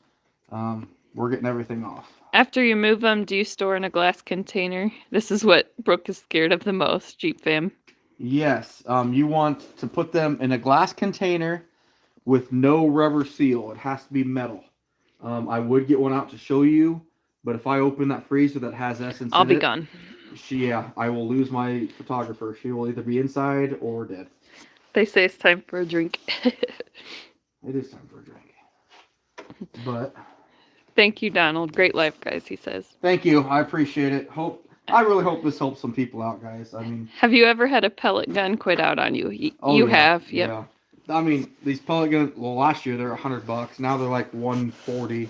we're getting everything off. After you move them, do you store in a glass container? This is what Brooke is scared of the most, Jeep fam. Yes, you want to put them in a glass container with no rubber seal. It has to be metal. I would get one out to show you, but if I open that freezer that has essence I'll in be it, gone. I will lose my photographer. She will either be inside or dead. They say it's time for a drink. It is time for a drink. But thank you, Donald. Great life, guys, he says. Thank you. I appreciate it. I really hope this helps some people out, guys. I mean, have you ever had a pellet gun quit out on you? You yeah, have, yep. Yeah. I mean, these pellet guns, well, last year they were $100. Now they're like $140.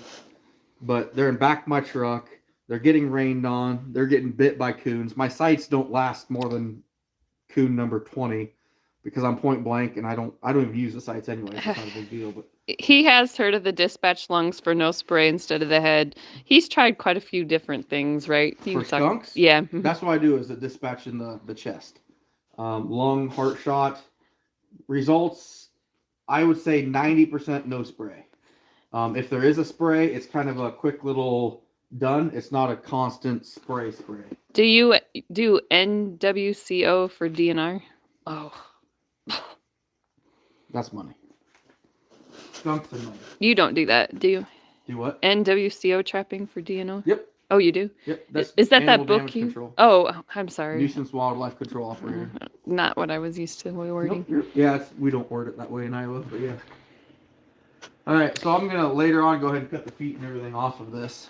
But they're in back of my truck. They're getting rained on. They're getting bit by coons. My sights don't last more than coon number 20 because I'm point blank and I don't even use the sights anyway. It's not a big deal. But he has heard of the dispatch lungs for no spray instead of the head. He's tried quite a few different things, right? For skunks? Yeah. That's what I do is a dispatch in the chest. Lung, heart shot. Results, I would say 90% no spray. If there is a spray, it's kind of a quick little done. It's not a constant spray. Do you do NWCO for DNR? Oh. That's money. Skunks are money. You don't do that, do you? Do what? NWCO trapping for DNO? Yep. Oh, you do? Yep. Is that Animal book damage you? control. Oh, I'm sorry. Nuisance wildlife control operator. Not what I was used to wording. Nope, yeah, we don't word it that way in Iowa, but yeah. All right, so I'm gonna later on go ahead and cut the feet and everything off of this.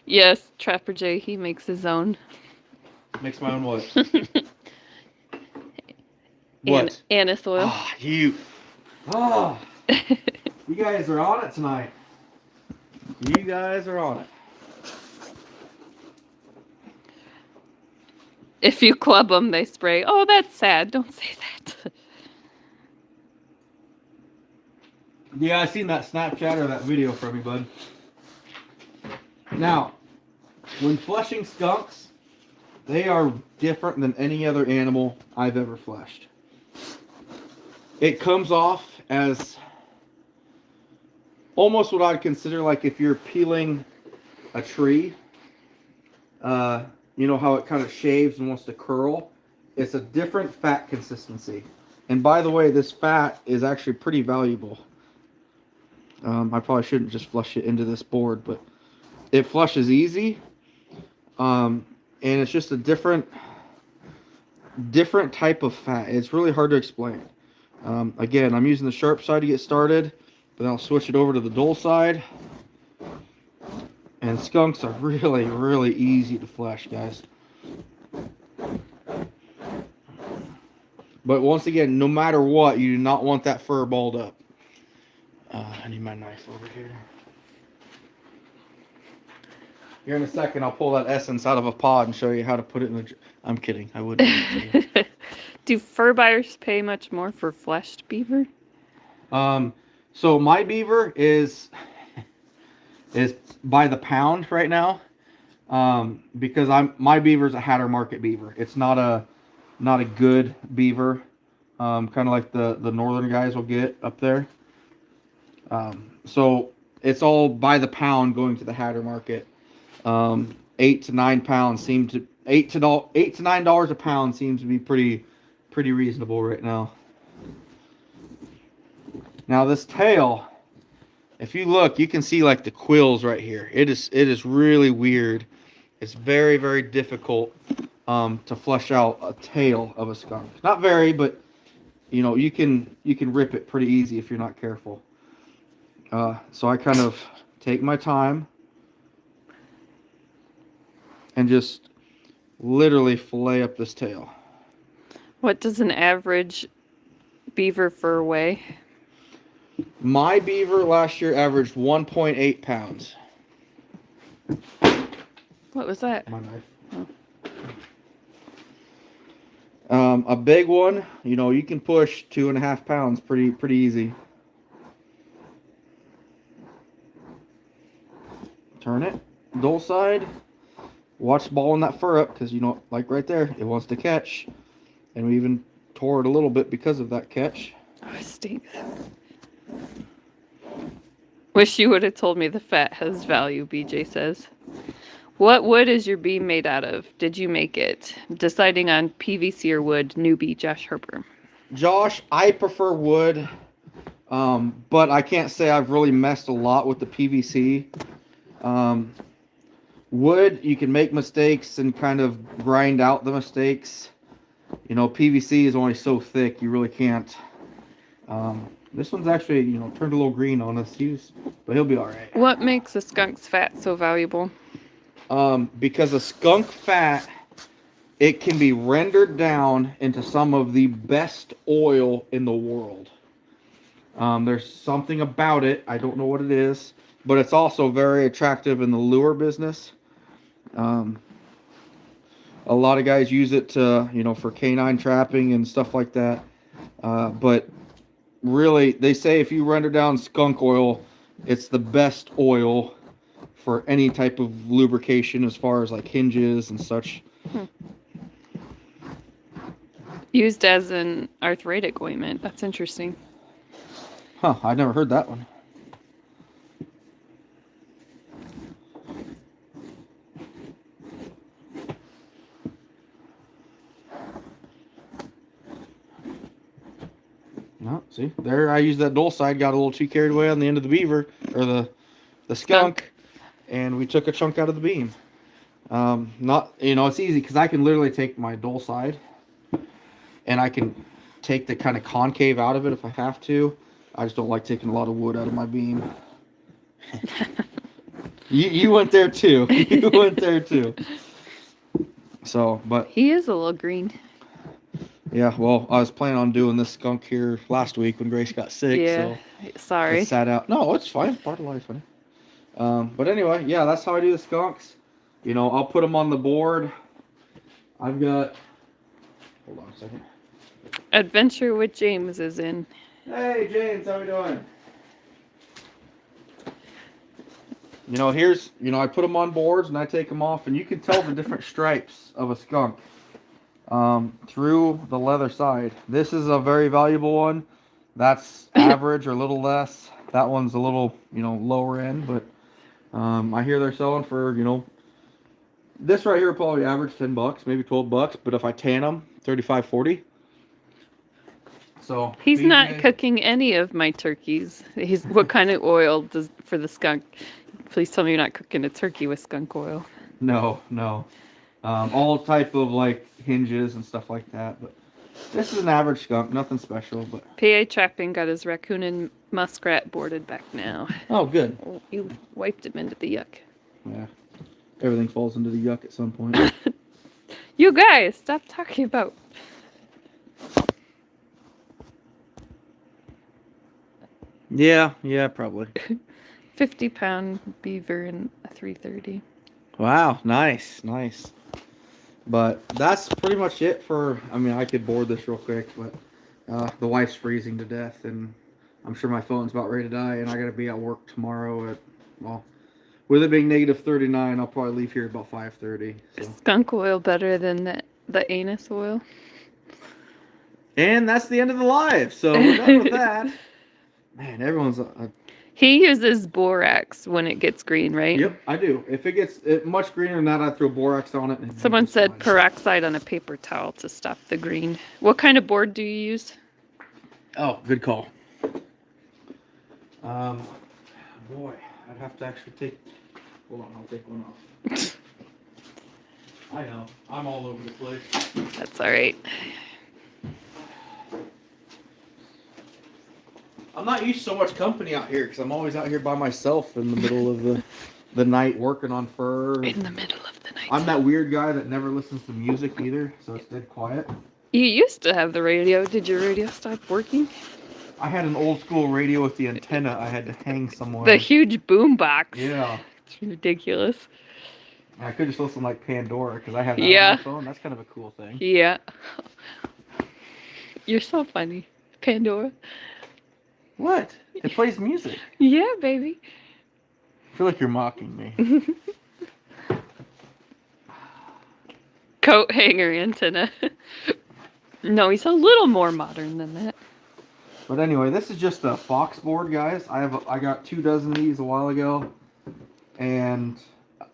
Yes, Trapper J, he makes his own. Makes my own what? What? Anise oil. Ah, you. Oh. You guys are on it tonight. You guys are on it. If you club them, they spray. Oh, that's sad. Don't say that. Yeah, I seen that Snapchat or that video from you, bud. Now, When fleshing skunks, they are different than any other animal I've ever fleshed. It comes off as almost what I'd consider like if you're peeling a tree. You know how it kind of shaves and wants to curl? It's a different fat consistency. And by the way, this fat is actually pretty valuable. I probably shouldn't just flush it into this board, but it flushes easy. And it's just a different type of fat. It's really hard to explain. Again, I'm using the sharp side to get started, but then I'll switch it over to the dull side. And skunks are really, really easy to flesh, guys. But once again, no matter what, you do not want that fur balled up. I need my knife over here. Here in a second, I'll pull that essence out of a pod and show you how to put it in the... I'm kidding. I wouldn't. Do fur buyers pay much more for fleshed beaver? So my beaver is by the pound right now, because my beaver's a Hatter Market beaver. It's not a good beaver, kind of like the northern guys will get up there. So it's all by the pound going to the Hatter Market. $8 to $9 $8 to $9 a pound seems to be pretty reasonable right now. Now this tail, if you look, you can see like the quills right here. It is really weird. It's very, very difficult to flesh out a tail of a skunk. Not very, but you know, you can rip it pretty easy if you're not careful. So I kind of take my time and just literally fillet up this tail. What does an average beaver fur weigh? My beaver last year averaged 1.8 pounds. What was that? My knife. Oh. A big one, you know, you can push 2.5 pounds pretty easy. Turn it, dull side. Watch balling that fur up because, you know, like right there, it wants to catch. And we even tore it a little bit because of that catch. Oh, it stinks. Wish you would have told me the fat has value, BJ says. What wood is your beam made out of? Did you make it? Deciding on PVC or wood, newbie Josh Harper. Josh, I prefer wood, but I can't say I've really messed a lot with the PVC. Wood, you can make mistakes and kind of grind out the mistakes. You know, PVC is only so thick, you really can't. This one's actually, you know, turned a little green on us, but he'll be all right. What makes a skunk's fat so valuable? Because a skunk fat, it can be rendered down into some of the best oil in the world. There's something about it, I don't know what it is, but it's also very attractive in the lure business. A lot of guys use it to, you know, for canine trapping and stuff like that. But really, they say if you render down skunk oil, it's the best oil for any type of lubrication as far as like hinges and such. Used as an arthritic ointment. That's interesting. Huh, I never heard that one. No, see, there I used that dull side, got a little too carried away on the end of the beaver, or the skunk, and we took a chunk out of the beam. Not, you know, it's easy because I can literally take my dull side and I can take the kind of concave out of it if I have to. I just don't like taking a lot of wood out of my beam. You went there too. You went there too. So, but he is a little green. Yeah, well, I was planning on doing this skunk here last week when Grace got sick. Yeah, so sorry. it sat out. No, it's fine. Part of life, honey. But anyway, yeah, that's how I do the skunks. You know, I'll put them on the board. I've got... Hold on a second. Adventure with James is in. Hey, James, how we doing? Here's, I put them on boards and I take them off, and you can tell the different stripes of a skunk through the leather side. This is a very valuable one. That's average or a little less. That one's a little, lower end, but I hear they're selling for, this right here probably average $10, maybe $12. But if I tan them, 35, 40. So he's BJ, not cooking any of my turkeys. What kind of oil does for the skunk? Please tell me you're not cooking a turkey with skunk oil. No. All type of like hinges and stuff like that. But this is an average skunk, nothing special. But PA trapping got his raccoon and muskrat boarded back now. Oh, good. Oh, you wiped him into the yuck. Yeah, everything falls into the yuck at some point. You guys, stop talking about. Yeah, probably. 50-pound beaver and a 330. Wow, nice. But that's pretty much it for. I could board this real quick, but the wife's freezing to death, and I'm sure my phone's about ready to die, and I gotta be at work tomorrow with it being negative 39, I'll probably leave here about 5:30. So. Skunk oil better than the anus oil. And that's the end of the live. So we're done with that. Man, everyone's. He uses borax when it gets green, right? Yep, I do. If it gets much greener than that, I throw borax on it. And Someone said peroxide on a paper towel to stop the green. What kind of board do you use? Oh, good call. Boy, I'd have to actually take. Hold on, I'll take one off. I know, I'm all over the place. That's all right. I'm not used to so much company out here because I'm always out here by myself in the middle of the night working on fur. In the middle of the night. I'm that weird guy that never listens to music either, so it's dead quiet. You used to have the radio. Did your radio stop working? I had an old school radio with the antenna I had to hang somewhere. The huge boom box. Yeah. It's ridiculous. I could just listen like Pandora because I have that on my phone. That's kind of a cool thing. Yeah. You're so funny, Pandora. What? It plays music. Yeah, baby. I feel like you're mocking me. Coat hanger antenna. No, he's a little more modern than that. But anyway, this is just a fox board, guys. I got 2 dozen of these a while ago, and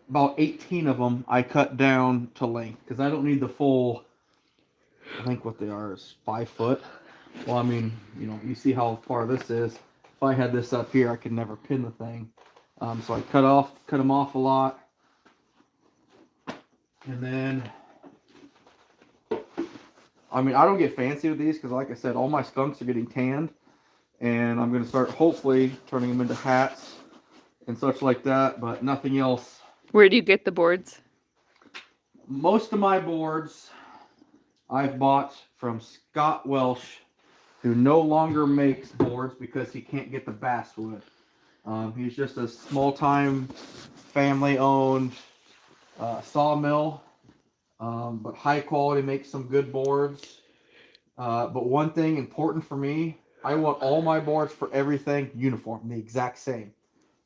about 18 of them I cut down to length because I don't need the full. I think what they are is 5 foot. Well, you see how far this is. If I had this up here, I could never pin the thing. So I cut them off a lot. And then, I don't get fancy with these because, like I said, all my skunks are getting tanned. And I'm going to start, hopefully, turning them into hats and such like that, but nothing else. Where do you get the boards? Most of my boards I've bought from Scott Welsh, who no longer makes boards because he can't get the basswood. He's just a small-time, family-owned sawmill, but high quality, makes some good boards. But one thing important for me, I want all my boards for everything uniform, the exact same.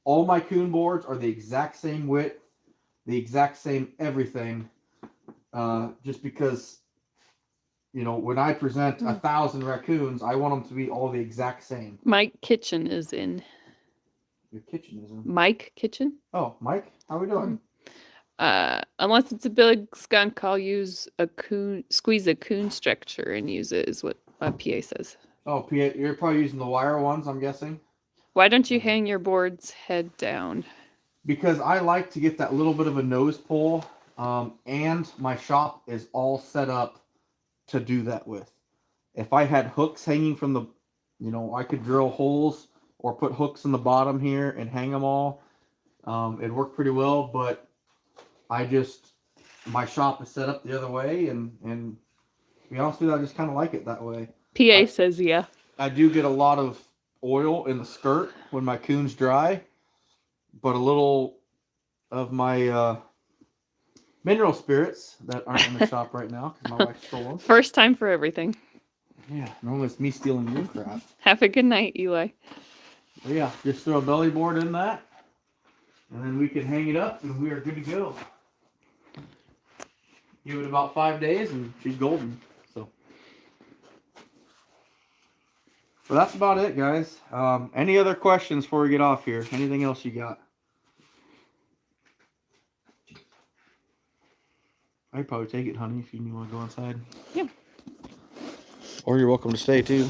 All my coon boards are the exact same width, the exact same everything, just because... when I present 1,000 raccoons, I want them to be all the exact same. Mike Kitchen is in. Your kitchen is in. Mike Kitchen? Oh, Mike, how are we doing? Unless it's a big skunk, I'll use squeeze a coon structure and use it, is what PA says. Oh, PA, you're probably using the wire ones, I'm guessing? Why don't you hang your boards head down? Because I like to get that little bit of a nose pull, and my shop is all set up to do that with. If I had hooks hanging from the, I could drill holes or put hooks in the bottom here and hang them all. It'd work pretty well, but my shop is set up the other way, and to be honest with you, I just kind of like it that way. PA says yeah. I do get a lot of oil in the skirt when my coon's dry, but a little of my mineral spirits that aren't in the shop right now because my wife stole them. First time for everything. Yeah, normally it's me stealing your crap. Have a good night, Eli. But yeah, just throw a belly board in that, And then we can hang it up and we are good to go. Give it about 5 days and she's golden. So that's about it, guys. Any other questions before we get off here? Anything else you got? I'd probably take it, honey, if you want to go inside. Yeah. Or you're welcome to stay, too.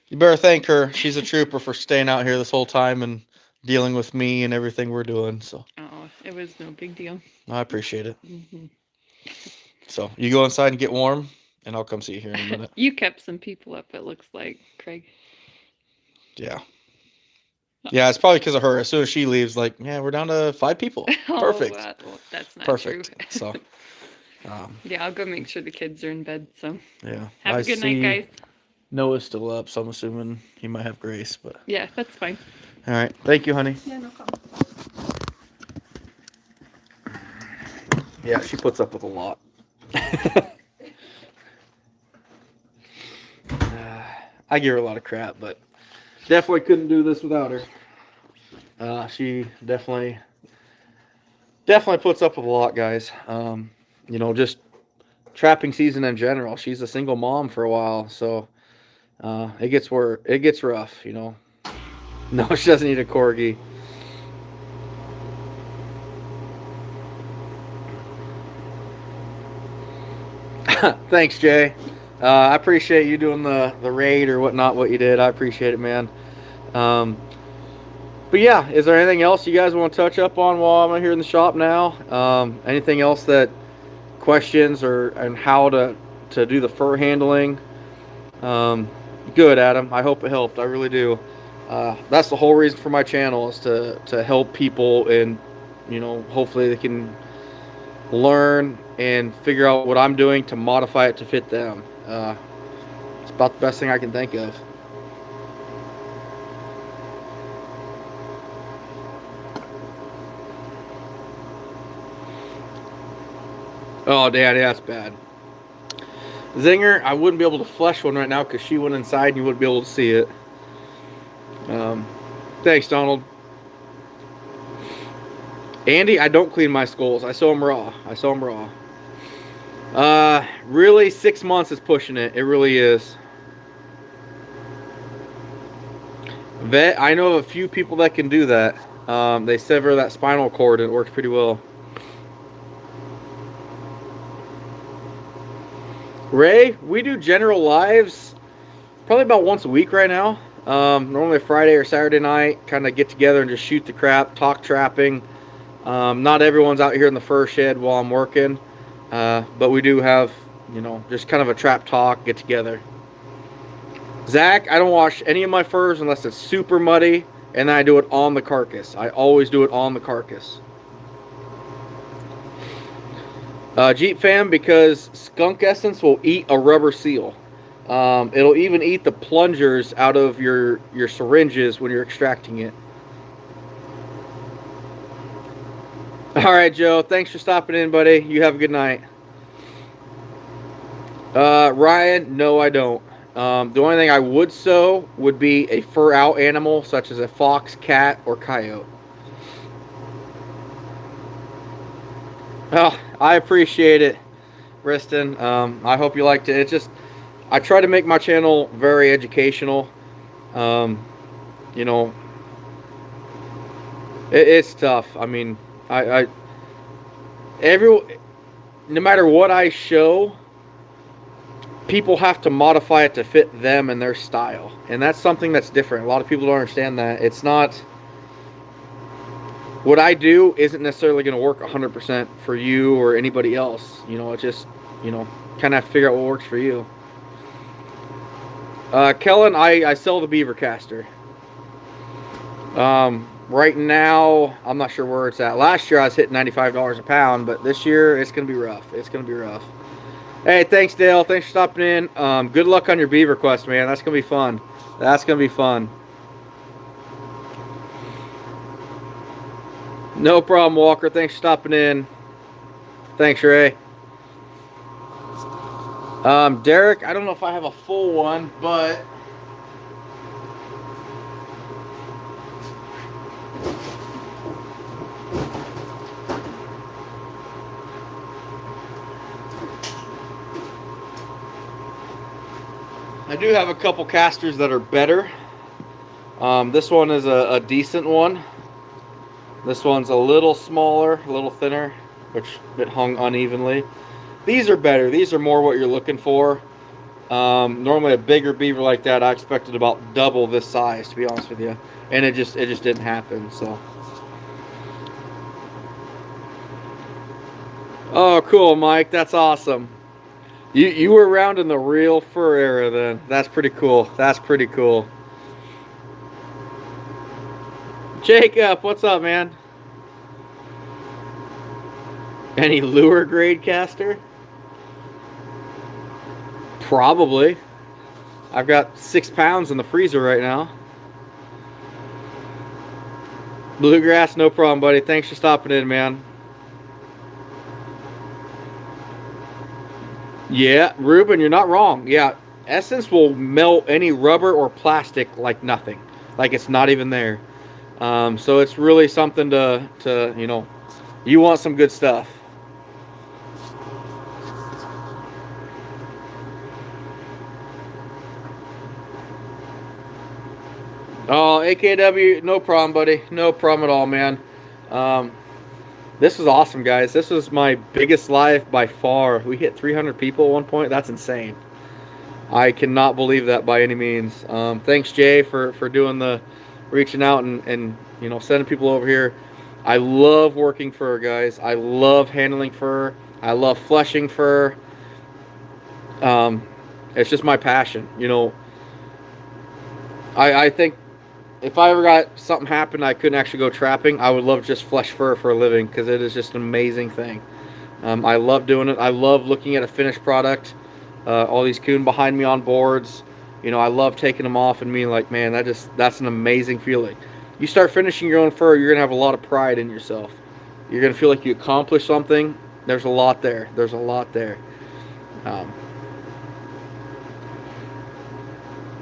You better thank her. She's a trooper for staying out here this whole time and dealing with me and everything we're doing. So. Oh, it was no big deal. I appreciate it. Mm-hmm. So you go inside and get warm, and I'll come see you here in a minute. You kept some people up, it looks like, Craig. Yeah. Yeah, it's probably because of her. As soon as she leaves, like, yeah, we're down to 5 people. Perfect. Well, that's not Perfect. true. So. Yeah, I'll go make sure the kids are in bed. So. Yeah. Have a good night, guys. Noah's still up, so I'm assuming he might have Grace, but. Yeah, that's fine. All right. Thank you, honey. Yeah, no problem. Yeah, she puts up with a lot. I give her a lot of crap, but definitely couldn't do this without her. She definitely puts up with a lot, guys. You know, just trapping season in general. She's a single mom for a while, so it gets rough, you know. No, she doesn't need a corgi. Thanks, Jay. I appreciate you doing the raid or whatnot, what you did. I appreciate it, man. But yeah, is there anything else you guys want to touch up on while I'm here in the shop now? Anything else that questions and how to do the fur handling? Good, Adam. I hope it helped. I really do. That's the whole reason for my channel, is to help people, and you know, hopefully they can learn and figure out what I'm doing to modify it to fit them. It's about the best thing I can think of. Oh, Daddy, that's bad. Zinger, I wouldn't be able to flesh one right now because she went inside and you wouldn't be able to see it. Thanks, Donald. Andy, I don't clean my skulls. I sew them raw. Really, 6 months is pushing it. It really is. Vet, I know of a few people that can do that. They sever that spinal cord and it works pretty well. Ray, we do general lives probably about once a week right now. Normally Friday or Saturday night, kind of get together and just shoot the crap, talk trapping. Not everyone's out here in the fur shed while I'm working, but we do have, you know, just kind of a trap talk, get together. Zach, I don't wash any of my furs unless it's super muddy, and then I do it on the carcass. I always do it on the carcass. Jeep fam, because skunk essence will eat a rubber seal. It'll even eat the plungers out of your syringes when you're extracting it. All right, Joe. Thanks for stopping in, buddy. You have a good night. Ryan, no, I don't. The only thing I would sew would be a fur out animal, such as a fox, cat, or coyote. Oh, I appreciate it, Riston. I hope you liked it. It's just, I try to make my channel very educational. You know, it's tough. I mean, no matter what I show, people have to modify it to fit them and their style. And that's something that's different. A lot of people don't understand that. It's not, what I do isn't necessarily going to work 100% for you or anybody else. You know, it just, you know, kind of have to figure out what works for you. Kellen, I sell the beaver caster. Right now, I'm not sure where it's at. Last year I was hitting $95 a pound, but this year it's going to be rough. It's going to be rough. Hey, thanks, Dale. Thanks for stopping in. Good luck on your beaver quest, man. That's going to be fun. That's going to be fun. No problem, Walker. Thanks for stopping in. Thanks, Ray. Derek, I don't know if I have a full one, but I do have a couple castors that are better. This one is a decent one. This one's a little smaller, a little thinner, which it hung unevenly. These are better. These are more what you're looking for. Normally a bigger beaver like that, I expected about double this size, to be honest with you, and it just didn't happen. So, oh, cool, Mike. That's awesome. You were around in the real fur era then. That's pretty cool. That's pretty cool. Jacob, what's up, man? Any lure grade caster? Probably. I've got 6 pounds in the freezer right now. Bluegrass, no problem, buddy. Thanks for stopping in, man. Yeah, Ruben, you're not wrong. Yeah, Essence will melt any rubber or plastic like nothing. Like it's not even there. So it's really something to you know, you want some good stuff. Oh, AKW, no problem, buddy. No problem at all, man. This was awesome, guys. This was my biggest live by far. We hit 300 people at one point. That's insane. I cannot believe that by any means. Thanks, Jay, for doing the reaching out and you know, sending people over here. I love working fur, guys. I love handling fur. I love fleshing fur. It's just my passion. You know, I think if I ever got something happen I couldn't actually go trapping, I would love just flesh fur for a living, because it is just an amazing thing. I love doing it. I love looking at a finished product. All these coon behind me on boards. You know, I love taking them off and being like, man, that's an amazing feeling. You start finishing your own fur, you're going to have a lot of pride in yourself. You're going to feel like you accomplished something. There's a lot there. There's a lot there.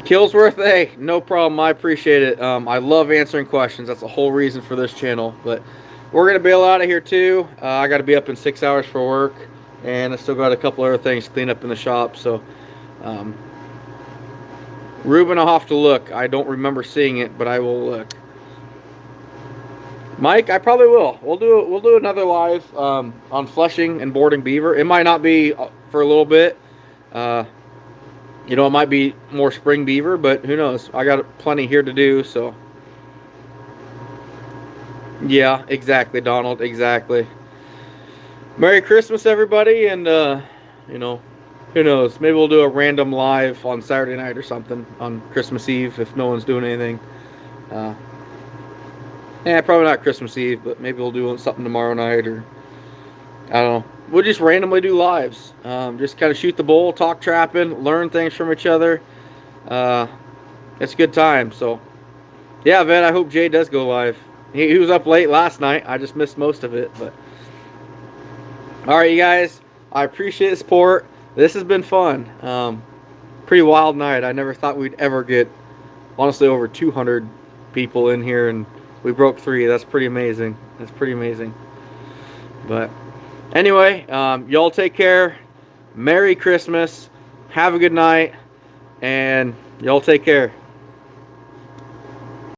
Killsworth, hey, no problem. I appreciate it. I love answering questions. That's the whole reason for this channel. But we're going to bail out of here too. I got to be up in 6 hours for work. And I still got a couple other things to clean up in the shop. So, Ruben, I'll have to look. I don't remember seeing it, but I will look. Mike, I probably will. We'll do another live on fleshing and boarding beaver. It might not be for a little bit. You know, it might be more spring beaver, but who knows? I got plenty here to do, so. Yeah, exactly, Donald, exactly. Merry Christmas, everybody, and, you know, who knows? Maybe we'll do a random live on Saturday night or something on Christmas Eve if no one's doing anything. Yeah, probably not Christmas Eve, but maybe we'll do something tomorrow night, or I don't know. We'll just randomly do lives. Just kind of shoot the bull, talk trapping, learn things from each other. It's a good time. So, yeah, Vet, I hope Jay does go live. He was up late last night. I just missed most of it. But all right, you guys, I appreciate the support. This has been fun. Pretty wild night. I never thought we'd ever get, honestly, over 200 people in here, and we broke 3. That's pretty amazing. That's pretty amazing. But anyway, y'all take care. Merry Christmas. Have a good night. And y'all take care.